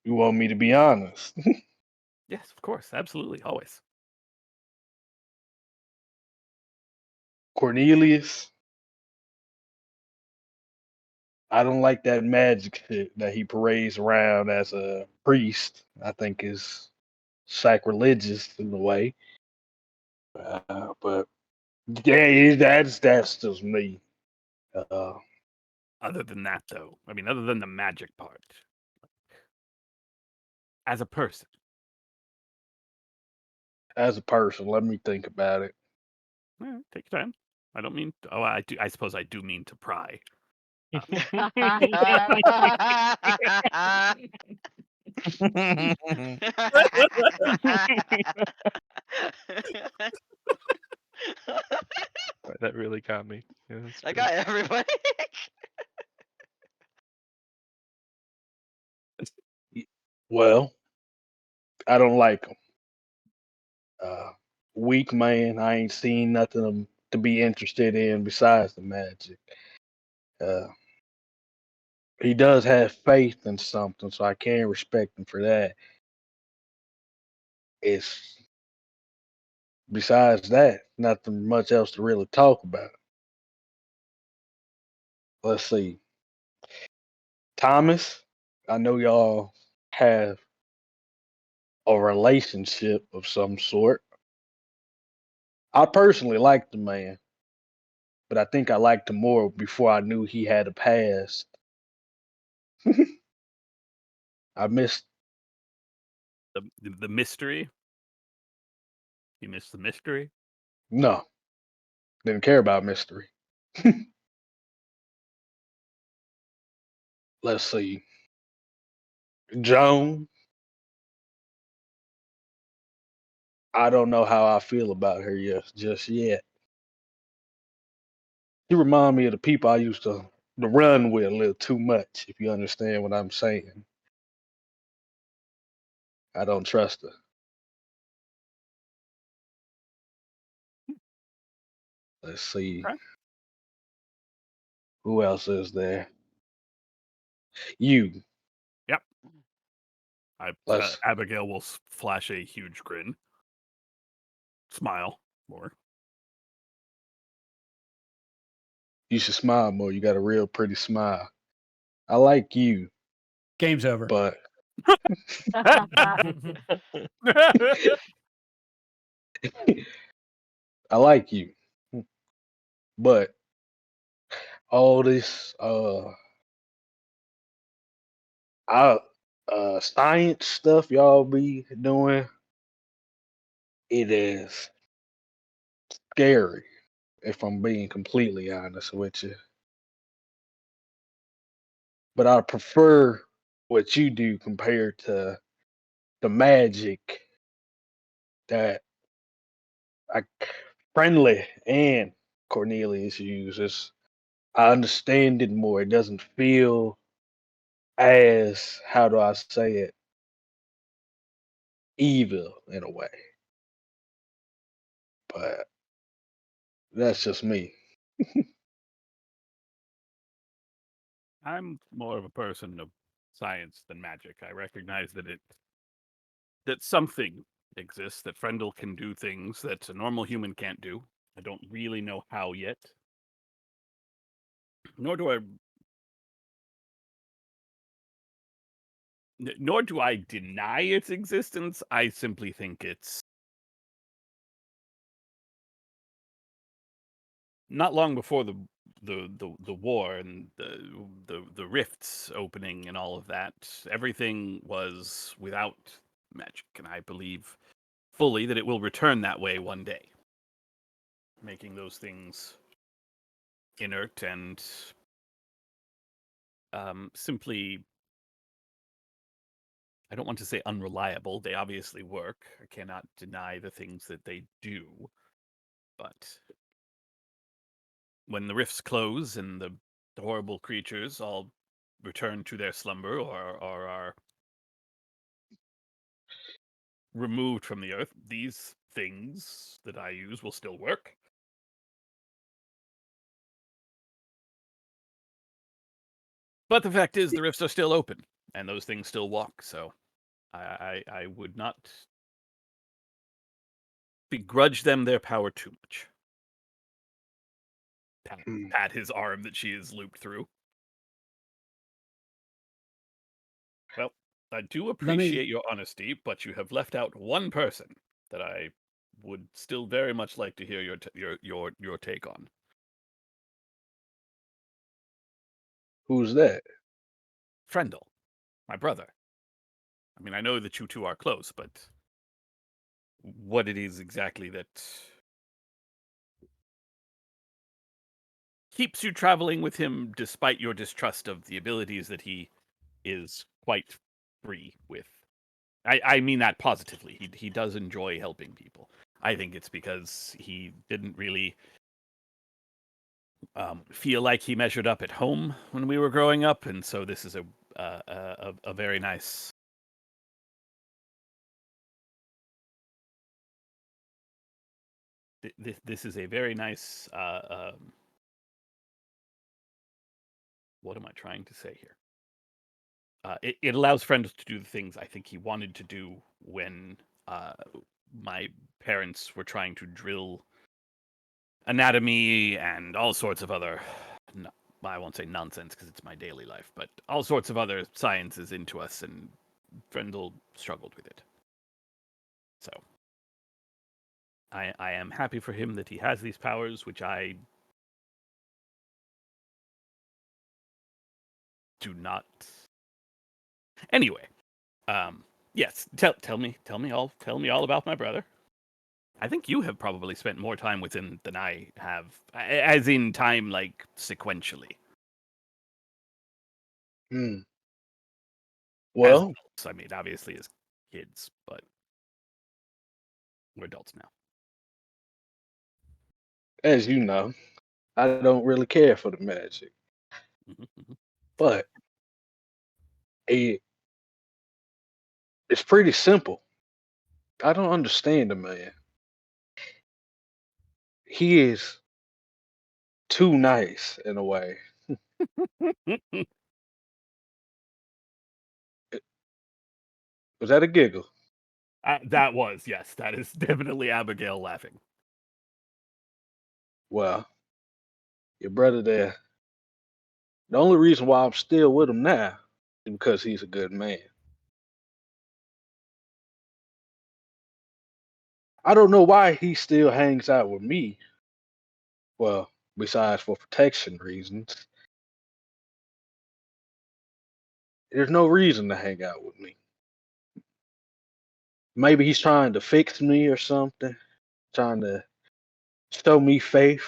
You want me to be honest? Yes, of course, absolutely, always. Cornelius, I don't like that magic shit that he parades around as a priest. I think is sacrilegious in a way. But yeah, that's just me. Uh, Other than that, though, I mean, other than the magic part, as a person, as a person, let me think about it. take your time. I don't mean. Oh, I do. I suppose I do mean to pry. That really got me. Yeah, that's I true. got everybody. Well, I don't like him. Weak man. I ain't seen nothing to be interested in besides the magic. Uh, he does have faith in something, so I can respect him for that. It's besides that, nothing much else to really talk about. Let's see. Thomas, I know y'all have a relationship of some sort. I personally like the man, but I think I liked him more before I knew he had a past. I missed The mystery. You missed the mystery. no, didn't care about mystery. Let's see. Joan, I don't know how I feel about her just yet. She remind me of the people I used to run with a little too much, if you understand what I'm saying. I don't trust her. Let's see. Okay. Who else is there? You. Yep. Let's Abigail will flash a huge grin, smile more. you should smile more. You got a real pretty smile. I like you, Game's over. but I like you. But all this I science stuff y'all be doing, it is scary if I'm being completely honest with you. But I prefer what you do compared to the magic that I friendly and Cornelius uses. I understand it more. It doesn't feel as how do I say it evil in a way. But that's just me. I'm more of a person of science than magic. I recognize that something exists, that Frendel can do things that a normal human can't do. I don't really know how yet. Nor do I nor do I deny its existence. I simply think it's not long before the war and the rifts opening and all of that. Everything was without magic, and I believe fully that it will return that way one day, making those things inert and simply, I don't want to say unreliable. They obviously work. I cannot deny the things that they do. But when the rifts close and the horrible creatures all return to their slumber or are removed from the earth, these things that I use will still work. But the fact is, the rifts are still open, and those things still walk. So I would not begrudge them their power too much. Hmm. Pat his arm that she is looped through. Well, I do appreciate your honesty, but you have left out one person that I would still very much like to hear your take on. Who's that? Frendel, my brother. I mean, I know that you two are close, but what it is exactly that keeps you traveling with him despite your distrust of the abilities that he is quite free with. I mean that positively. He does enjoy helping people. I think it's because he didn't really feel like he measured up at home when we were growing up, and so this is a very nice. This is a very nice. What am I trying to say here? It allows friends to do the things I think he wanted to do when my parents were trying to drill anatomy and all sorts of other, I won't say nonsense because it's my daily life, but all sorts of other sciences into us, and Frendel struggled with it. So I am happy for him that he has these powers, which I do not. Anyway, yes, tell me all about my brother. I think you have probably spent more time with him than I have, as in time, like, sequentially. Hmm. As Well, adults, I mean, obviously as kids, but we're adults now. as you know, I don't really care for the magic, but it, it's pretty simple. I don't understand the man. He is too nice in a way. Was that a giggle? That was, yes, that is definitely Abigail laughing. Well, your brother there. The only reason why I'm still with him now is because he's a good man. I don't know why he still hangs out with me. Well, besides for protection reasons, there's no reason to hang out with me. Maybe he's trying to fix me or something, trying to show me faith.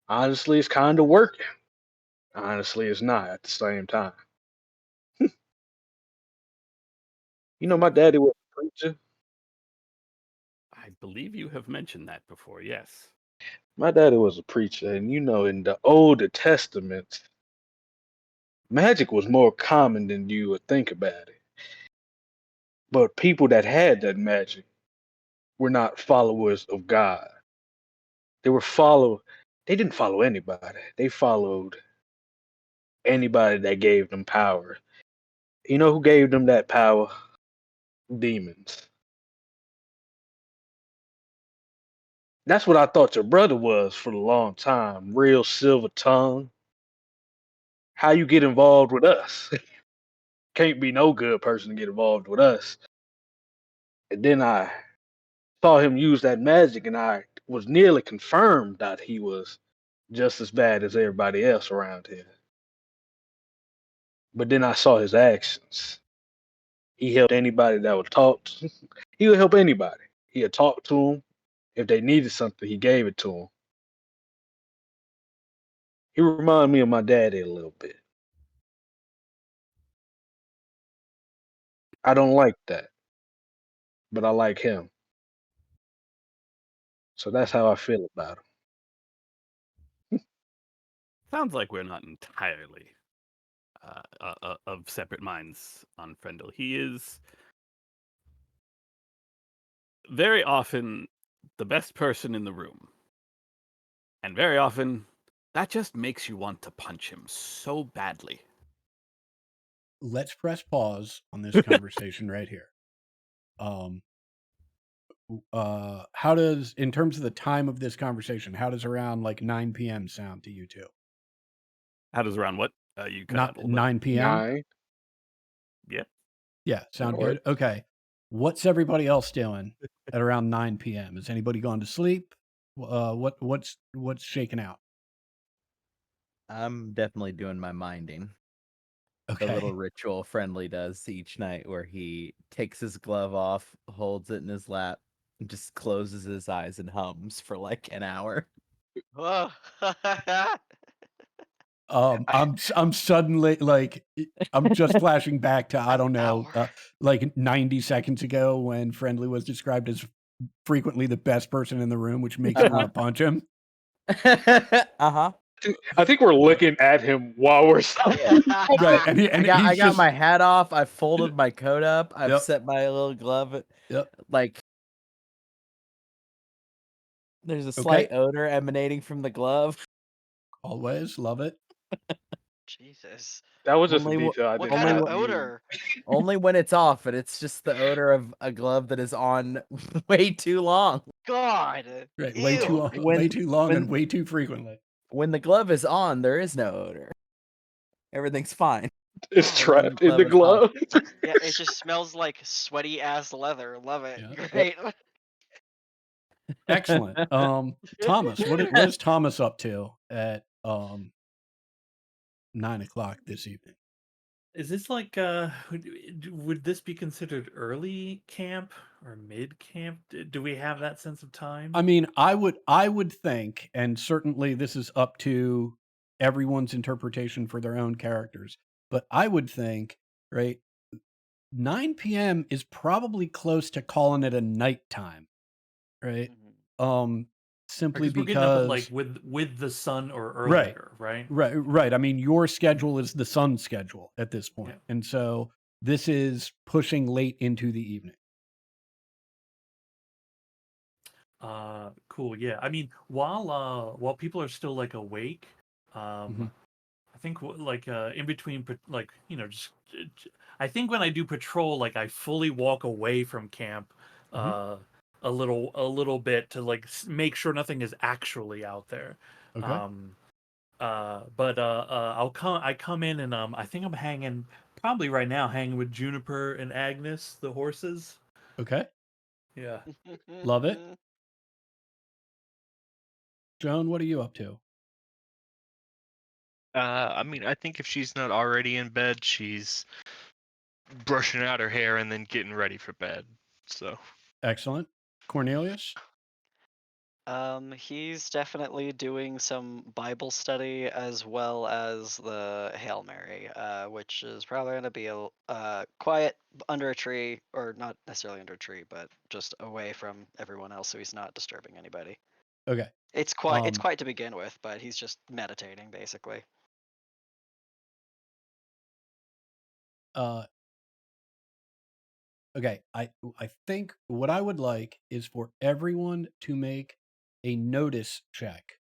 Honestly, it's kind of working. Honestly, it's not at the same time. You know, my daddy was a preacher. I believe you have mentioned that before, yes. My daddy was a preacher, and you know, in the Older Testament, magic was more common than you would think about it. But people that had that magic were not followers of God. They were follow. They didn't follow anybody. They followed anybody that gave them power. You know who gave them that power? Demons. That's what I thought your brother was for a long time. Real silver tongue. How you get involved with us? Can't be no good person to get involved with us. And then I saw him use that magic, and I was nearly confirmed that he was just as bad as everybody else around here. But then I saw his actions. He helped anybody that would talk. He would help anybody. He would talk to them. If they needed something, he gave it to them. He reminded me of my daddy a little bit. I don't like that, but I like him. So that's how I feel about him. Sounds like we're not entirely of separate minds on Frendel. He is very often the best person in the room. And very often, that just makes you want to punch him so badly. Let's press pause on this conversation right here. how does, in terms of the time of this conversation, how does around like 9 p.m. sound to you two? How does around what? You cut out Not a little bit. 9 p.m. 9. Yeah. Yeah, sound What? good. Okay, what's everybody else doing at around 9 p.m.? Has anybody gone to sleep? What's shaking out? I'm definitely doing my minding. The little Okay, ritual Friendly does each night where he takes his glove off, holds it in his lap, and just closes his eyes and hums for like an hour. Whoa. I'm suddenly like I'm just flashing back to I An don't know, hour. like 90 seconds ago when Friendly was described as frequently the best person in the room, which makes you want to punch him. Uh-huh. I think we're looking at him while we're Right, and I he's got just my hat off, I've folded my coat up, I've Yep. set my little glove Yep. like there's a Okay. slight odor emanating from the glove. Always love it. Jesus. That was just a Only detail I What did kind of not use. odor? Only when it's off, and it's just the odor of a glove that is on way too long. God. Right, Ew. way too long, when- and way too frequently. When the glove is on, there is no odor. Everything's fine. It's Oh, trapped in the glove is off. glove. Yeah, it just smells like sweaty ass leather. Love it. Yeah. Great. Excellent. Thomas, what is Thomas up to at 9 o'clock this evening? Is this like would this be considered early camp or mid camp? Do we have that sense of time? I mean, I would think, and certainly this is up to everyone's interpretation for their own characters, but I would think, right, 9 p.m. is probably close to calling it a nighttime, right? Simply Because we're getting up at, because like with the sun or Right. earlier, right? Right. I mean, your schedule is the sun's schedule at this point. Yeah. And so this is pushing late into the evening. Cool. Yeah. I mean, while people are still like awake, Mhm. I think in between just I think when I do patrol, like I fully walk away from camp a little bit to like make sure nothing is actually out there. Okay. I come in and I think I'm probably right now hanging with Juniper and Agnes, the horses. Okay. Yeah. Love it. Joan, what are you up to? I mean, I think if she's not already in bed, she's brushing out her hair and then getting ready for bed. So Excellent. Cornelius? He's definitely doing some Bible study as well as the Hail Mary, which is probably going to be a quiet under a tree, or not necessarily under a tree, but just away from everyone else, so he's not disturbing anybody. Okay. It's quiet to begin with, but he's just meditating basically. Okay. I think what I would like is for everyone to make a notice check.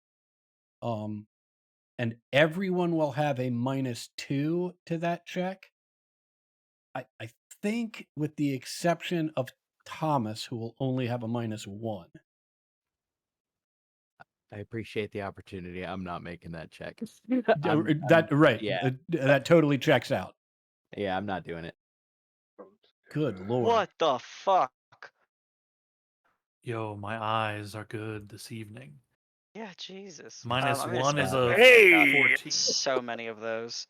And everyone will have a -2 to that check. I think with the exception of Thomas, who will only have a -1. I appreciate the opportunity. I'm not making that check. Right. yeah. That totally checks out. Yeah, I'm not doing it. Good Lord. What the fuck? Yo, my eyes are good this evening. Yeah, Jesus. -1 is stop. a Hey! 14. So many of those.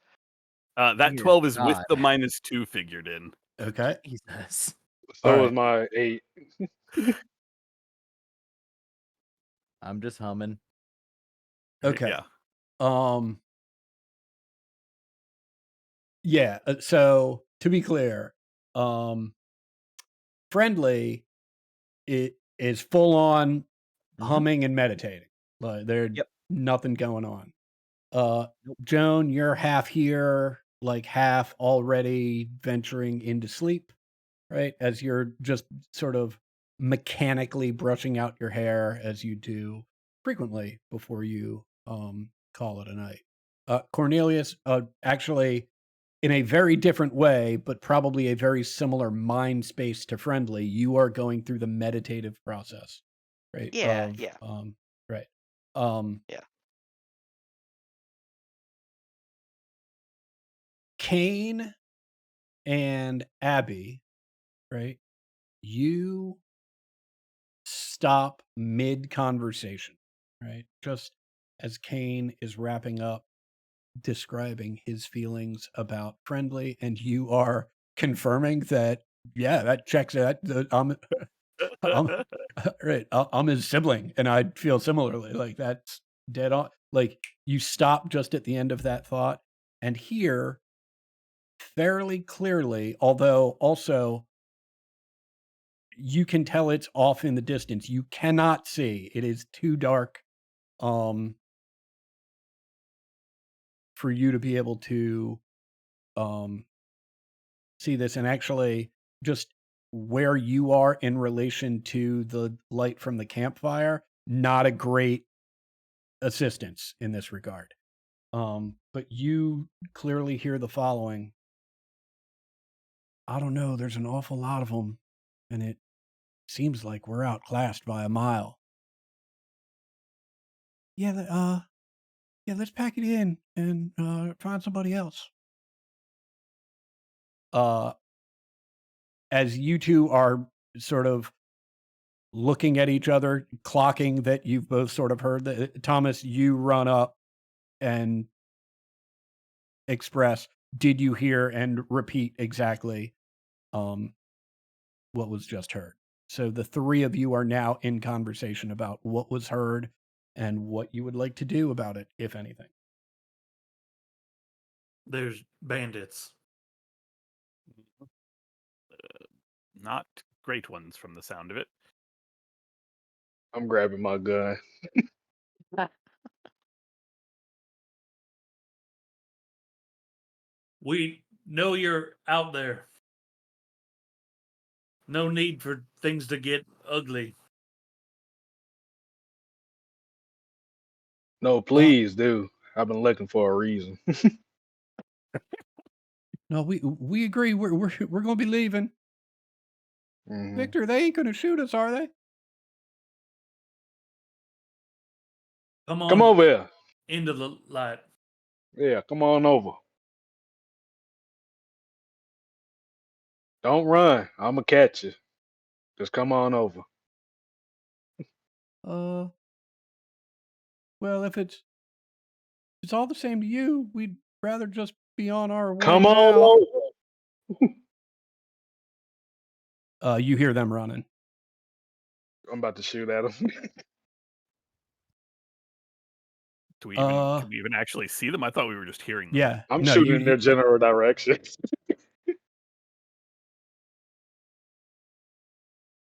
That Dear 12 is with God. the -2 figured in. Okay. Jesus. So All was right. my 8. I'm just humming. Okay. Yeah. Yeah. So to be clear, Friendly it is full on humming and meditating. Like there's Yep. nothing going on. Nope. Joan, you're half here, like half already venturing into sleep, right? As you're just sort of mechanically brushing out your hair as you do frequently before you call it a night. Cornelius, actually, in a very different way, but probably a very similar mind space to Friendly, you are going through the meditative process, right? Yeah, Of yeah, right. yeah. Kane and Abby, right? You stop mid conversation, right? Just as Kane is wrapping up describing his feelings about Friendly, and you are confirming that, yeah, that checks out. I'm right. I'm his sibling, and I feel similarly. Like that's dead on. Like you stop just at the end of that thought, and hear fairly clearly, although also you can tell it's off in the distance. You cannot see; it is too dark for you to be able to see this. And actually, just where you are in relation to the light from the campfire, not a great assistance in this regard. But you clearly hear the following. I don't know, there's an awful lot of them, and it seems like we're outclassed by a mile. Yeah, yeah, let's pack it in and find somebody else. As you two are sort of looking at each other, clocking that you've both sort of heard that, Thomas, you run up and express, did you hear, and repeat exactly what was just heard. So the three of you are now in conversation about what was heard and what you would like to do about it, if anything. There's bandits. Not great ones from the sound of it. I'm grabbing my gun. We know you're out there. No need for things to get ugly. No, please do. I've been looking for a reason. No, we agree. We're going to be leaving. Mhm. Victor, they ain't going to shoot us, are they? Come on Come over here. into the light. Yeah, come on over. Don't run. I'm gonna catch you. Just come on over. Well, if it's all the same to you, we'd rather just be on our way Come on now. over. You hear them running. I'm about to shoot at him. Do we even can we even actually see them? I thought we were just hearing them. Yeah. I'm no, shooting in their general direction.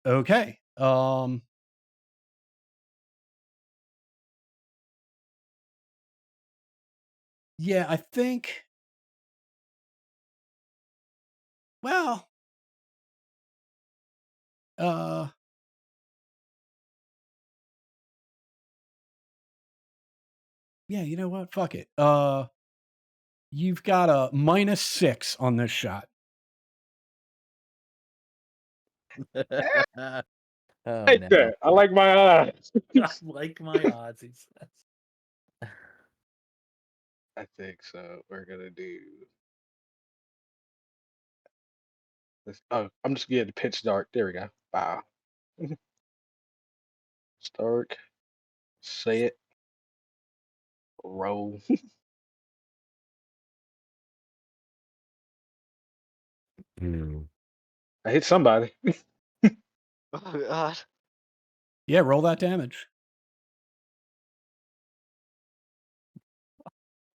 Okay. Yeah, I think. Well. Yeah, you know what? Fuck it. You've got a -6 on this shot. Oh, Like no. that. I like my eyes. I like my odds, he says. I think so. We're gonna do. Oh, I'm just getting pitch dark. There we go. Wow. Start. Say it. Roll. I hit somebody. Oh God. Yeah, roll that damage.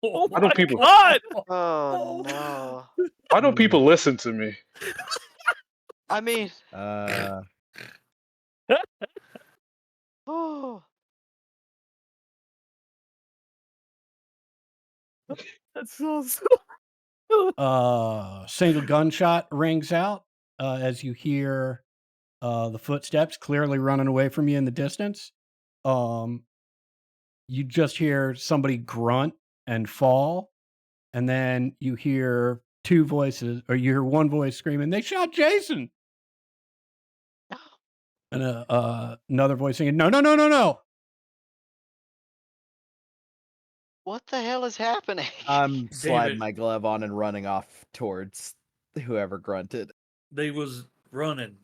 Oh Why don't my people? God! Oh no. Why don't people listen to me? I mean, oh. That's so. Single gunshot rings out as you hear the footsteps clearly running away from you in the distance. You just hear somebody grunt and fall, and then you hear two voices, or you hear one voice screaming, "They shot Jason!" And another voice singing, "No, no, no, no, no!" What the hell is happening? I'm sliding David. my glove on and running off towards whoever grunted. They was running.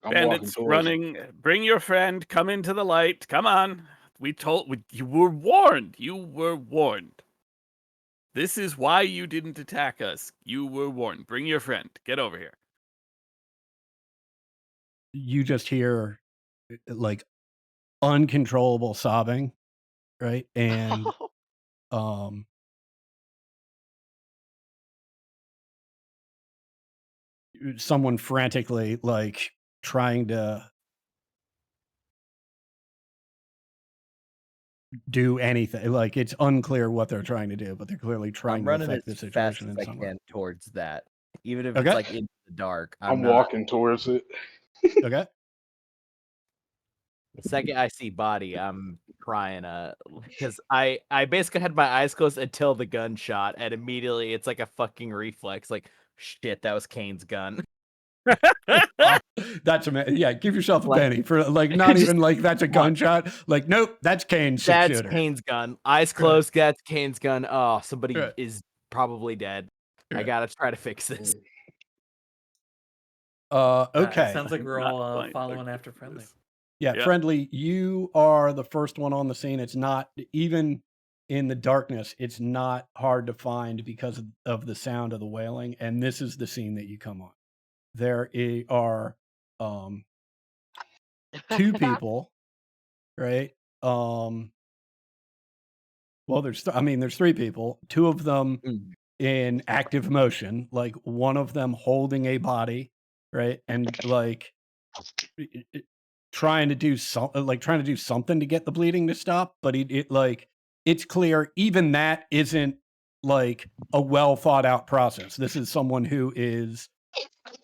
I'm walking Bandits towards him. running. Bring your friend. Come into the light. Come on. You were warned. You were warned. This is why you didn't attack us. You were warned. Bring your friend. Get over here. You just hear like uncontrollable sobbing, right? And someone frantically like trying to do anything. Like it's unclear what they're trying to do, but they're clearly trying I'm to running affect the as fast situation as in I some way. can towards that, even if Okay. it's like in the dark. I'm not. walking towards it. Okay. The second I see body, I'm crying. Because I basically had my eyes closed until the gunshot, and immediately it's like a fucking reflex. Like shit, that was Kane's gun. That's amazing. Yeah, give yourself a Like- penny for like not Just even like that's a one. gunshot. Like, nope, that's Kane's six That's shooter. Kane's gun. Eyes closed. That's Kane's gun. Oh, somebody Right. is probably dead. I Right. gotta try to fix this. Okay. Sounds like we're Not all quite following okay after with Friendly. this. Yeah, Yeah. Friendly, you are the first one on the scene. It's not even in the darkness. It's not hard to find because of the sound of the wailing. And this is the scene that you come on. There are two people, right? Well, there's three people. Two of them in active motion, like one of them holding a body, right? And like trying to do something to get the bleeding to stop, but it's clear even that isn't like a well thought out process. This is someone who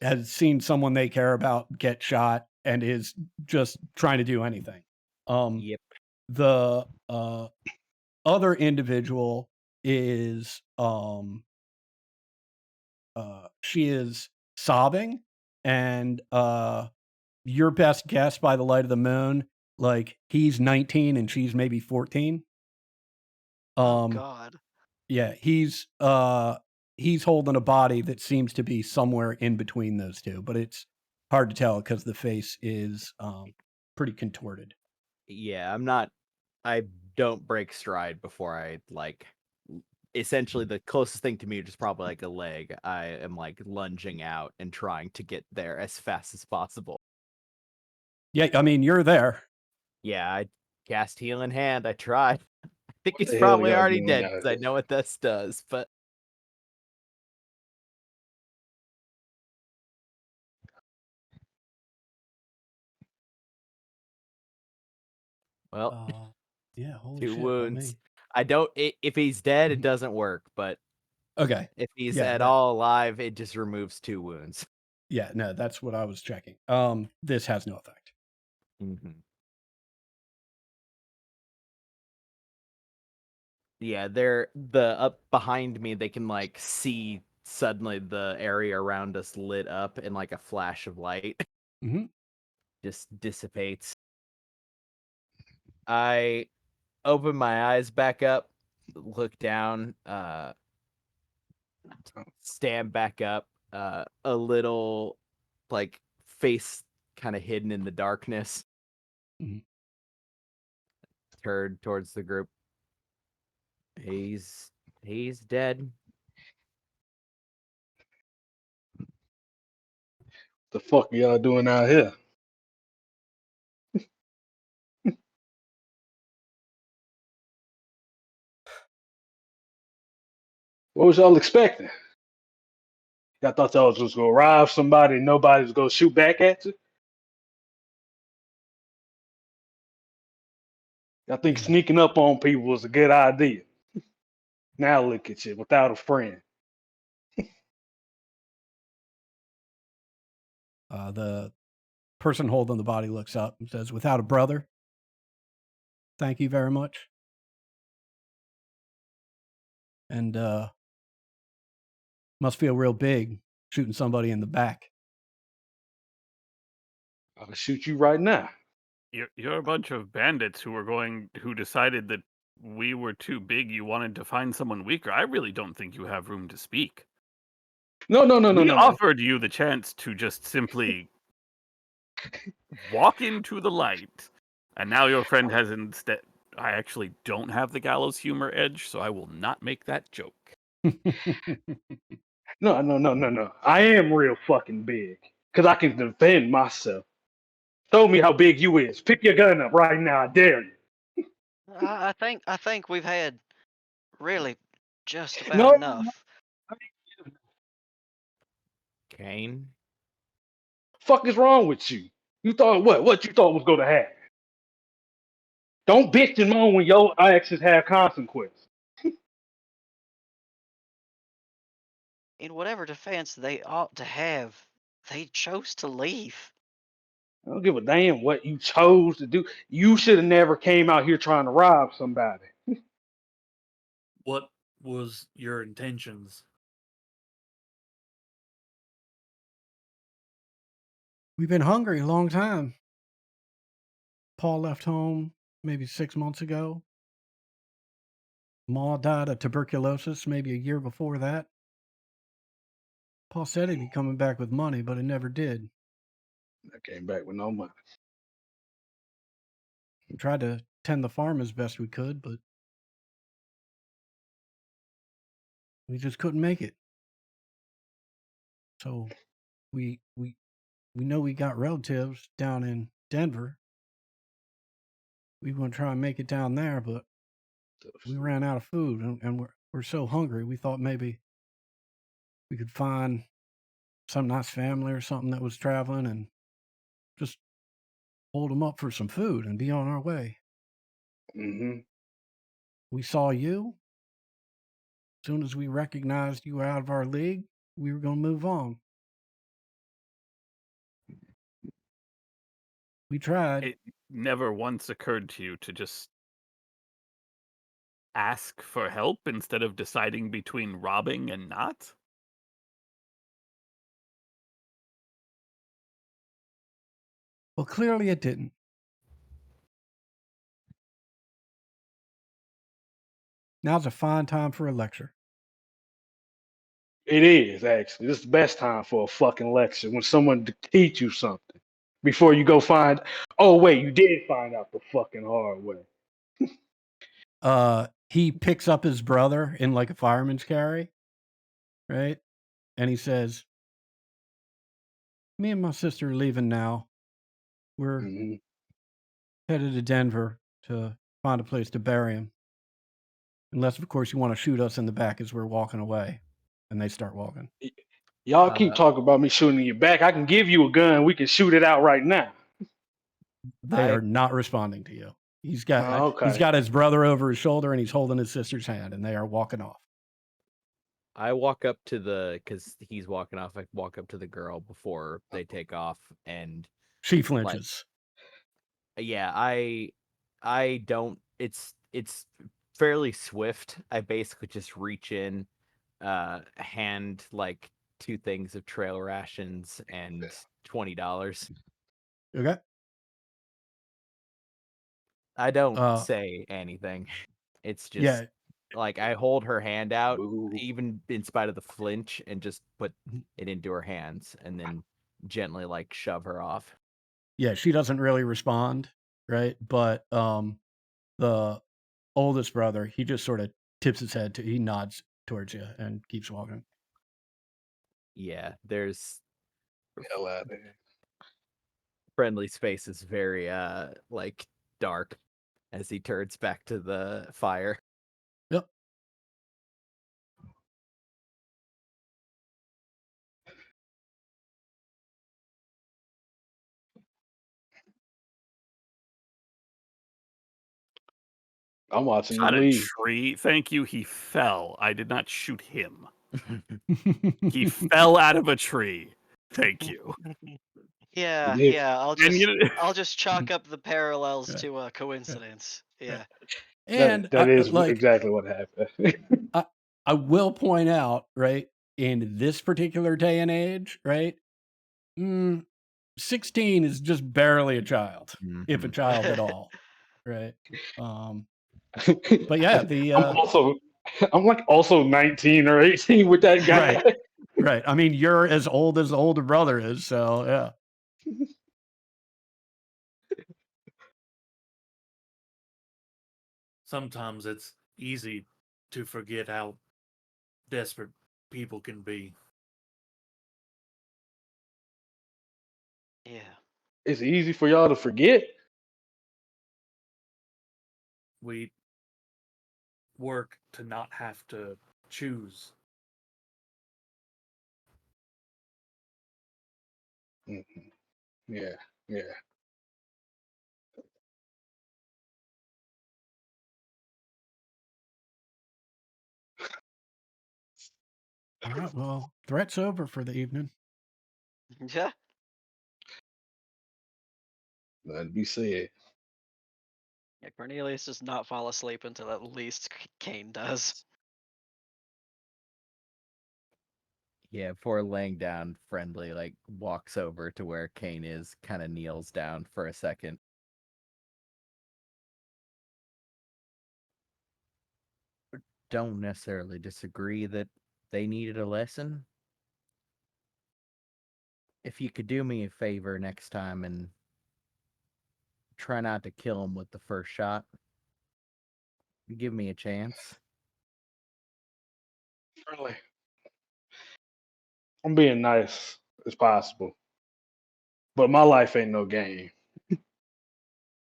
has seen someone they care about get shot and is just trying to do anything. Yep. The other individual is she is sobbing, and your best guess by the light of the moon, like he's 19 and she's maybe 14. Oh God. Yeah, he's holding a body that seems to be somewhere in between those two, but it's hard to tell because the face is pretty contorted. Yeah, I don't break stride before I like. Essentially, the closest thing to me is probably like a leg. I am like lunging out and trying to get there as fast as possible. Yeah, I mean you're there. Yeah, I cast Healing Hand. I tried. I think What he's the hell probably y'all already doing dead out because I here? know what this does. But well, Yeah, holy 2 shit. wounds. I don't. If he's dead, it doesn't work. But Okay. if he's Yeah, at all alive, it just removes 2 wounds. Yeah, no, that's what I was checking. This has no effect. Mm-hmm. Yeah, they're up behind me. They can like see suddenly the area around us lit up in like a flash of light. Mhm. Just dissipates. I open my eyes back up, look down, stand back up, a little like face kind of hidden in the darkness. Mhm. Turn towards the group. He's dead. The fuck are y'all doing out here? What was y'all expecting? Y'all thought y'all was just gonna rob somebody and nobody's gonna shoot back at you? Y'all think sneaking up on people was a good idea? Now look at you without a friend. The person holding the body looks up and says, "Without a brother, thank you very much." And Must feel real big shooting somebody in the back. I'll shoot you right now. You're a bunch of bandits who decided that we were too big. You wanted to find someone weaker. I really don't think you have room to speak. No. We offered you the chance to just simply walk into the light, and now your friend has instead. I actually don't have the gallows humor edge, so I will not make that joke. No. I am real fucking big. Because I can defend myself. Show me how big you is. Pick your gun up right now. I dare you. I think we've had really just about No. enough. Kane? Fuck is wrong with you? You thought what? What you thought was going to happen? Don't bitch and moan when your actions have consequences. In whatever defense they ought to have, they chose to leave. I don't give a damn what you chose to do. You should have never came out here trying to rob somebody. What was your intentions? We've been hungry a long time. Paul left home maybe 6 months ago. Ma died of tuberculosis maybe a year before that. Paul said he'd be coming back with money, but it never did. I came back with no money. We tried to tend the farm as best we could, but we just couldn't make it. So we know we got relatives down in Denver. We want to try and make it down there, but we ran out of food, and we're so hungry. We thought maybe we could find some nice family or something that was traveling and just hold them up for some food and be on our way. Mm-hmm. We saw you. As soon as we recognized you were out of our league, we were going to move on. We tried. It never once occurred to you to just ask for help instead of deciding between robbing and not? Well, clearly it didn't. Now's a fine time for a lecture. It is, actually. This is the best time for a fucking lecture when someone to teach you something before you go find, oh, wait, you did find out the fucking hard way. He picks up his brother in like a fireman's carry, right? And he says, me and my sister are leaving now. We're Mm-hmm. headed to Denver to find a place to bury him. Unless, of course, you want to shoot us in the back as we're walking away. And they start walking. Y'all keep talking about me shooting you back. I can give you a gun. We can shoot it out right now. They are not responding to you. He's got okay. he's got his brother over his shoulder and he's holding his sister's hand, and they are walking off. I walk up to because he's walking off. I walk up to the girl before they take off, and She flinches. yeah, I don't. It's fairly swift. I basically just reach in, hand like 2 things of trail rations and $20. Okay. I don't say anything. It's just Yeah. like I hold her hand out, Ooh. even in spite of the flinch, and just put it into her hands, and then gently like shove her off. Yeah, she doesn't really respond, right? But the oldest brother, he just sort of tips his head he nods towards you and keeps walking. Yeah, there's Hell out of here. Friendly space is very like dark as he turns back to the fire. Yep. I'm watching Shot him a leave. tree. Thank you. He fell. I did not shoot him. He fell out of a tree. Thank you. Yeah, did. yeah. I'll just chalk up the parallels Yeah. to a coincidence. Yeah. And that is like exactly what happened. I will point out, right? in this particular day and age, right? 16 is just barely a child, if a Mhm. child at all, right? But yeah, I'm like also 19 or 18 with that guy. right, right. I mean, you're as old as the older brother is, so yeah. Sometimes it's easy to forget how desperate people can be. Yeah. It's easy for y'all to forget. We work to not have to choose. Mhm. Yeah, yeah. All right, well, threat's over for the evening. Yeah. That'd be said. Yeah, Cornelius does not fall asleep until at least Kane does. Yeah, before laying down, Friendly like walks over to where Kane is, kind of kneels down for a second. Don't necessarily disagree that they needed a lesson. If you could do me a favor next time and try not to kill him with the first shot, give me a chance. Really, I'm being nice as possible, but my life ain't no game.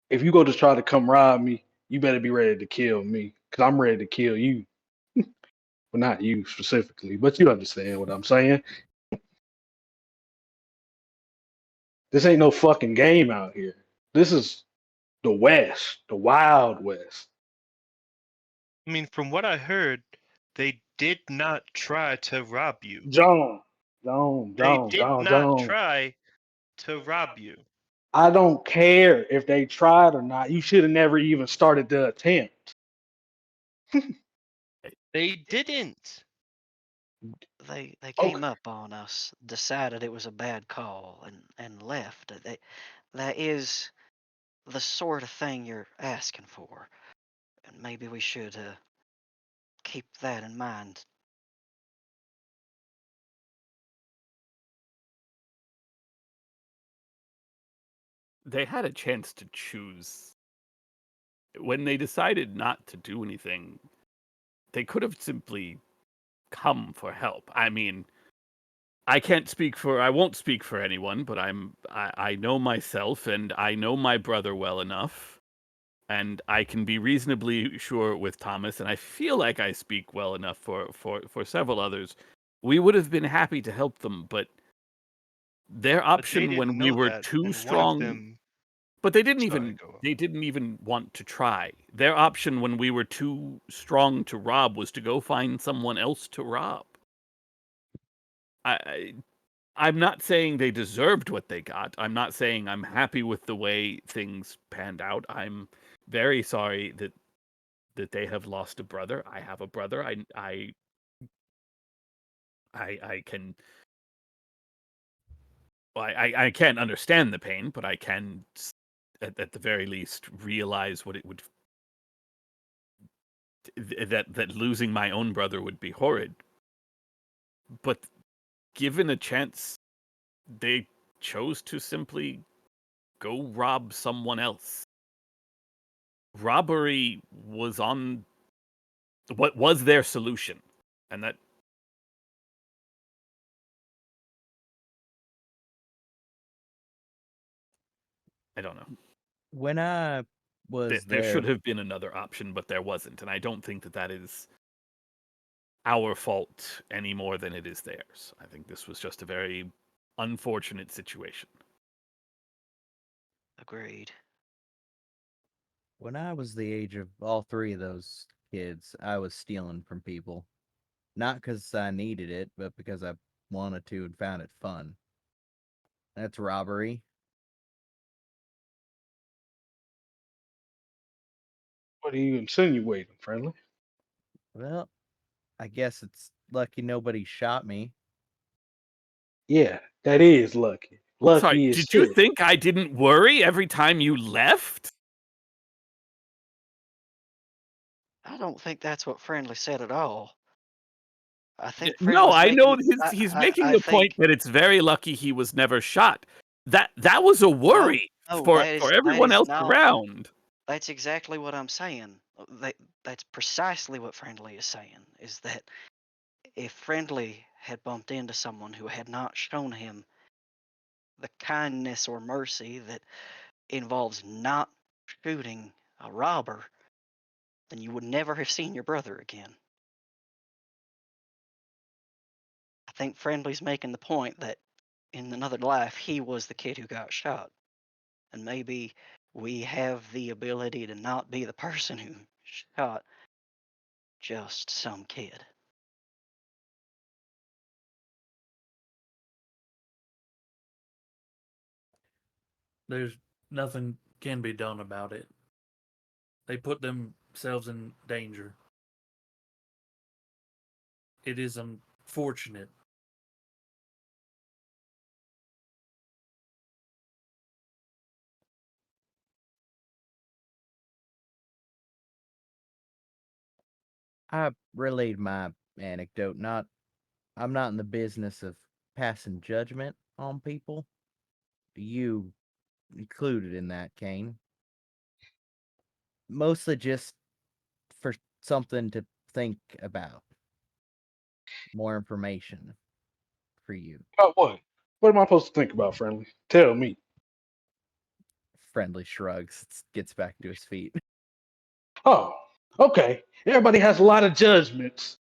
If you go to try to come rob me, you better be ready to kill me, cause I'm ready to kill you. Well, not you specifically, but you understand what I'm saying. This ain't no fucking game out here. This is the West, the Wild West. I mean, from what I heard, they did not try to rob you. John, John, They John, did John, not John. try to rob you. I don't care if they tried or not. You should have never even started the attempt. They didn't. They Okay. came up on us, decided it was a bad call, and left. That is the sort of thing you're asking for, and maybe we should keep that in mind. They had a chance to choose. When they decided not to do anything, they could have simply come for help. I mean, I won't speak for anyone, but I know myself and I know my brother well enough, and I can be reasonably sure with Thomas, and I feel like I speak well enough for several others. We would have been happy to help them, but their But they option didn't when we know were that, too and one of strong, them. but Sorry, go on. they didn't even want to try. Their option when we were too strong to rob was to go find someone else to rob. I I'm not saying they deserved what they got. I'm not saying I'm happy with the way things panned out. I'm very sorry that they have lost a brother. I have a brother. I can I can't understand the pain, but I can at the very least realize what it would that losing my own brother would be horrid. But given a chance, they chose to simply go rob someone else. Robbery was on what was their solution, and that I don't know. When I was There there, should have been another option, but there wasn't, and I don't think that is our fault any more than it is theirs. I think this was just a very unfortunate situation. Agreed. when I was the age of all three of those kids, I was stealing from people. Not because I needed it, but because I wanted to and found it fun. That's robbery. What are you insinuating, friendly? Well, I guess lucky nobody shot me. Yeah, that is lucky. Lucky Sorry, as did shit. you think I didn't worry every time you left? I don't think that's what Friendly said at all. I think No, Friendly's I know making. he's making I the think. point that it's very lucky he was never shot. That was a worry No, for that everyone is else not. around. That's exactly what I'm saying. That's precisely what Friendly is saying. Is that if Friendly had bumped into someone who had not shown him the kindness or mercy that involves not shooting a robber, then you would never have seen your brother again. I think Friendly's making the point that in another life, he was the kid who got shot. And maybe we have the ability to not be the person who shot just some kid. There's nothing can be done about it. They put themselves in danger. It is unfortunate. I relayed my anecdote. I'm not in the business of passing judgment on people. You included in that, Kane. Mostly just for something to think about. More information for you. About what? What am I supposed to think about, Friendly? Tell me. Friendly shrugs, gets back to his feet. Oh, okay. Everybody has a lot of judgments.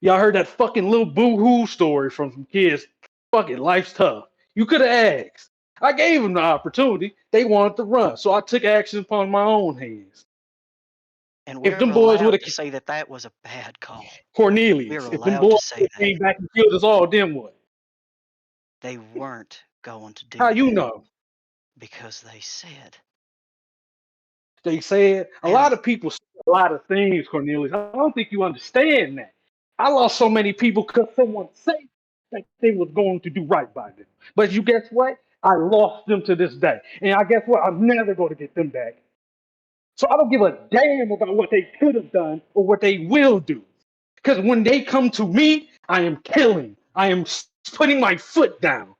Y'all heard that fucking little boo-hoo story from some kids. Fuck it, life's tough. You could have asked. I gave them the opportunity. They wanted to run, so I took action upon my own hands. And If we're them boys would allowed have to say that was a bad call. Cornelius, We're if them allowed boys to say would've that. came back and killed us all, then what? They weren't going to do How you that know? because they said. They said a And lot of people say a lot of things, Cornelius. I don't think you understand that. I lost so many people because someone said that they was going to do right by them. But you guess what? I lost them to this day. And I guess what? I'm never going to get them back. So I don't give a damn about what they could have done or what they will do. Because when they come to me, I am killing. I am putting my foot down.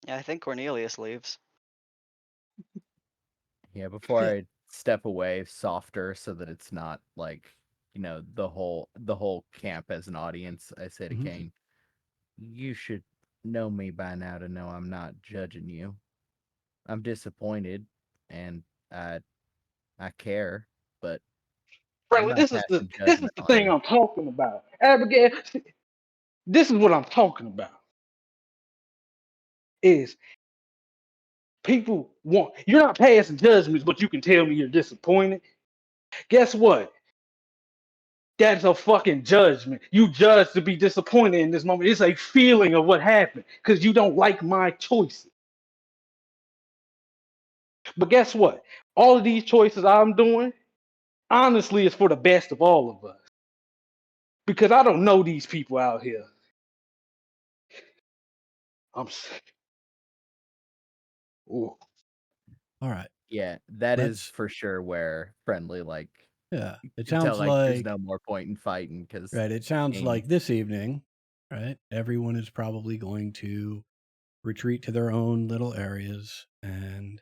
yeah, I think Cornelius leaves. Yeah, before I step away softer so that it's not like, the whole camp as an audience, I say to Mhm. Kane, you should know me by now to know I'm not judging you. I'm disappointed and I care, but I'm Friendly, not this is the passing this is judgment the on thing you. I'm talking about. Abigail, this is what I'm talking about. Is people want you're not passing judgments, but you can tell me you're disappointed. Guess what? That's a fucking judgment. You judge to be disappointed in this moment. It's a feeling of what happened because you don't like my choices. But guess what? All of these choices I'm doing, honestly, is for the best of all of us. Because I don't know these people out here. I'm sick. Ooh. All right. Yeah, that is Let's. for sure where Friendly, Yeah. you It can tell, sounds there's like no more point in fighting because right. It sounds Kane, like this evening, right? Everyone is probably going to retreat to their own little areas and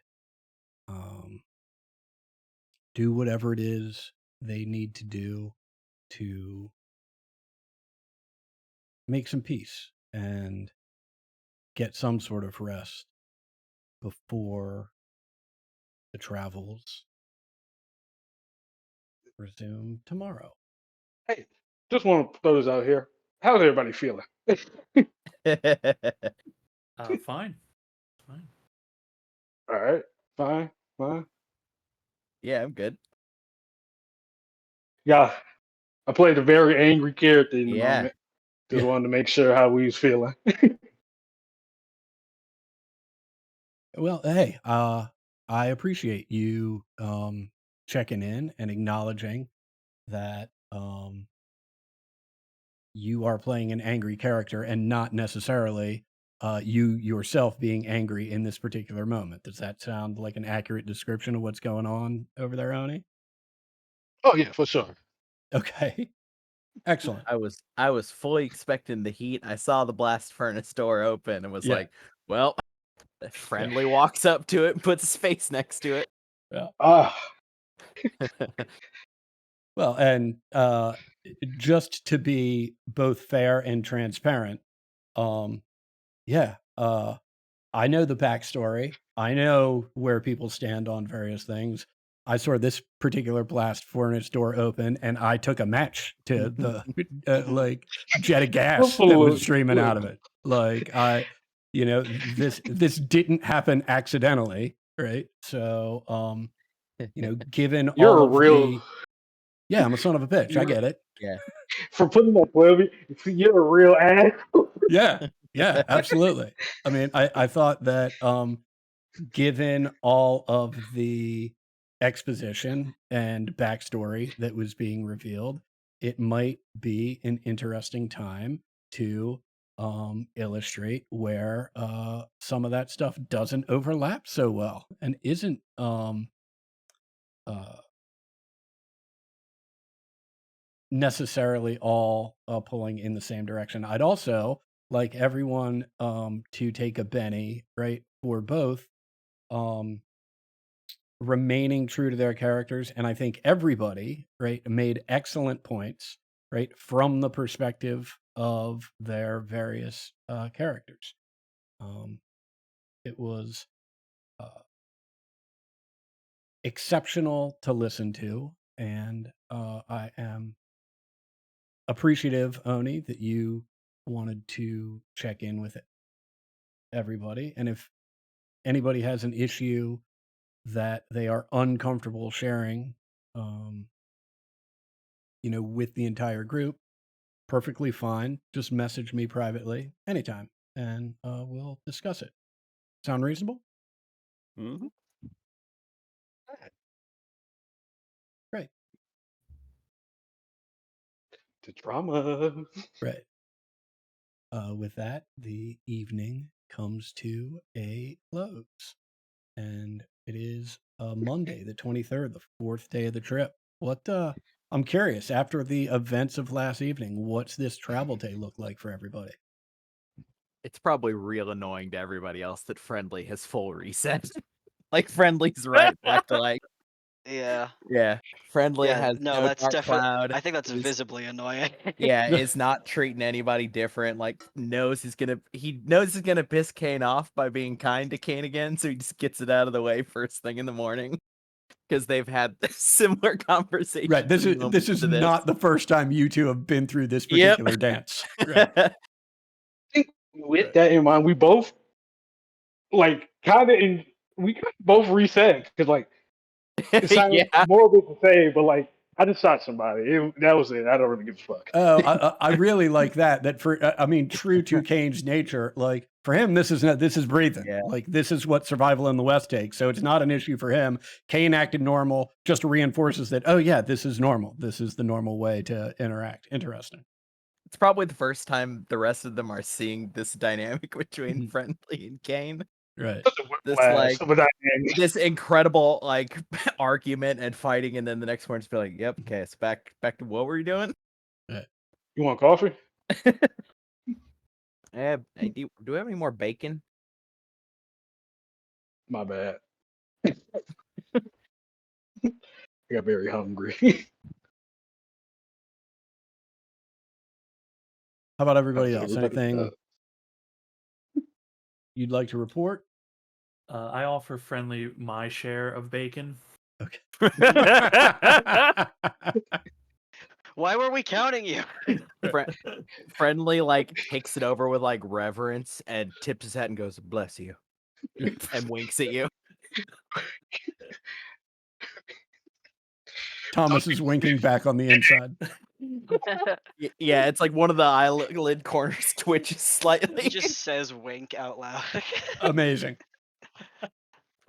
do whatever it is they need to do to make some peace and get some sort of rest before the travels resume tomorrow. Hey, just want to throw this out here. How's everybody feeling? Fine. All right, fine, fine. yeah, I'm good. Yeah, I played a very angry character in the Yeah. moment. Just Yeah. wanted to make sure how we was feeling. Well, hey, I appreciate you checking in and acknowledging that you are playing an angry character and not necessarily you yourself being angry in this particular moment. Does that sound like an accurate description of what's going on over there, Oni? Oh yeah, for sure. Okay, excellent. I was fully expecting the heat. I saw the blast furnace door open and was Yeah. like, well, Friendly walks up to it and puts his face next to it. Yeah. Ah, Well, and just to be both fair and transparent, yeah, I know the backstory. I know where people stand on various things. I saw this particular blast furnace door open, and I took a match to the like jet of gas that was look, streaming out of look. it. Like this didn't happen accidentally, right? So, given You're all a of real. the yeah, I'm a son of a bitch. I get it. Yeah. For putting that 12, you're a real ass. Yeah, absolutely. I mean, I thought that given all of the exposition and backstory that was being revealed, it might be an interesting time to illustrate where some of that stuff doesn't overlap so well and isn't uh, necessarily all pulling in the same direction. I'd also like everyone to take a Benny, right, for both um, remaining true to their characters. And I think everybody, right, made excellent points, right, from the perspective of their various characters. It was exceptional to listen to. And I am appreciative, Oni, that you wanted to check in with everybody. And if anybody has an issue that they are uncomfortable sharing, with the entire group, perfectly fine. Just message me privately anytime, and we'll discuss it. Sound reasonable? Mhm. Right. The drama. Right. With that, the evening comes to a close, and it is Monday, the 23rd, the fourth day of the trip. What? I'm curious. After the events of last evening, what's this travel day look like for everybody? It's probably real annoying to everybody else that Friendly has full reset. Like Friendly's right back to like Yeah. Friendly Yeah. has No, no that's dark definitely. cloud. I think that's is- visibly annoying. is not treating anybody different. Like he knows he's gonna piss Kane off by being kind to Kane again, so he just gets it out of the way first thing in the morning. Because they've had similar conversations. Right. This is to not the first time you two have been through this Yep. particular dance. Right. With that in mind, we both like kind of we kind of both reset because like it sounds morbid to say, but like I just shot somebody. That was it. I don't really give a fuck. Oh, I really like that. That for I mean, true to Kane's nature, like for him, this is breathing. Yeah. Like this is what survival in the West takes. So it's not an issue for him. Kane acted normal, just reinforces that. Oh yeah, this is normal. This is the normal way to interact. Interesting. It's probably the first time the rest of them are seeing this dynamic between Friendly and Kane. Right. This incredible like argument and fighting, and then the next one just be like, "Yep, okay, it's back to what were you doing?" Right. You want coffee? Hey, do we have any more bacon? My bad. I got very hungry. How about everybody else? Anything you'd like to report? I offer Friendly my share of bacon. Okay. Why were we counting you? Friendly like takes it over with like reverence and tips his hat and goes, "Bless you," and winks at you. Thomas is winking back on the inside. Yeah, it's like one of the eyelid corners twitches slightly. He just says wink out loud. Amazing.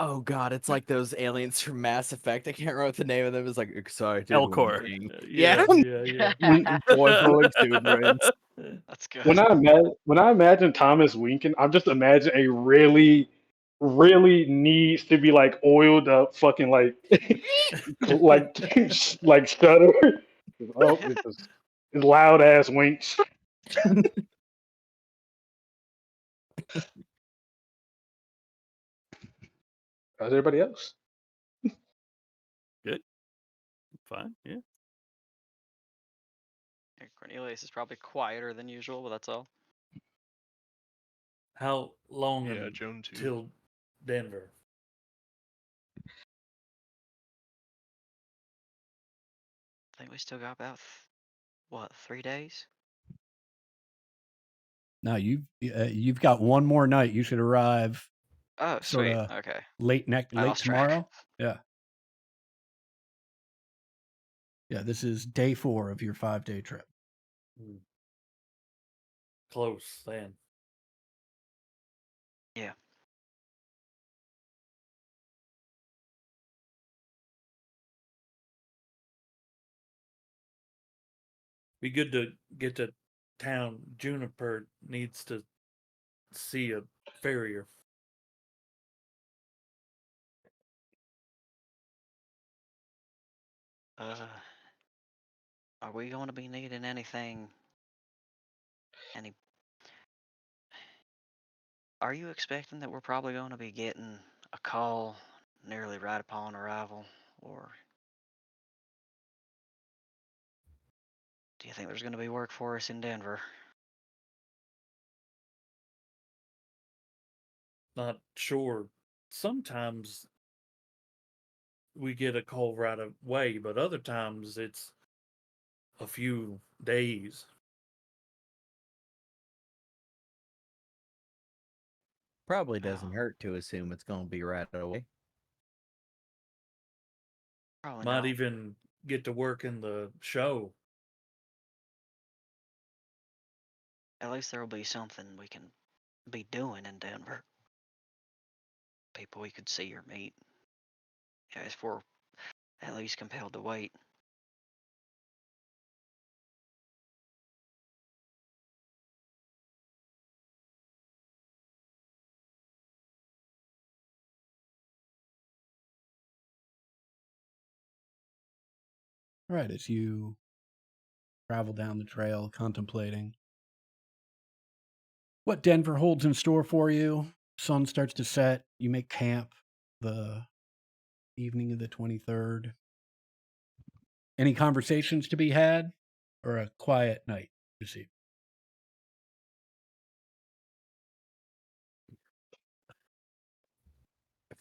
Oh god, it's like those aliens from Mass Effect. I can't remember what the name of them is. Like excited. Elcor. winking. Yeah, Yeah. yeah, When Joyful exuberance. yeah. That's good. when I imagine Thomas winking, I'm just imagine a really, really needs to be like oiled up, fucking like, like, like stutter. Oh, it's just it's loud ass winks. How's everybody else? Good. Fine. Yeah. Yeah, Cornelius is probably quieter than usual, but that's all. How long Yeah, Joan too. until Denver? I think we still got about 3 days? No, you've got one more night. You should arrive Oh, sort sweet. of Okay. late I lost track. tomorrow. Yeah. Yeah, this is day 4 of your 5-day trip. Close then. Yeah. Be good to get to town. Juniper needs to see a farrier. Are we going to be needing anything? Are you expecting that we're probably going to be getting a call nearly right upon arrival? Or do you think there's going to be work for us in Denver? Not sure. Sometimes we get a call right away, but other times it's a few days. Probably doesn't hurt to assume it's going to be right away. Probably Might not. even get to work in the show. At least there will be something we can be doing in Denver. People we could see or meet. Yeah, if we're at least compelled to wait. All right, as you travel down the trail, contemplating what Denver holds in store for you, sun starts to set. You make camp the evening of the 23rd. Any conversations to be had, or a quiet night this evening?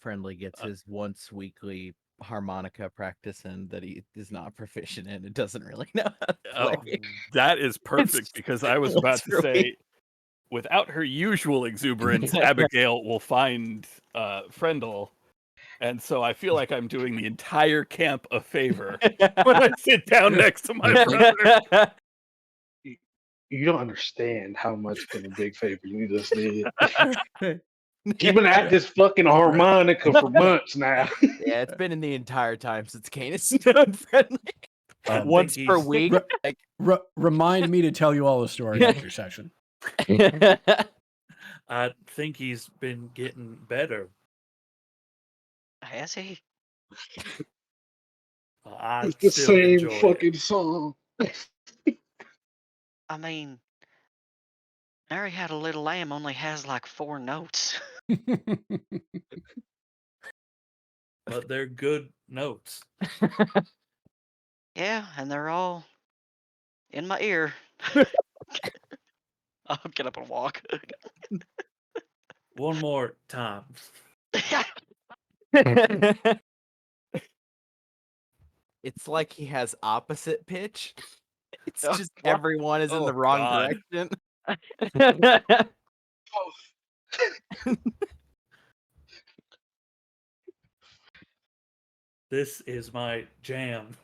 Friendly gets his once weekly harmonica practice in that he is not proficient in and doesn't really know how to Oh, play. that is perfect because I was about once to per say, week. without her usual exuberance, Abigail will find Frendel. And so I feel like I'm doing the entire camp a favor when I sit down next to my brother. You don't understand how much of a big favor you just did. He's been at this fucking harmonica for months now. Yeah, it's been in the entire time since Kane has known Friendly. Once per he's- week. Like, Remind me to tell you all the story after session. I think he's been getting better. Has he? I It's the still same enjoy fucking it. song. I mean, Mary Had a Little Lamb only has like 4 notes. But they're good notes. Yeah, and they're all in my ear. I'll get up and walk. One more time. it's like he has opposite pitch. It's Oh, just what? everyone is in the Oh, wrong God. direction. This is my jam.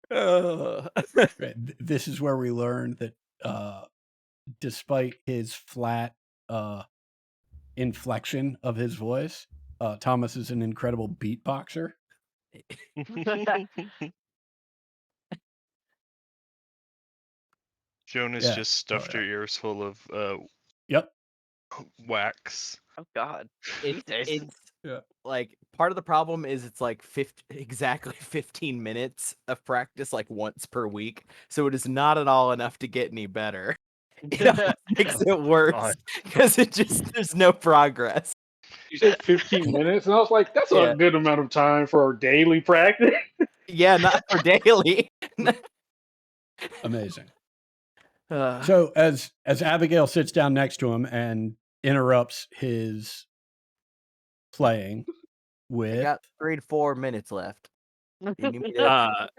Right, this is where we learned that despite his flat inflection of his voice, Thomas is an incredible beatboxer. Jonas Yeah. just stuffed yeah. your ears full of Yep. wax. Oh God. It's Yeah. like part of the problem is it's like exactly 15 minutes of practice like once per week, so it is not at all enough to get any better. It almost makes it worse God. because there's no progress. You said 15 minutes, and I was like, that's Yeah. a good amount of time for our daily practice. Yeah, not for daily. Amazing. Uh, So as Abigail sits down next to him and interrupts his playing I with got 3 to 4 minutes left. You need me to-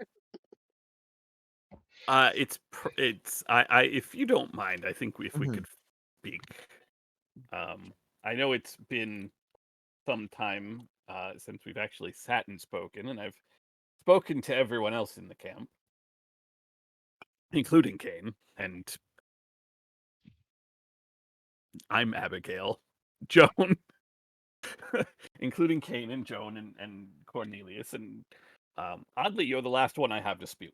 It's I if you don't mind, I think if we Mhm. could speak. I know it's been some time since we've actually sat and spoken, and I've spoken to everyone else in the camp, including Kane, and I'm Abigail, Joan, including Kane and Joan and Cornelius, and oddly, you're the last one I have to speak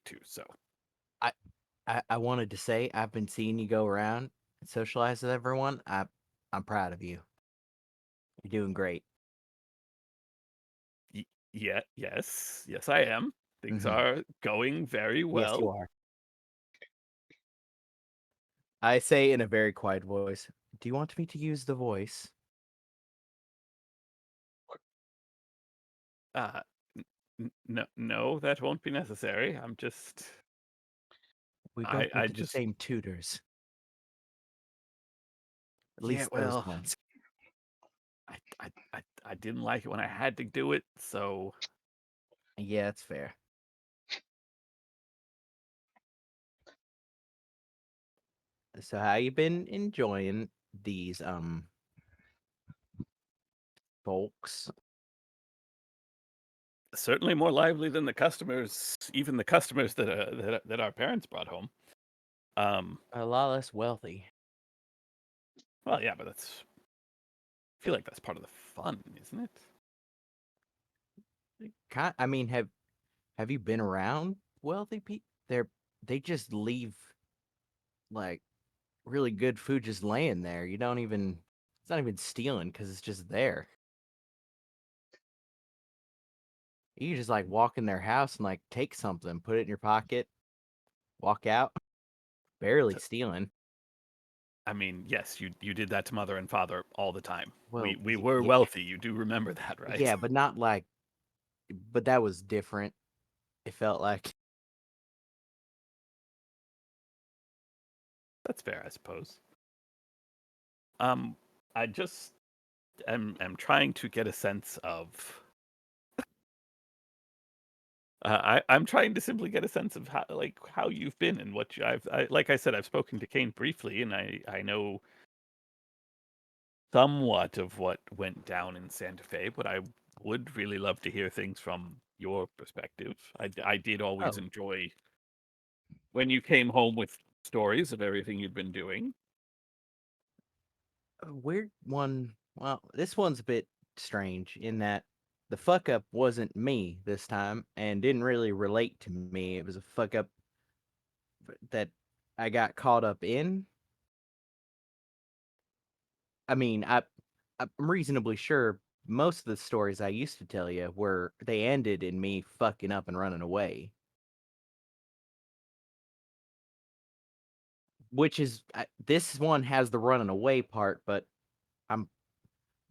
to. So I wanted to say I've been seeing you go around and socialize with everyone. I'm proud of you. You're doing great. yes, I am. Things Mhm. are going very well. Yes, you are. I say in a very quiet voice, do you want me to use the voice? No, that won't be necessary. I'm just. We I both went to the just. same tutors. At Yeah, least those well, ones. I didn't like it when I had to do it, so Yeah, it's fair. So how you been enjoying these folks? certainly more lively than the customers, even the customers that our parents brought home. A lot less wealthy. Well, yeah, but I feel like that's part of the fun, isn't it? I mean, have you been around wealthy people? They just leave like really good food just laying there. You don't even it's not even stealing because it's just there. You can just like walk in their house and like take something, put it in your pocket, walk out. Barely So- stealing. I mean, yes, you did that to mother and father all the time. Well, We were yeah, wealthy. You do remember that, right? yeah, but not like. But that was different. It felt like. That's fair, I suppose. I just am trying to get a sense of. I'm trying to simply get a sense of how you've been and what like I said, I've spoken to Kane briefly, and I know somewhat of what went down in Santa Fe, but I would really love to hear things from your perspective. I did always Oh, enjoy when you came home with stories of everything you'd been doing. a weird one. Well, this one's a bit strange in that the fuck up wasn't me this time and didn't really relate to me. It was a fuck up that I got caught up in. I mean, I'm reasonably sure most of the stories I used to tell you they ended in me fucking up and running away. Which is this one has the running away part, but I'm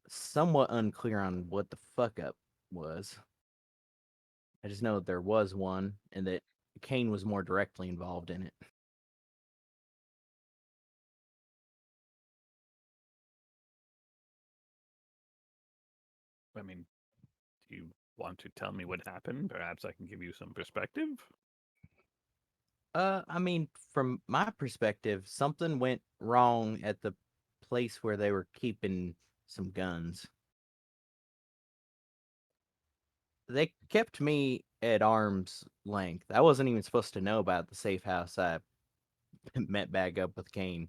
somewhat unclear on what the fuck up was. I just know that there was one and that Kane was more directly involved in it. I mean, do you want to tell me what happened? Perhaps I can give you some perspective. I mean, from my perspective, something went wrong at the place where they were keeping some guns. They kept me at arm's length. I wasn't even supposed to know about the safe house. I met back up with Kane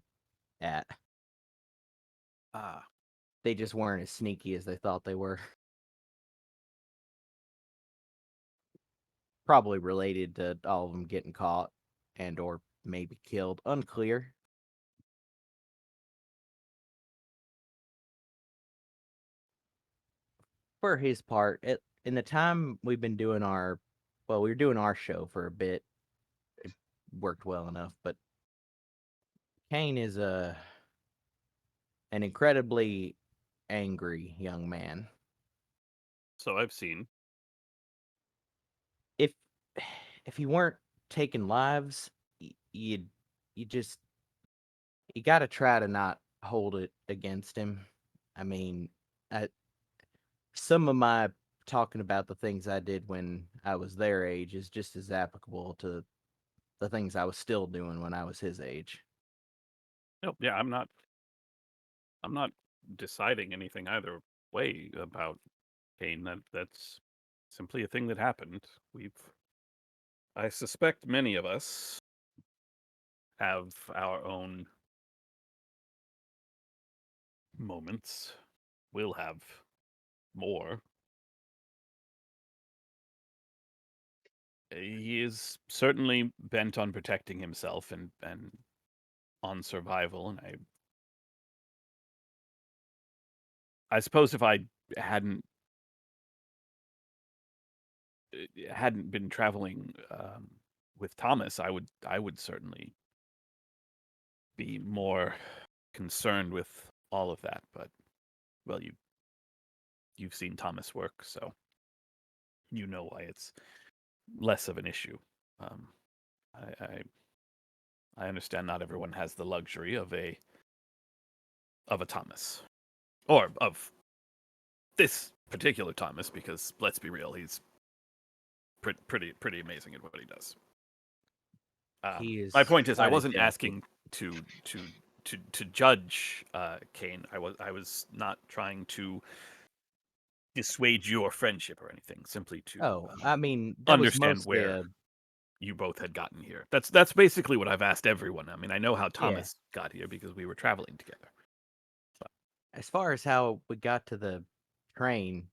at. Ah, They just weren't as sneaky as they thought they were. Probably related to all of them getting caught and or maybe killed. Unclear. For his part, in the time we've been doing we were doing our show for a bit. It worked well enough, but Kane is an incredibly angry young man. so I've seen. If you weren't taking lives, you just you got to try to not hold it against him. I mean, some of my talking about the things I did when I was their age is just as applicable to the things I was still doing when I was his age. No, yeah, I'm not deciding anything either way about Kane. That's simply a thing that happened. I suspect many of us have our own moments. We'll have more. He is certainly bent on protecting himself and on survival, and I suppose if I hadn't been traveling with Thomas, I would certainly be more concerned with all of that. But well, you've seen Thomas work, so you know why it's less of an issue. I understand not everyone has the luxury of a Thomas, or of this particular Thomas, because let's be real, he's pretty amazing at what he does. He is My point is, I quite a wasn't delicate- asking to judge Kane. I was not trying to dissuade your friendship or anything. Simply to I mean, that was understand mostly where you both had gotten here. That's basically what I've asked everyone. I mean, I know how Thomas got here because we were traveling together. as far as how we got to the train,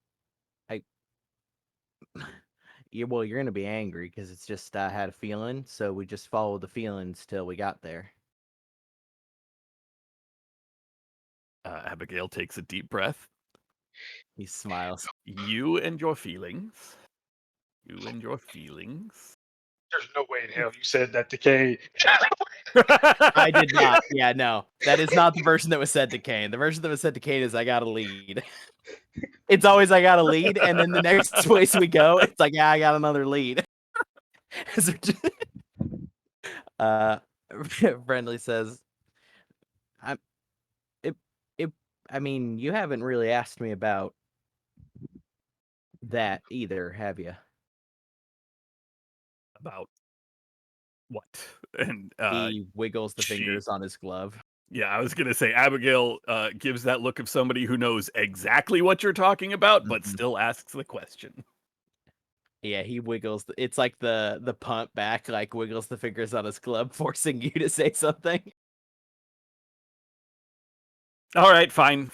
you're going to be angry because it's just I had a feeling, so we just followed the feelings till we got there. Abigail takes a deep breath. He smiles. You and your feelings. You and your feelings. There's no way in hell you said that to Kane. I did not. Yeah, no. That is not the version that was said to Kane. The version that was said to Kane is I got a lead. It's always I got a lead, and then the next place we go, it's like, yeah, I got another lead. Friendly says, I mean, you haven't really asked me about that either, have you? About what? And He wiggles the fingers on his glove. yeah, I was gonna say Abigail gives that look of somebody who knows exactly what you're talking about, but still asks the question. Yeah, he wiggles. It's like the punt back, like wiggles the fingers on his glove, forcing you to say something. All right, fine.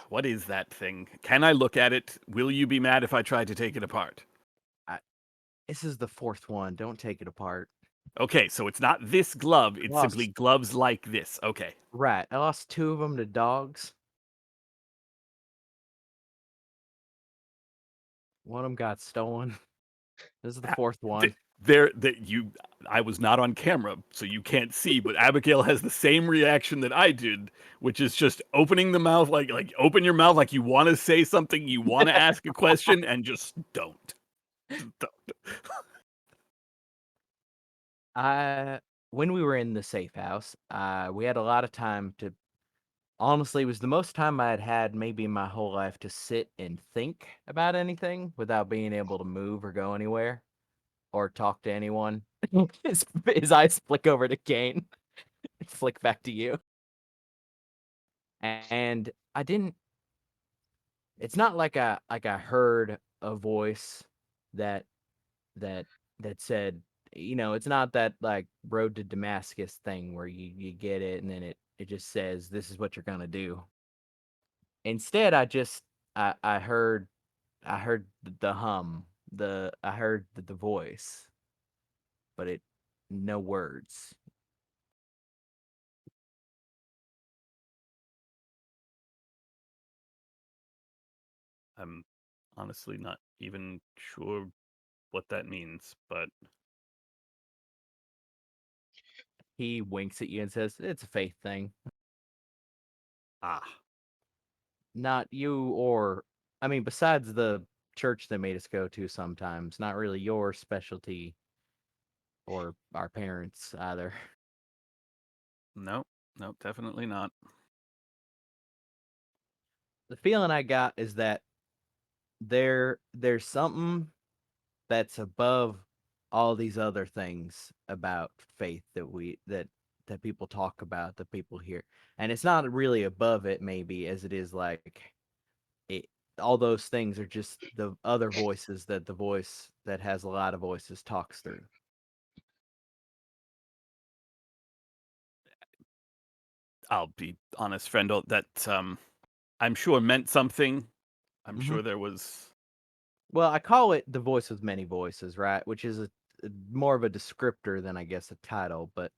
What is that thing? Can I look at it? Will you be mad if I try to take it apart? This is the fourth one. Don't take it apart. Okay, so it's not this glove. It's Lost. simply gloves like this. Okay. Right. I lost 2 of them to dogs. One of them got stolen. This is the fourth one. I was not on camera, so you can't see, but Abigail has the same reaction that I did, which is just opening the mouth, like open your mouth like you want to say something, you want to ask a question, and just don't. When we were in the safe house, we had a lot of time to. Honestly, it was the most time I had had maybe in my whole life to sit and think about anything without being able to move or go anywhere or talk to anyone. His eyes flick over to Kane, flick back to you, and I didn't. It's not like I heard a voice that said, it's not that like road to Damascus thing where you get it and then it just says this is what you're gonna do. Instead, I heard the hum, I heard the voice, but no words. I'm honestly not even sure what that means, but He winks at you and says, "It's a faith thing. ah, Not you or I mean, besides the church they made us go to sometimes, not really your specialty or our parents either." no, definitely not. The feeling I got is that there's something that's above all these other things about faith that people talk about, that people hear. And it's not really above it maybe as it is like it all those things are just the other voices that the voice that has a lot of voices talks through. I'll be honest, Frendel, that I'm sure meant something. I'm Mhm. sure there was. Well, I call it the voice with many voices, right? Which is a more of a descriptor than I guess a title, but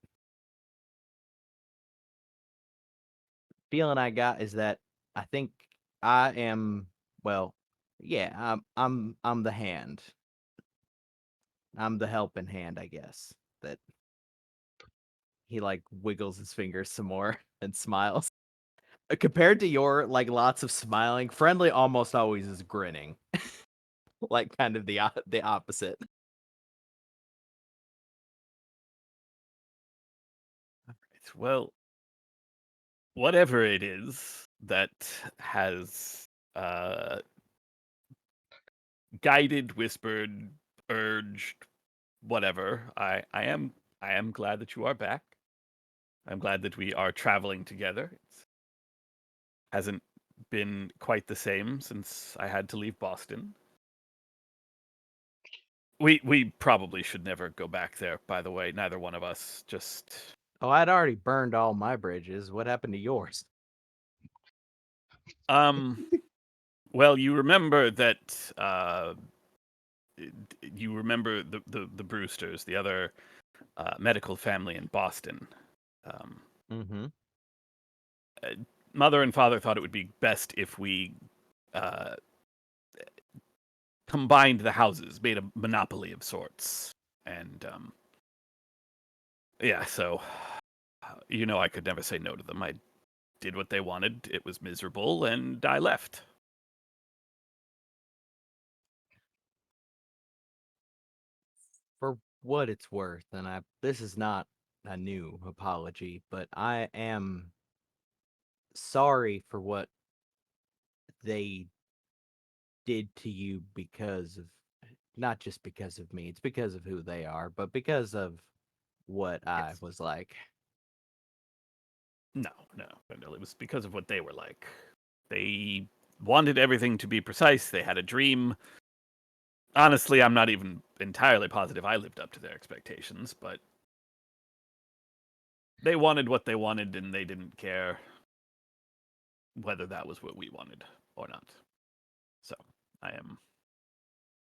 feeling I got is that I think I am well, yeah, I'm the hand. I'm the helping hand, I guess. That he like wiggles his fingers some more and smiles. Compared to your like lots of smiling, friendly almost always is grinning. Like kind of the opposite. Well, whatever it is that has guided, whispered, urged, whatever. I am glad that you are back. I'm glad that we are traveling together. It hasn't been quite the same since I had to leave Boston. We probably should never go back there, by the way. Neither one of us. Just Oh, I'd already burned all my bridges. What happened to yours? um well, you remember that you remember the Brewsters, the other medical family in Boston. Um, Mm-hmm. Mother and father thought it would be best if we uh, combined the houses, made a monopoly of sorts. And yeah, so I could never say no to them. I did what they wanted. It was miserable, and I left. For what it's worth, and this is not a new apology, but I am sorry for what they did to you because of not just because of me, it's because of who they are, but because of what I Yes. was like. No, Wendell. It was because of what they were like. They wanted everything to be precise. They had a dream. Honestly, I'm not even entirely positive I lived up to their expectations, but they wanted what they wanted, and they didn't care whether that was what we wanted or not. So, I am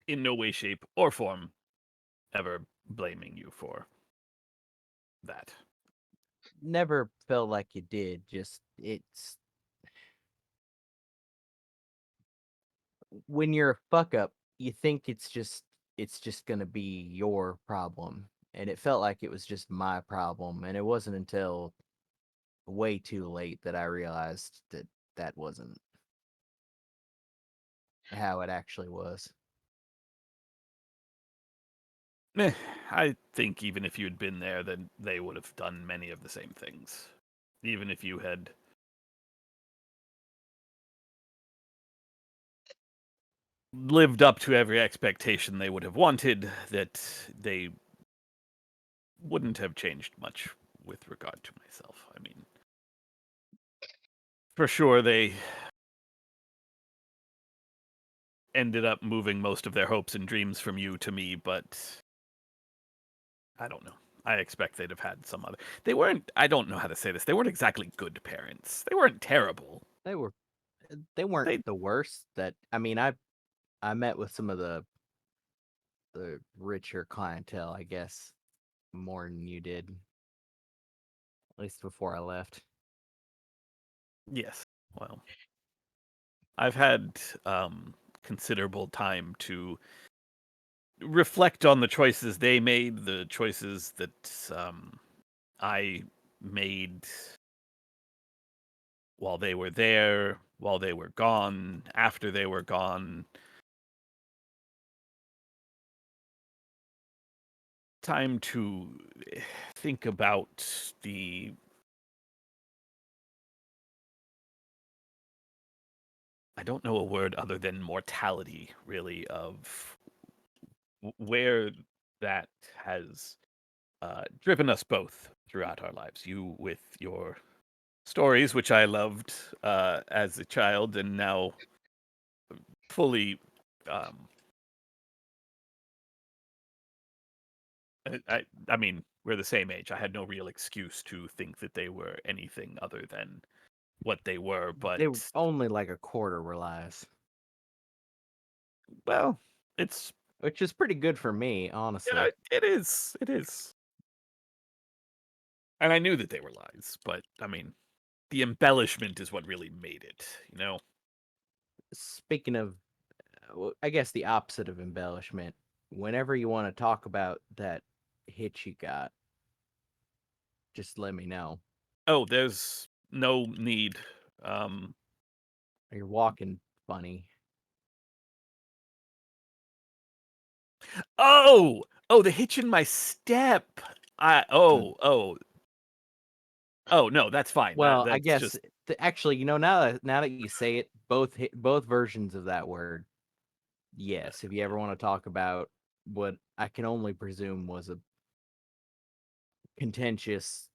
in no way, shape, or form ever blaming you for that. Never felt like you did, just it's when you're a fuck up, you think it's just gonna be your problem. And it felt like it was just my problem. And it wasn't until way too late that I realized that that wasn't how it actually was. Eh, I think even if you had been there, then they would have done many of the same things. Even if you had lived up to every expectation they would have wanted, that they wouldn't have changed much with regard to myself. I mean, for sure, they ended up moving most of their hopes and dreams from you to me, but I don't know. I expect they'd have had some other. They weren't. I don't know how to say this. They weren't exactly good parents. They weren't terrible. They weren't They- the worst. That I mean, I met with some of the richer clientele, I guess, more than you did. At least before I left. Yes. Well, I've had considerable time to reflect on the choices they made, the choices that I made while they were there, while they were gone, after they were gone. Time to think about the I don't know a word other than mortality, really, of where that has driven us both throughout our lives. You with your stories, which I loved as a child, and now fully. I mean, we're the same age. I had no real excuse to think that they were anything other than what they were, but They were only like a quarter were lies, well, it's which is pretty good for me, honestly. it is. It is. And I knew that they were lies, but I mean, the embellishment is what really made it, you know? Speaking of, I guess the opposite of embellishment. Whenever you want to talk about that hit you got, just let me know. Oh, there's no need. Um, You're walking funny. oh, the hitch in my step. Oh, no, that's fine. Well, I That's guess just actually, now that you say it, both versions of that word. Yes, if you ever want to talk about what I can only presume was a contentious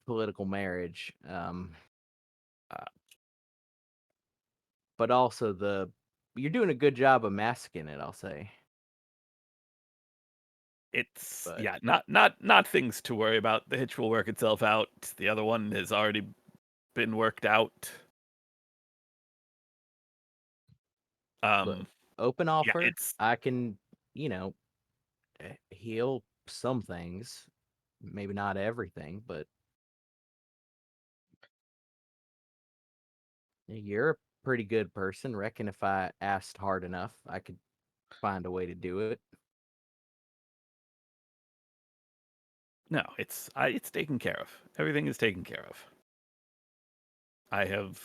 political marriage, uh, but also you're doing a good job of masking it, I'll say. it's But yeah, not things to worry about. The hitch will work itself out. The other one has already been worked out. look, open Yeah, offer, it's I can, you know, heal some things, maybe not everything, but you're a pretty good person. Reckon if I asked hard enough, I could find a way to do it. no, it's taken care of. Everything is taken care of. I have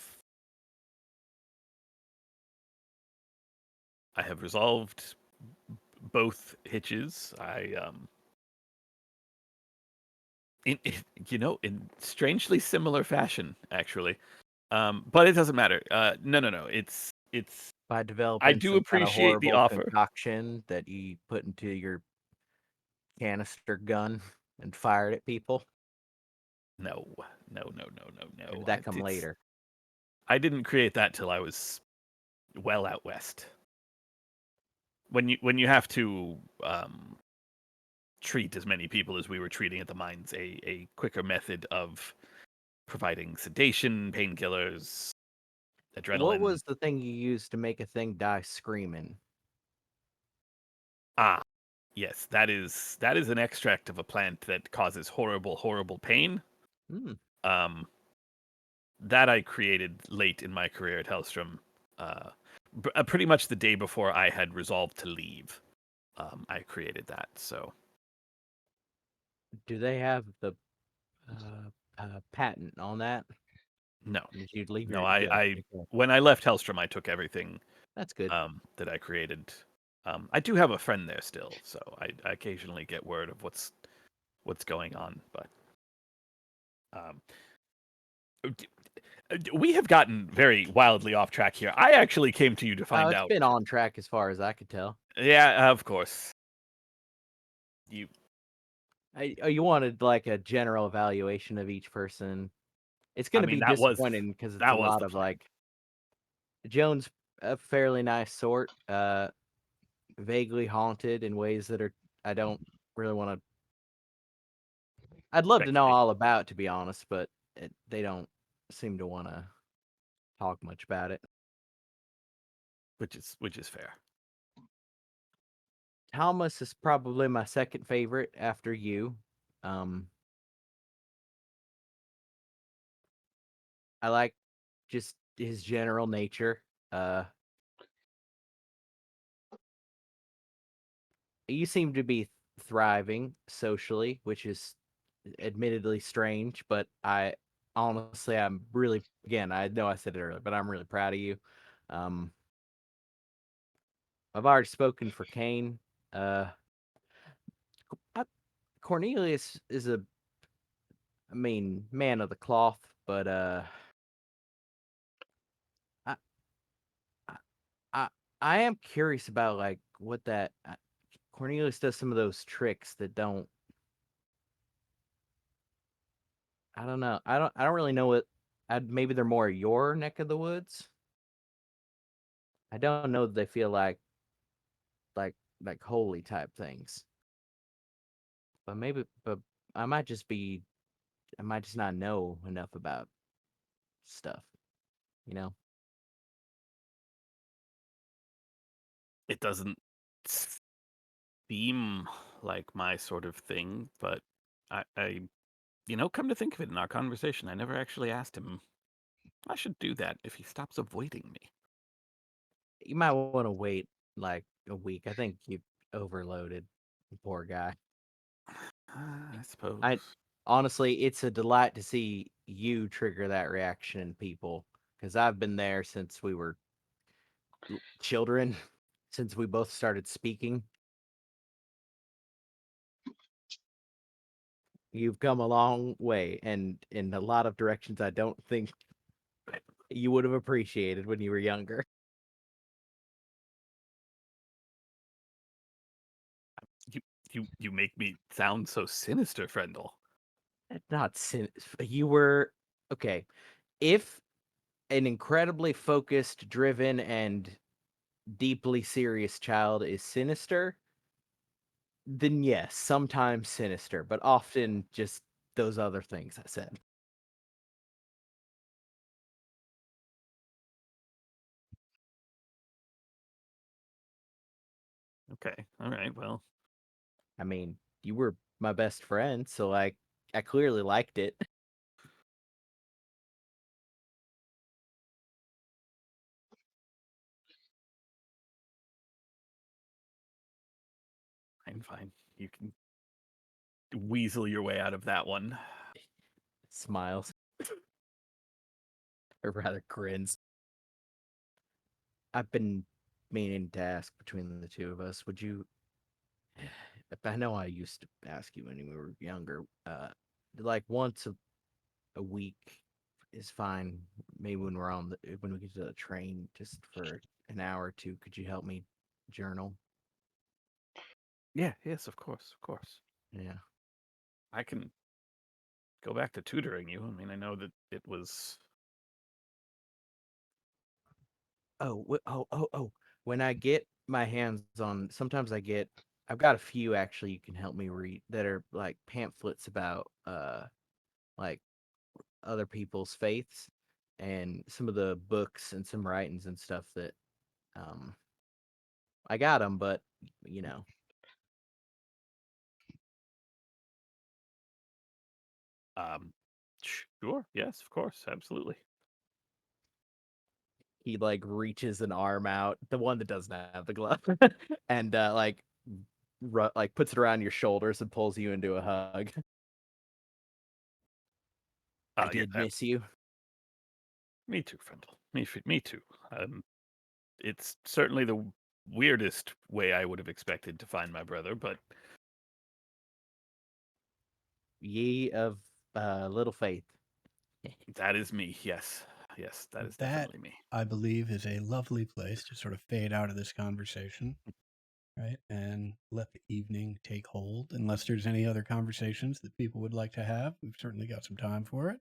resolved both hitches. In strangely similar fashion, actually. But it doesn't matter. No. It's. By I developing do some kind of appreciate the horrible offer. concoction that you put into your canister gun and fired at people. No. Or did that come It's. later? I didn't create that till I was well out west. When you have to treat as many people as we were treating at the mines, a quicker method of providing sedation, painkillers, What adrenaline. was the thing you used to make a thing die screaming? Ah, yes, that is an extract of a plant that causes horrible pain. Hmm. Um, that I created late in my career at Hellstrom, pretty much the day before I had resolved to leave. I created that. So Do they have the patent on that? no, Did you leave no, your I, good? I Okay. when I left Hellstrom, I took everything That's good. that I created. I do have a friend there still, so I occasionally get word of what's going on. But we have gotten very wildly off track here. I actually came to you to Oh, find it's out. been on track as far as I could tell. Yeah, of course. You You wanted like a general evaluation of each person. It's going to be that was disappointing because it's that a was lot the of plan. like Joan's a fairly nice sort, vaguely haunted in ways that are I don't really want to I'd love to know Respectfully. all about, to be honest, but they don't seem to want to talk much about it. Which is fair. Thomas is probably my second favorite after you. I like just his general nature. You seem to be thriving socially, which is admittedly strange, but honestly, I'm really, again, I know I said it earlier, but I'm really proud of you. I've already spoken for Kane. Cornelius is man of the cloth, but I, I, I I am curious about like what that Cornelius does some of those tricks that don't. I don't know. I don't really know what. Maybe they're more your neck of the woods. I don't know that they feel like like holy type things. But maybe, but I might just be, I might just not know enough about stuff. You know. It doesn't seem like my sort of thing, but I come to think of it in our conversation, I never actually asked him. I should do that if he stops avoiding me. You might want to wait like a week. I think you overloaded. Poor guy. I suppose. Honestly, it's a delight to see you trigger that reaction in people because I've been there since we were children, since we both started speaking. You've come a long way, and in a lot of directions I don't think you would have appreciated when you were younger. You make me sound so sinister, Frendel. Not you were okay. If an incredibly focused, driven, and deeply serious child is sinister, then yes, sometimes sinister, but often just those other things I said. Okay, all right, well. I mean, you were my best friend, so like I clearly liked it. Fine. You can weasel your way out of that one. Smiles. Or rather grins. I've been meaning to ask between the two of us, would you I know I used to ask you when we were younger, like once a week is fine. Maybe when when we get to the train just for an hour or two, could you help me journal? Yeah, yes, of course, of course. Yeah. I can go back to tutoring you. I mean, I know that it was. Oh. When I get my hands on, sometimes I've got a few actually you can help me read that are like pamphlets about like other people's faiths and some of the books and some writings and stuff that um I got them, but you know, Um, sure, yes, of course, absolutely. he like reaches an arm out, the one that doesn't have the glove, and like puts it around your shoulders and pulls you into a hug. I Yeah, did miss you. me too, Frendel. Me too. It's certainly the weirdest way I would have expected to find my brother, but Ye of little faith. that is me. Yes, yes, that is That, definitely me. I believe, is a lovely place to sort of fade out of this conversation, right? And let the evening take hold. Unless there's any other conversations that people would like to have, we've certainly got some time for it.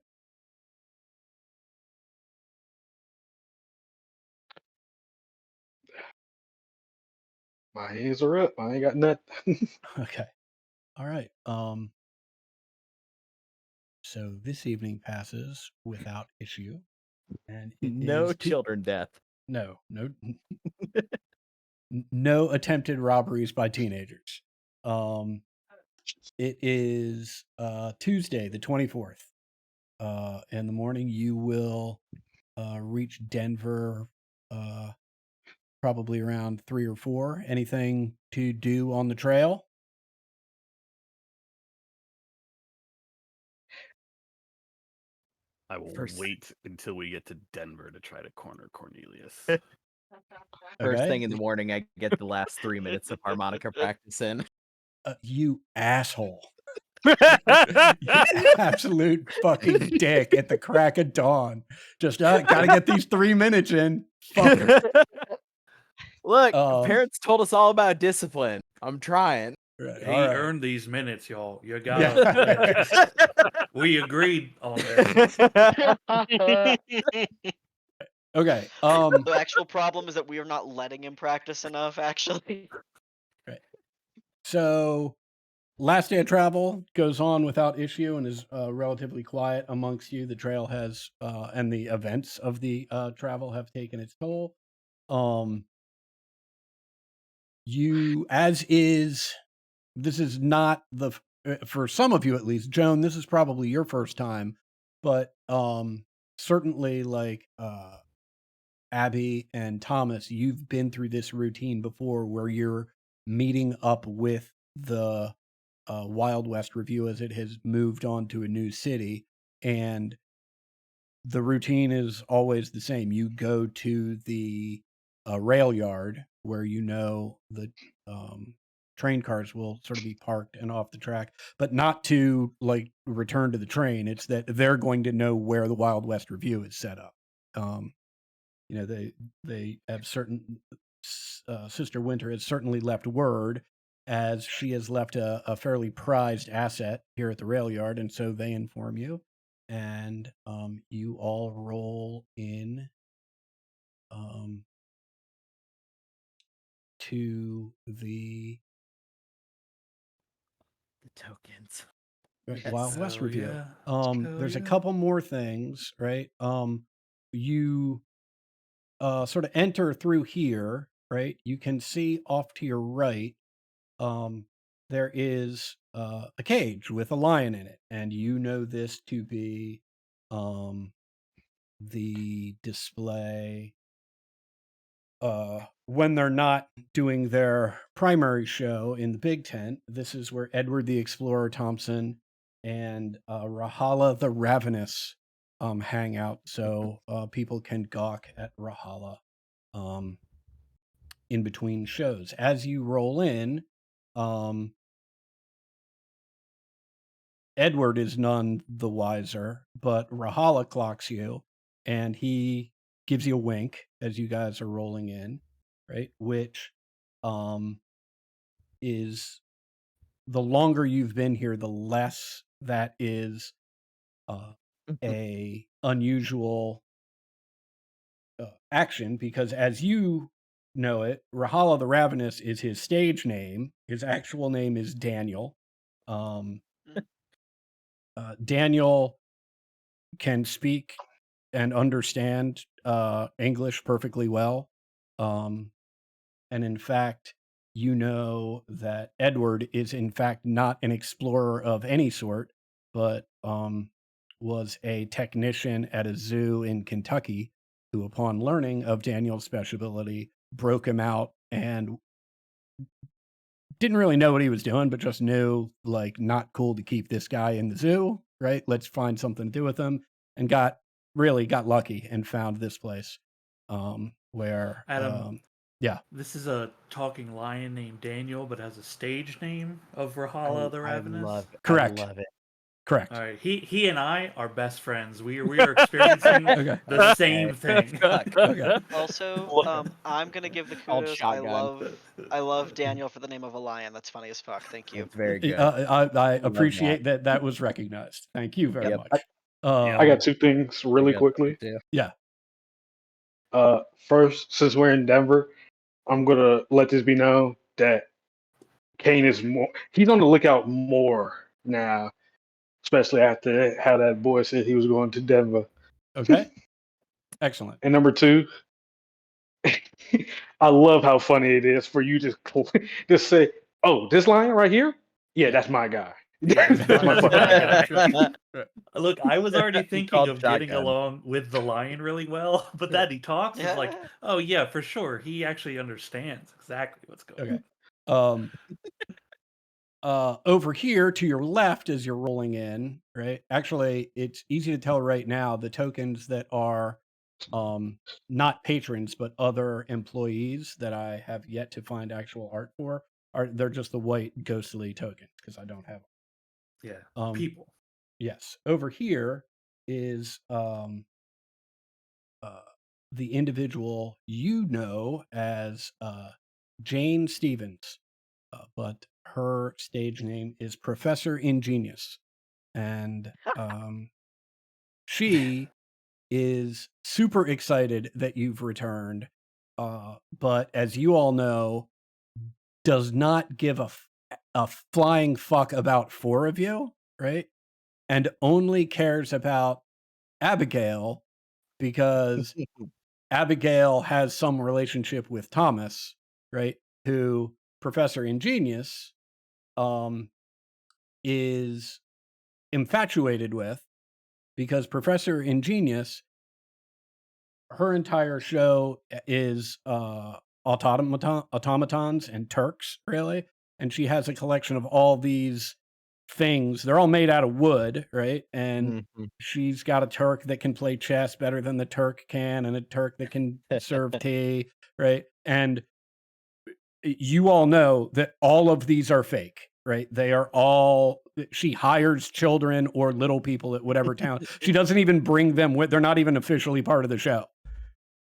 My hands are up. I ain't got nothing. Okay. All right. So this evening passes without issue, and it No is children death. no attempted robberies by teenagers. It is Tuesday, the 24th. In the morning, you will reach Denver probably around 3 or 4. Anything to do on the trail? I will First- wait until we get to Denver to try to corner Cornelius. First Okay. thing in the morning, I get the last 3 minutes of harmonica practice in. You asshole. You absolute fucking dick at the crack of dawn. Just gotta get these 3 minutes in. Fucker. Look, Um, parents told us all about discipline. I'm trying. Right, He all right. earned these minutes, y'all. You Yeah. gotta. We agreed on this. Okay. The actual problem is that we are not letting him practice enough, actually. So last day of travel goes on without issue and is relatively quiet amongst you. The trail has and the events of the travel have taken its toll. You, as is, this is not the for some of you at least, Joan, this is probably your first time, but certainly like Abby and Thomas, you've been through this routine before where you're meeting up with the Wild West Review as it has moved on to a new city, and the routine is always the same. You go to the rail yard where you know the train cars will sort of be parked and off the track, but not to like return to the train. It's that they're going to know where the Wild West Review is set up. You know, they have certain Sister Winter has certainly left word, as she has left a fairly prized asset here at the rail yard, and so they inform you, and you all roll in to the Tokens. Wild West Hell Review. yeah. There's a yeah. couple more things, right? You sort of enter through here, right? You can see off to your right, there is a cage with a lion in it, and you know this to be the display when they're not doing their primary show in the big tent. This is where Edward the Explorer Thompson and Rahala the Ravenous hang out, so people can gawk at Rahala in between shows. As you roll in, Edward is none the wiser, but Rahala clocks you, and he gives you a wink as you guys are rolling in, right? Which is, the longer you've been here, the less that is a unusual action, because as you know it, Rahala the Ravenous is his stage name. His actual name is Daniel. Daniel can speak and understand English perfectly well. And in fact, you know that Edward is in fact not an explorer of any sort, but was a technician at a zoo in Kentucky who, upon learning of Daniel's special ability, broke him out and didn't really know what he was doing, but just knew, like, not cool to keep this guy in the zoo, right? Let's find something to do with him, and got lucky and found this place where Adam, yeah. This is a talking lion named Daniel, but has a stage name of Rahala the Ravenous. I love it. Correct. I love it. Correct. All right, he and I are best friends. We are experiencing Okay. the same thing. Okay. Also, I'm gonna give the Called kudos. I shotgun. love Daniel for the name of a lion. That's funny as fuck. Thank you. It's very good. I appreciate that was recognized. Thank you very Yep. much. I got two things really quickly. Yeah. First, since we're in Denver, I'm gonna let this be known that Kane is more. He's on the lookout more now especially after how that boy said he was going to Denver. Okay. Excellent. And number two, I love how funny it is for you to just say, "Oh, this line right here, yeah, Yeah. that's my guy. Yeah, that's my that's fucking my guy." guy. Right. Look, I was already thinking Called of getting shotgun. along with the lion really well, but that he talks is like, Yeah. oh yeah, for sure. He actually understands exactly what's going Okay. on. Over here to your left as you're rolling in, right? Actually, it's easy to tell right now the tokens that are not patrons but other employees that I have yet to find actual art for they're just the white ghostly tokens because I don't have Yeah, them. people. Yes. Over here is the individual you know as Jane Stevens, but her stage name is Professor Ingenious. And she is super excited that you've returned, but as you all know, does not give a flying fuck about four of you, right? And only cares about Abigail because Abigail has some relationship with Thomas, right? Who Professor Ingenious is infatuated with because Professor Ingenious, her entire show is automatons and Turks, really. And she has a collection of all these things. They're all made out of wood, right? And she's got a Turk that can play chess better than the Turk can, and a Turk that can serve tea, right? And you all know that all of these are fake, right? They are all, she hires children or little people at whatever town. She doesn't even bring them with, they're not even officially part of the show.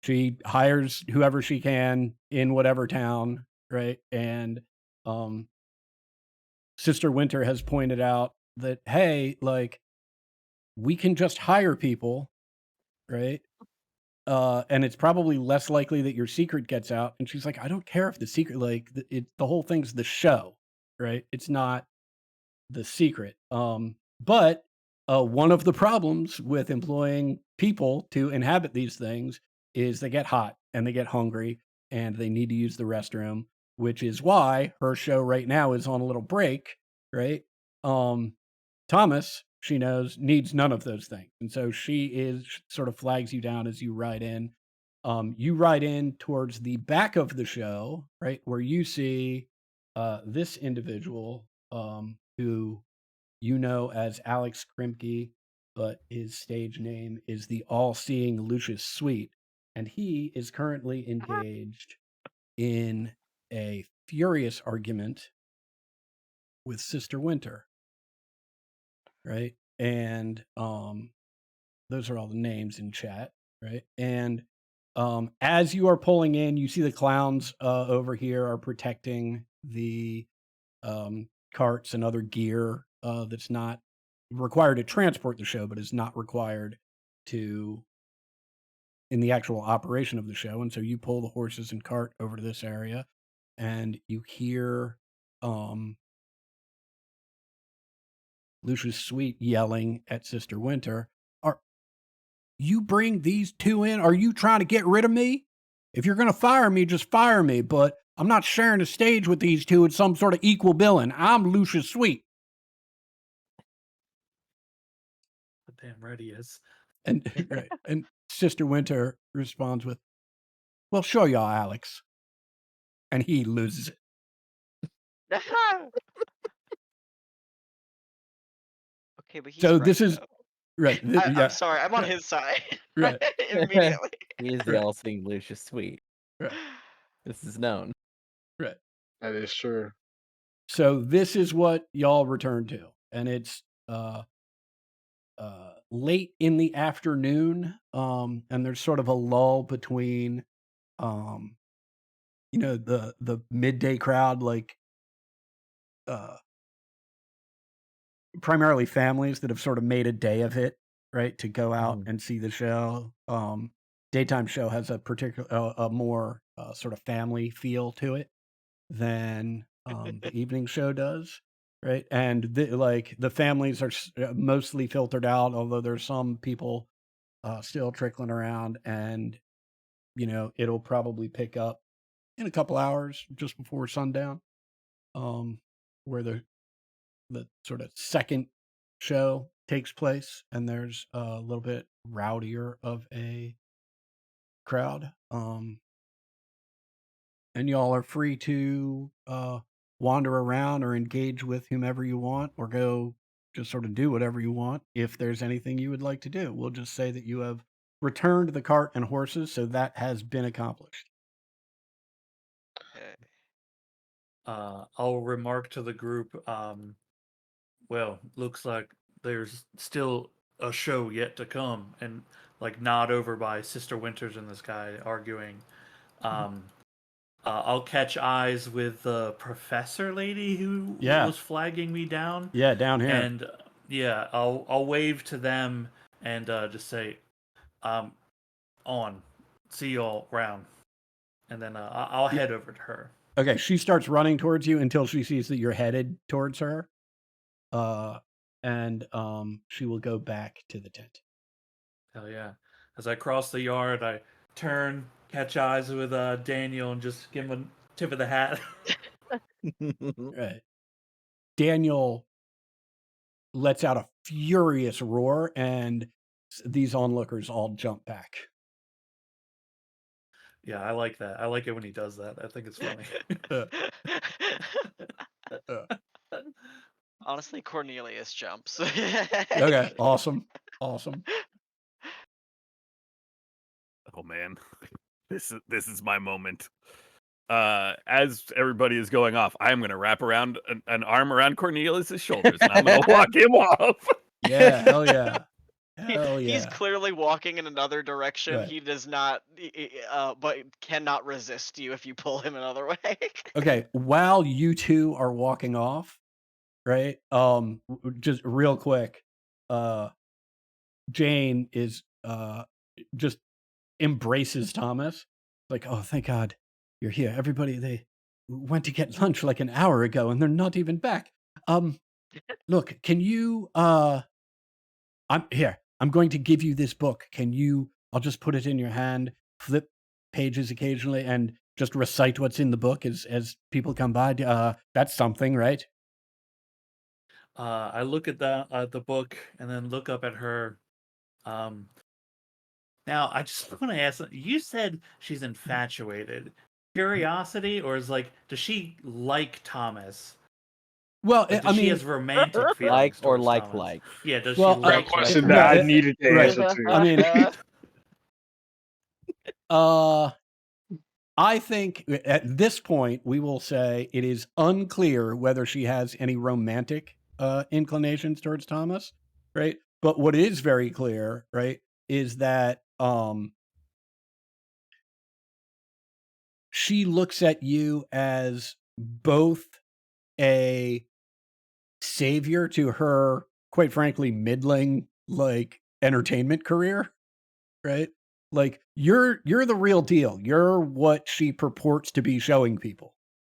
She hires whoever she can in whatever town, right? And Sister Winter has pointed out that, hey, like, we can just hire people, right? And it's probably less likely that your secret gets out. And she's like, I don't care if the secret, like, the whole thing's the show, right? It's not the secret. But one of the problems with employing people to inhabit these things is they get hot and they get hungry and they need to use the restroom, which is why her show right now is on a little break, right? Thomas, she knows, needs none of those things. And so she sort of flags you down as you ride in. You ride in towards the back of the show, right? Where you see this individual who you know as Alex Krimke, but his stage name is the all-seeing Lucius Sweet. And he is currently engaged in a furious argument with Sister Winter. Right? And those are all the names in chat, right? And as you are pulling in, you see the clowns over here are protecting the carts and other gear that's not required to transport the show, but is not required to in the actual operation of the show. And so you pull the horses and cart over to this area, and you hear Lucius Sweet yelling at Sister Winter, "Are you bring these two in? Are you trying to get rid of me? If you're going to fire me, just fire me, but I'm not sharing the stage with these two at some sort of equal billing. I'm Lucius Sweet." Damn right he is. And right. And Sister Winter responds with, "Well, show y'all, Alex." And he loses it. Okay, but he's So right, this is though. right. I'm sorry, I'm on his side. Right. Immediately. He is the Right. all-seeing Lucius Sweet. Right. This is known. Right. That is true. So this is what y'all return to. And it's late in the afternoon. And there's sort of a lull between the midday crowd, like primarily families that have sort of made a day of it, right, to go out and see the show. Daytime show has a a more sort of family feel to it than the evening show does. right? And the families are mostly filtered out, although there's some people still trickling around, and it'll probably pick up in a couple hours just before sundown, where the sort of second show takes place, and there's a little bit rowdier of a crowd. And y'all are free to wander around or engage with whomever you want, or go just sort of do whatever you want. If there's anything you would like to do, we'll just say that you have returned the cart and horses, so that has been accomplished. Okay. I'll remark to the group, well, looks like there's still a show yet to come, and like nod over by Sister Winters and this guy arguing. I'll catch eyes with the professor lady who Yeah. was flagging me down, Yeah, down here. and yeah, I'll wave to them and just say, on, see y'all around, and then I'll head over to her. Okay, she starts running towards you until she sees that you're headed towards her. And she will go back to the tent. Hell yeah. As I cross the yard, I turn, catch eyes with Daniel, and just give him a tip of the hat. Right. Daniel lets out a furious roar, and these onlookers all jump back. Yeah, I like that. I like it when he does that. I think it's funny. Honestly, Cornelius jumps. Okay, awesome. Oh man, this is my moment. As everybody is going off, I am going to wrap around an arm around Cornelius's shoulders, and I'm going to walk him off. Yeah, hell yeah. Hell yeah. He's clearly walking in another direction. Right. He does not, but cannot resist you if you pull him another way. Okay, while you two are walking off, right? Just real quick, Jane is just embraces Thomas, like, oh, thank God you're here. Everybody, they went to get lunch like an hour ago, and they're not even back. Look, can you? I'm here. I'm going to give you this book. Can you? I'll just put it in your hand, flip pages occasionally, and just recite what's in the book as people come by. That's something, right? I look at the book and then look up at her. Now, I just want to ask, you said she's infatuated. Curiosity, or does she like Thomas? Well, Like, I she mean, has romantic feelings Like or towards like Thomas? like. Yeah, does Well, she Real like question no, that I it- needed to right. answer to. I mean, I think at this point we will say it is unclear whether she has any romantic inclinations towards Thomas, right? But what is very clear, right, is that she looks at you as both a savior to her, quite frankly, middling entertainment career, right? Like you're the real deal. You're what she purports to be showing people,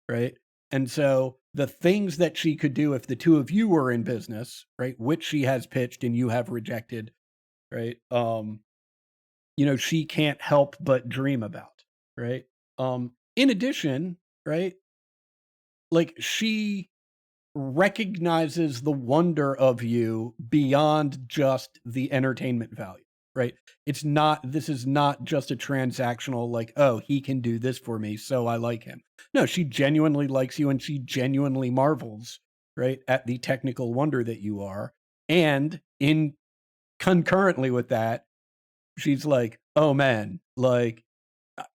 right? And so the things that she could do if the two of you were in business, right, which she has pitched and you have rejected, right? She can't help but dream about, right? In addition, right? Like she recognizes the wonder of you beyond just the entertainment value, right? This is not just a transactional, like, oh, he can do this for me, so I like him. No, she genuinely likes you, and she genuinely marvels, right, at the technical wonder that you are. And in concurrently with that, she's like, oh man, like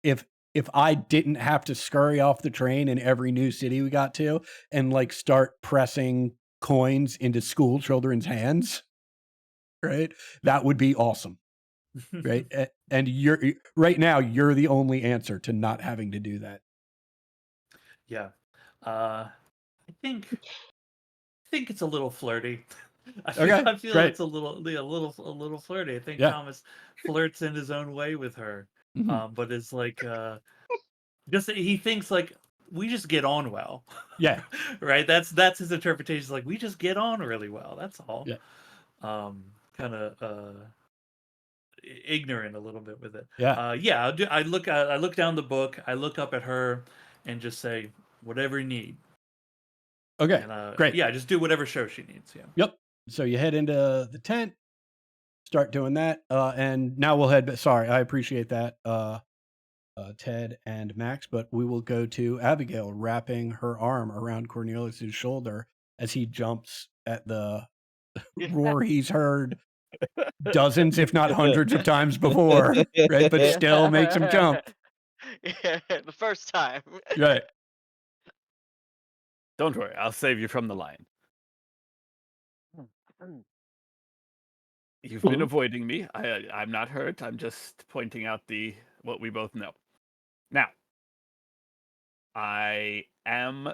if I didn't have to scurry off the train in every new city we got to and start pressing coins into school children's hands, right? That would be awesome, right? And you're right now, you're the only answer to not having to do that. Yeah. I think it's a little flirty. I feel great. it's a little flirty. I think Yeah. Thomas flirts in his own way with her. Mhm. But it's just he thinks we just get on well. Yeah. Right. That's his interpretation. It's like we just get on really well. That's all. Yeah. Kind of ignorant a little bit with it. Yeah. Yeah. I look down the book. I look up at her, and just say whatever you need. Okay. And Great. yeah, just do whatever show she needs. Yeah. Yep. So you head into the tent, start doing that, and now we'll head. Sorry, I appreciate that, Ted and Max, but we will go to Abigail wrapping her arm around Cornelius's shoulder as he jumps at the roar he's heard dozens, if not hundreds of times before, right? But still makes him jump. Yeah, the first time. Right. Don't worry, I'll save you from the lion. You've been avoiding me. I'm not hurt. I'm just pointing out what we both know. Now, I am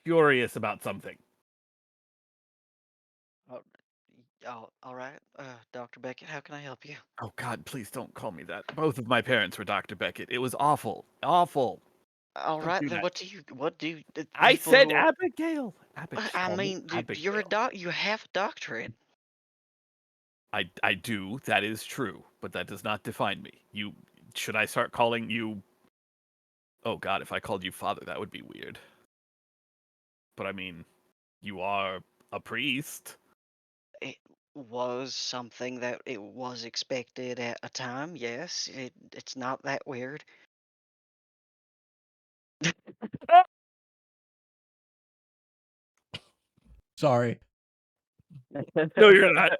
curious about something. All right, Dr. Beckett, how can I help you? Oh God, please don't call me that. Both of my parents were Dr. Beckett. It was awful. Awful. All Don't right, do then that. what do I people said who are, Abigail. Just I call me mean, dude, you're a Abigail. you have a doctorate. I do. That is true, but that does not define me. Should I start calling you? Oh God, if I called you father, that would be weird. But I mean, you are a priest. It was something that it was expected at a time. Yes, it's not that weird. Sorry. No, you're not.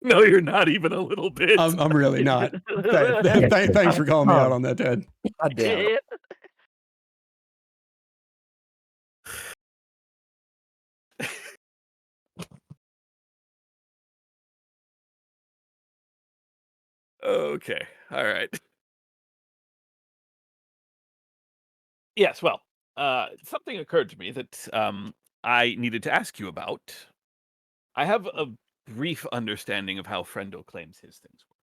No, you're not even a little bit. I'm really not. Thanks for calling me out on that, Ted. God damn it. Okay. All right. Yes, well, something occurred to me that I needed to ask you about. I have a brief understanding of how Frendo claims his things work.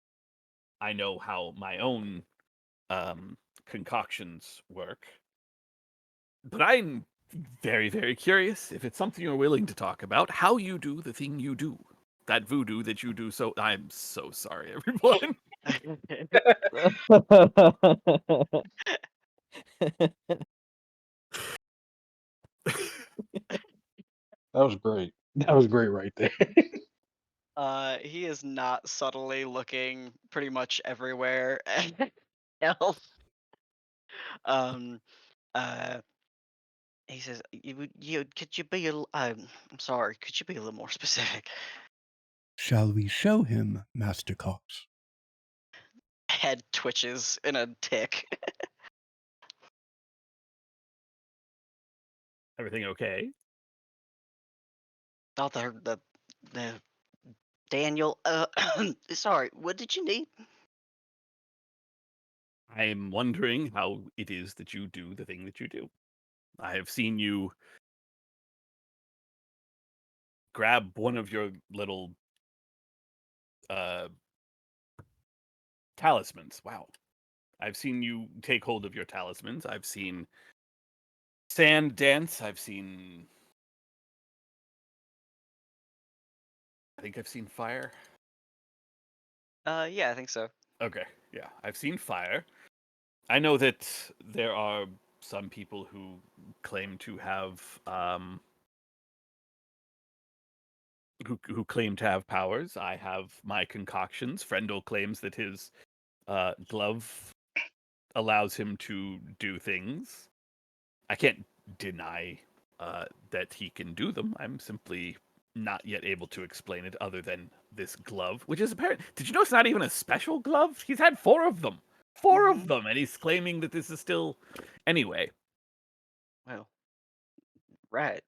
I know how my own concoctions work. But I'm very, very curious if it's something you're willing to talk about, how you do the thing you do. That voodoo that you do. So I'm so sorry, everyone. That was great. That was great right there. He is not subtly looking pretty much everywhere else. Um, uh, he says, could you be I'm sorry, could you be a little more specific?" Shall we show him, Master Cox? Head twitches in a tick. Everything okay? Oh, the Daniel. Sorry, what did you need? I'm wondering how it is that you do the thing that you do. I have seen you grab one of your little talismans. Wow. I've seen you take hold of your talismans. I've seen sand dance. I think I've seen fire. Yeah, I think so. Okay, yeah. I've seen fire. I know that there are some people who claim to have who claim to have powers. I have my concoctions. Frendel claims that his glove allows him to do things. I can't deny that he can do them. I'm simply not yet able to explain it other than this glove, which is apparent. Did you know it's not even a special glove? He's had 4 of them. 4 of them, and he's claiming that this is still. Anyway. Well, right.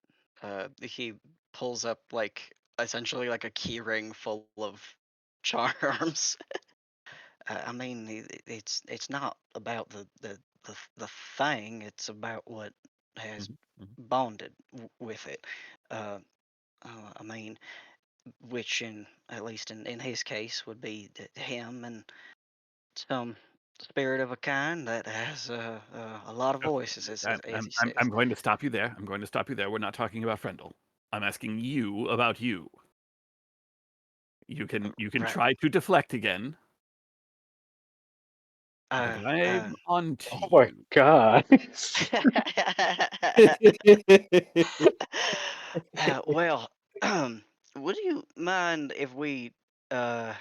He pulls up essentially like a key ring full of charms. I mean, it's not about the thing. It's about what has bonded with it. Uh, I mean, which at least in his case would be him and some spirit of a kind that has a lot of voices, as he says. I'm going to stop you there. I'm going to stop you there. We're not talking about Frendel. I'm asking you about you. You can Right. try to deflect again, Uh, but I'm on to Oh my you. god. well, would you mind if we uh,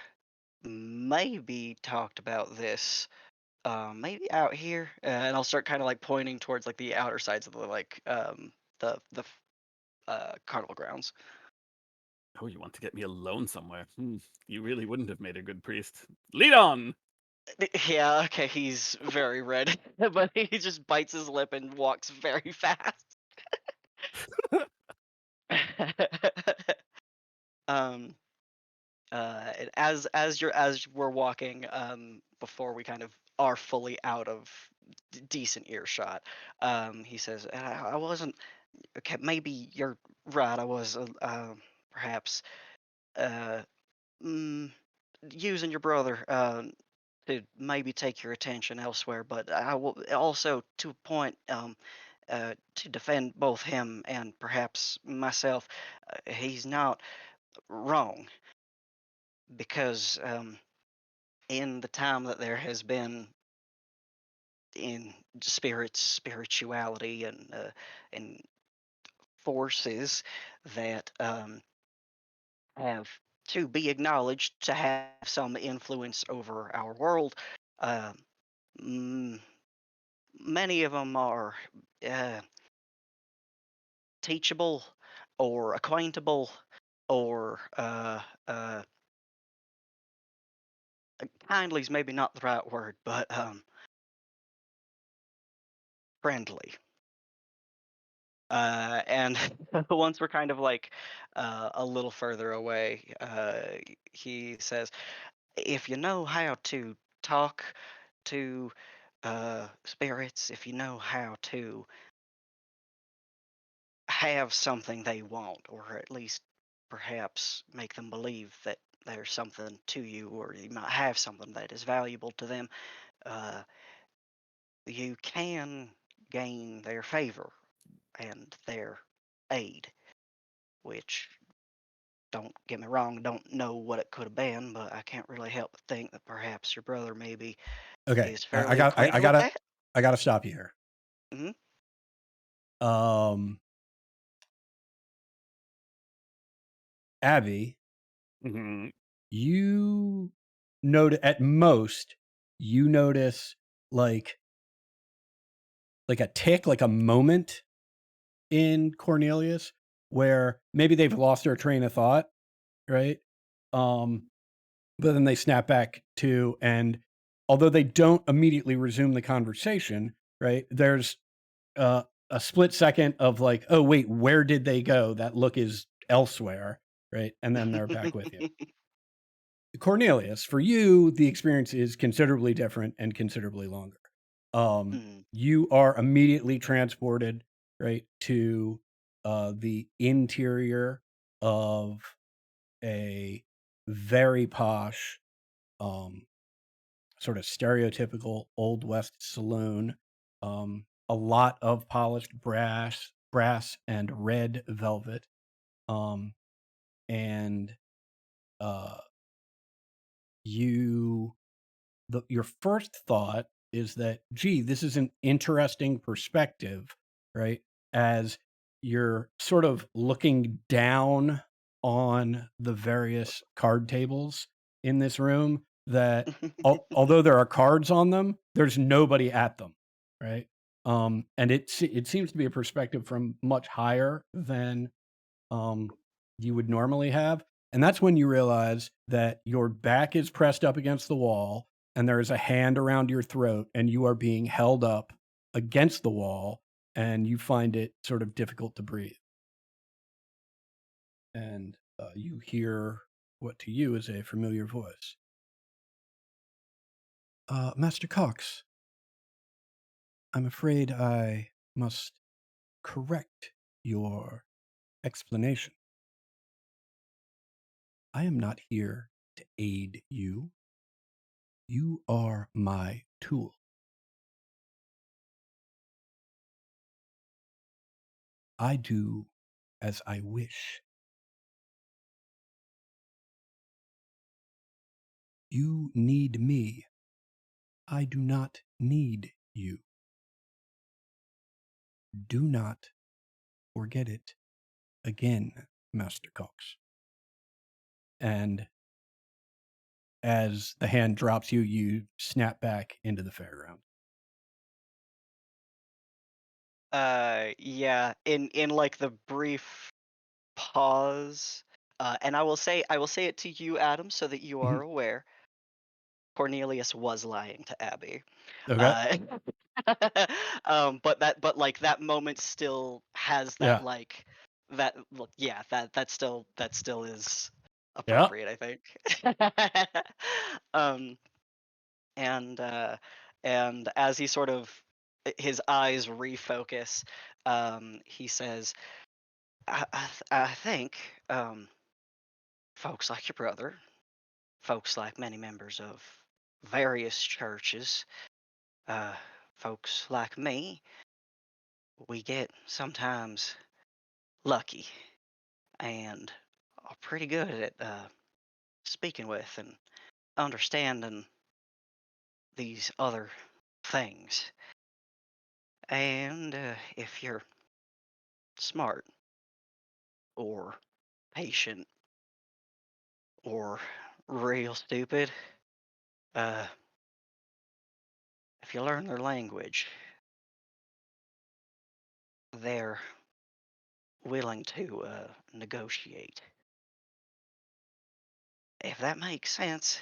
maybe talked about this maybe out here? And I'll start kind of like pointing towards like the outer sides of the carnival grounds. Oh, you want to get me alone somewhere? You really wouldn't have made a good priest. Lead on. Yeah, okay, he's very red, but he just bites his lip and walks very fast. um, and as we're walking, before we kind of are fully out of decent earshot, he says, I wasn't okay. Maybe you're right. I was perhaps uh, mm, using your brother to maybe take your attention elsewhere, but I will also to a point to defend both him and perhaps myself. He's not wrong because in the time that there has been in spirituality and forces that have to be acknowledged to have some influence over our world. Um, mm, Many of them are uh, teachable or acquaintable or kindly is maybe not the right word, but friendly. And once we're kind of like a little further away, he says, if you know how to talk to spirits, if you know how to have something they want, or at least perhaps make them believe that there's something to you, or you might have something that is valuable to them, uh, you can gain their favor and their aid, which, don't get me wrong, don't know what it could have been, but I can't really help but think that perhaps your brother maybe Okay, is I fairly got I acquainted with gotta that. I gotta stop you here. Hmm. Um, Abby, Mhm. you note at most you notice like a tick, like a moment in Cornelius where maybe they've lost their train of thought, right? Um, but then they snap back to, and although they don't immediately resume the conversation, right? There's a split second of like, oh wait, where did they go? That look is elsewhere, right? And then they're back with you. Cornelius, for you, the experience is considerably different and considerably longer. Mm. You are immediately transported, right, to the interior of a very posh, sort of stereotypical Old West saloon. A lot of polished brass and red velvet. And uh, you your first thought is that, gee, this is an interesting perspective, right? As you're sort of looking down on the various card tables in this room, that although there are cards on them, there's nobody at them, right? And it seems to be a perspective from much higher than you would normally have. And that's when you realize that your back is pressed up against the wall and there is a hand around your throat and you are being held up against the wall and you find it sort of difficult to breathe. And you hear what to you is a familiar voice. Master Cox, I'm afraid I must correct your explanation. I am not here to aid you. You are my tool. I do as I wish. You need me. I do not need you. Do not forget it again, Master Cox. And as the hand drops you, you snap back into the fairground. Yeah, in like the brief pause, and I will say it to you, Adam, so that you are aware. Cornelius was lying to Abby. Okay. But like that moment still has that Yeah. like that look. Yeah, that still is Yeah. appropriate, I think. um, and as he sort of his eyes refocus, he says, I think folks like your brother, folks like many members of various churches, uh, folks like me, we get sometimes lucky and are pretty good at speaking with and understanding these other things. And if you're smart or patient or real stupid, uh, if you learn their language, they're willing to negotiate. If that makes sense,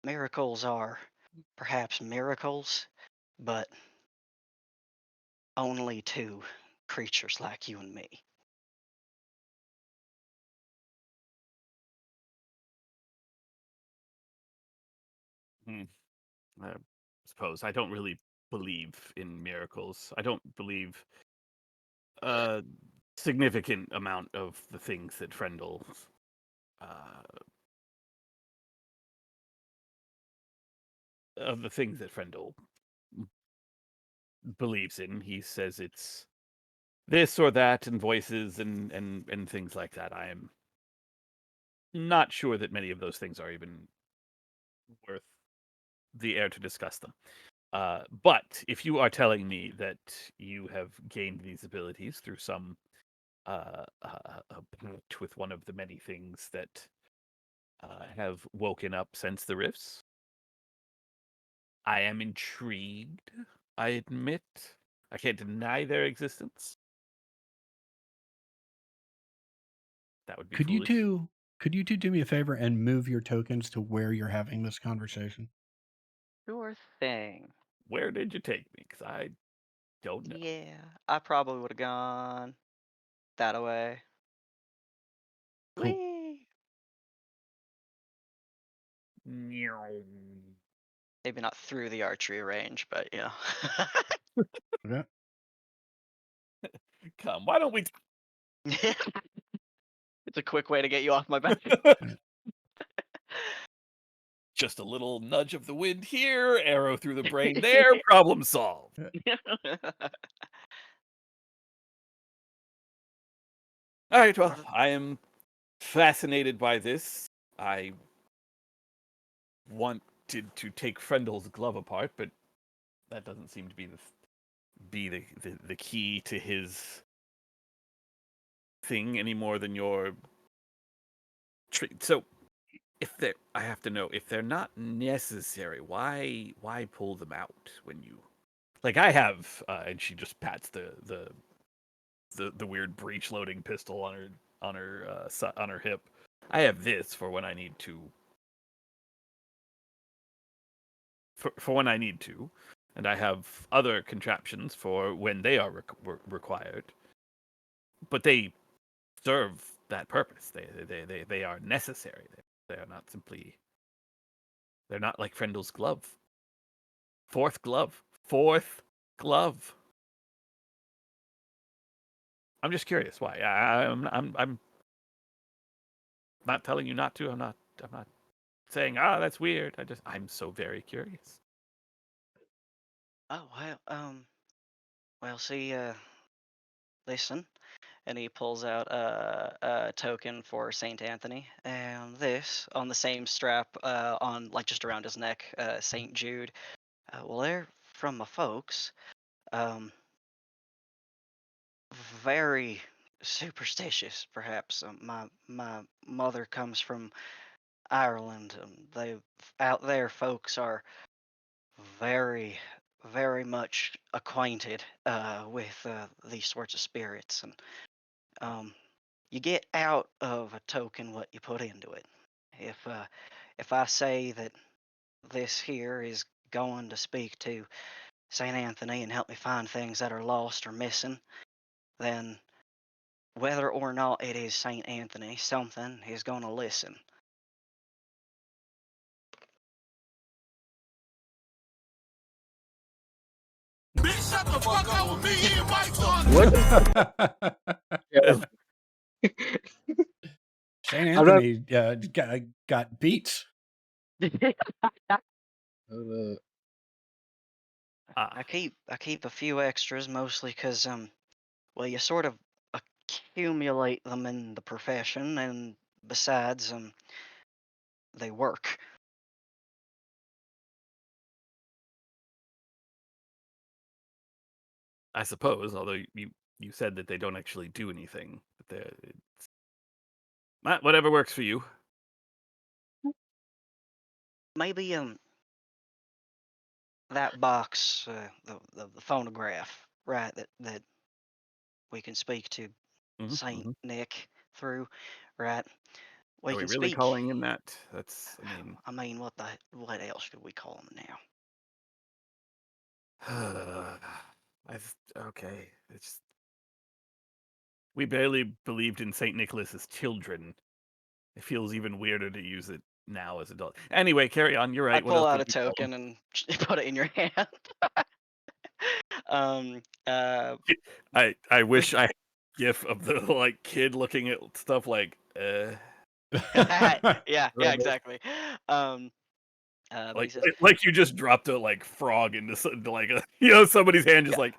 miracles are perhaps miracles, but only to creatures like you and me. I suppose I don't really believe in miracles. I don't believe a significant amount of the things that Frendel uh, believes in. He says it's this or that, and voices and things like that. I am not sure that many of those things are even worth the air to discuss them. But if you are telling me that you have gained these abilities through some pact with one of the many things that have woken up since the rifts, I am intrigued. I admit, I can't deny their existence. That would be Could foolish. you two do me a favor and move your tokens to where you're having this conversation? Sure thing. Where did you take me? Because I don't know. Yeah, I probably would have gone that away. Cool. Whee! Meow. Maybe not through the archery range, but you know. Okay. Come, why don't we? It's a quick way to get you off my back. Just a little nudge of the wind here, arrow through the brain there, problem solved. All right, well, I am fascinated by this. I wanted to take Frendel's glove apart, but that doesn't seem to be the key to his thing any more than your so if they're I have to know if they're not necessary, why pull them out when you like I have and she just pats the weird breech loading pistol on her hip. I have this for when I need to for when I need to, and I have other contraptions for when they are required. But they serve that purpose. They are necessary. They are not simply. They're not like Frendel's glove. Fourth glove. Fourth glove. I'm just curious why. I'm not telling you not to. I'm not not saying, that's weird. I'm so very curious. Oh well, see, listen, and he pulls out a token for Saint Anthony, and this on the same strap, on like just around his neck, Saint Jude. Well, they're from my folks. Um, very superstitious, perhaps. My mother comes from Ireland. They out there, folks are very, very much acquainted with these sorts of spirits, and you get out of a token what you put into it. If I say that this here is going to speak to Saint Anthony and help me find things that are lost or missing, then whether or not it is Saint Anthony, something is going to listen. Bitch, shut the fuck up with me and Mike's on it. What? Yeah, Saint I'm not. Anthony got beats. I keep a few extras mostly because well, you sort of accumulate them in the profession, and besides they work. I suppose, although you said that they don't actually do anything. But whatever works for you. Maybe that box, the phonograph, right? That we can speak to Mhm, Saint mhm. Nick through, right? We Are we can really speak. calling him that? I mean, what else could we call him now? Okay. We barely believed in Saint Nicholas as children. It feels even weirder to use it now as adults. Anyway, carry on. You're I right. What pull else out would a we call him? token and put it in your hand. Uh, I wish I had a gif of the like kid looking at stuff like yeah, exactly. But he like says, like you just dropped a like frog into like a somebody's hand just yeah. like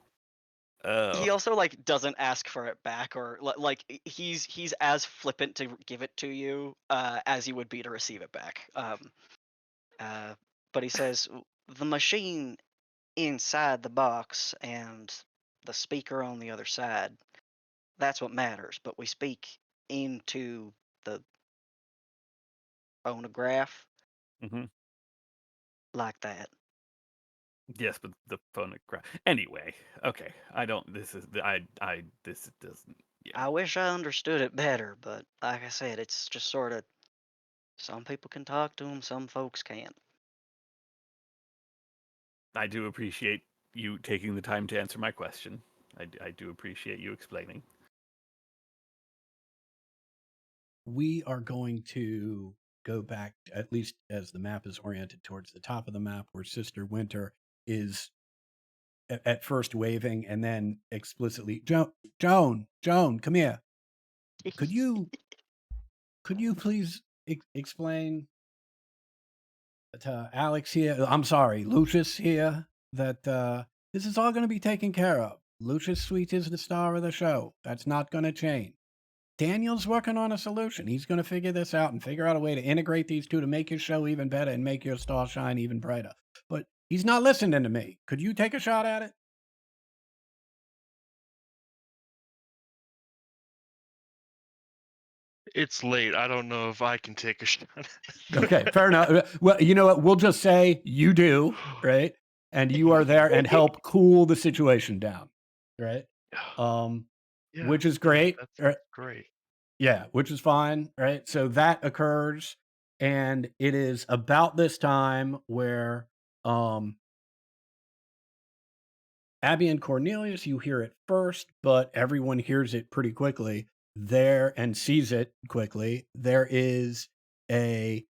oh He also like doesn't ask for it back, or like he's as flippant to give it to you as he would be to receive it back. But he says the machine inside the box and the speaker on the other side, that's what matters. But we speak into the phonograph mhm. like that. Yes, but the phonograph. Anyway, okay. I don't. This is I. This doesn't. Yeah, I wish I understood it better, but like I said, it's just sort of some people can talk to them, some folks can't. I do appreciate you taking the time to answer my question. I do appreciate you explaining. We are going to go back, at least as the map is oriented towards the top of the map, where Sister Winter is at first waving and then explicitly, Joan, come here. Could you please explain to Alex here? I'm sorry, Lucius here, that this is all going to be taken care of. Lucius Sweet is the star of the show. That's not going to change. Daniel's working on a solution. He's going to figure this out and figure out a way to integrate these two to make your show even better and make your star shine even brighter. But he's not listening to me. Could you take a shot at it? It's late. I don't know if I can take a shot. Okay, fair enough. Well, you know what? We'll just say you do, right? And you are there and help cool the situation down, right? Yeah, Which is great. that's Right? great. Yeah, which is fine, right? So that occurs, and it is about this time where Abby and Cornelius, you hear it first, but everyone hears it pretty quickly there and sees it quickly. There is a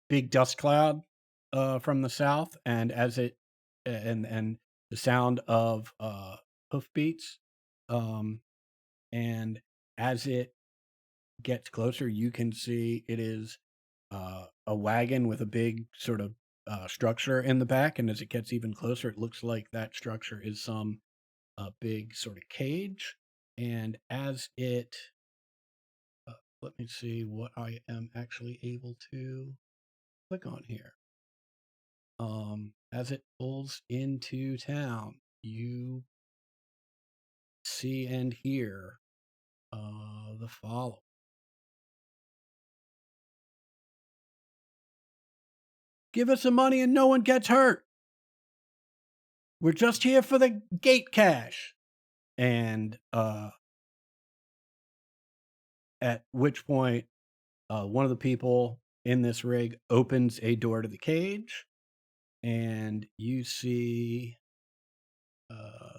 big dust cloud from the south, and as it and the sound of hoofbeats, and as it gets closer, you can see it is a wagon with a big sort of structure in the back. And as it gets even closer, it looks like that structure is some big sort of cage. And as it, let me see what I am actually able to click on here. As it pulls into town, you see and hear the following. Give us some money and no one gets hurt. We're just here for the gate cash. And at which point, one of the people in this rig opens a door to the cage, and you see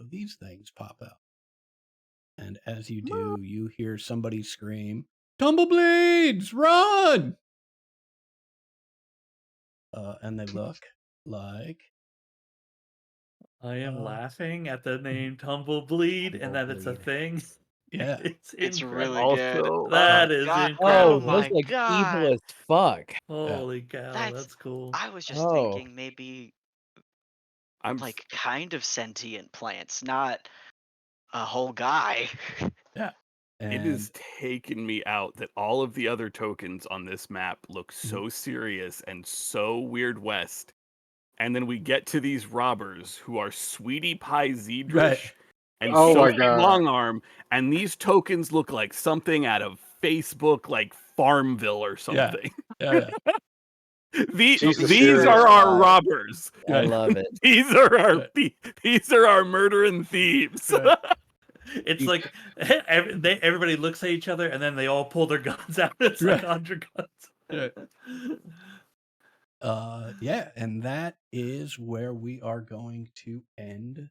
these things pop out. And as you do, you hear somebody scream, "Tumblebleeds, run!" And they look like... I am laughing at the name Tumblebleed and that it's a Tumblebleed. thing. Yeah. It's incredible. really good. Also, That is God. incredible. Oh, my those look God. evil as fuck. Holy cow, That's- that's cool. I was just Oh. thinking maybe I'm like kind of sentient plants, not a whole guy. Yeah. It And has taken me out that all of the other tokens on this map look Mm-hmm. so serious and so Weird West. And then we get to these robbers who are Sweetie Pie Zedrish Right. and Oh my Sophie God. Longarm, and these tokens look like something out of Facebook, like Farmville or Yeah. something. Yeah. These She's a these serious are our guy. robbers. I Right. love it. These are our Right. these are our murdering thieves. Right. It's like everybody looks at each other and then they all pull their guns out. It's like Right. 100 guns. Right. Yeah, and that is where we are going to end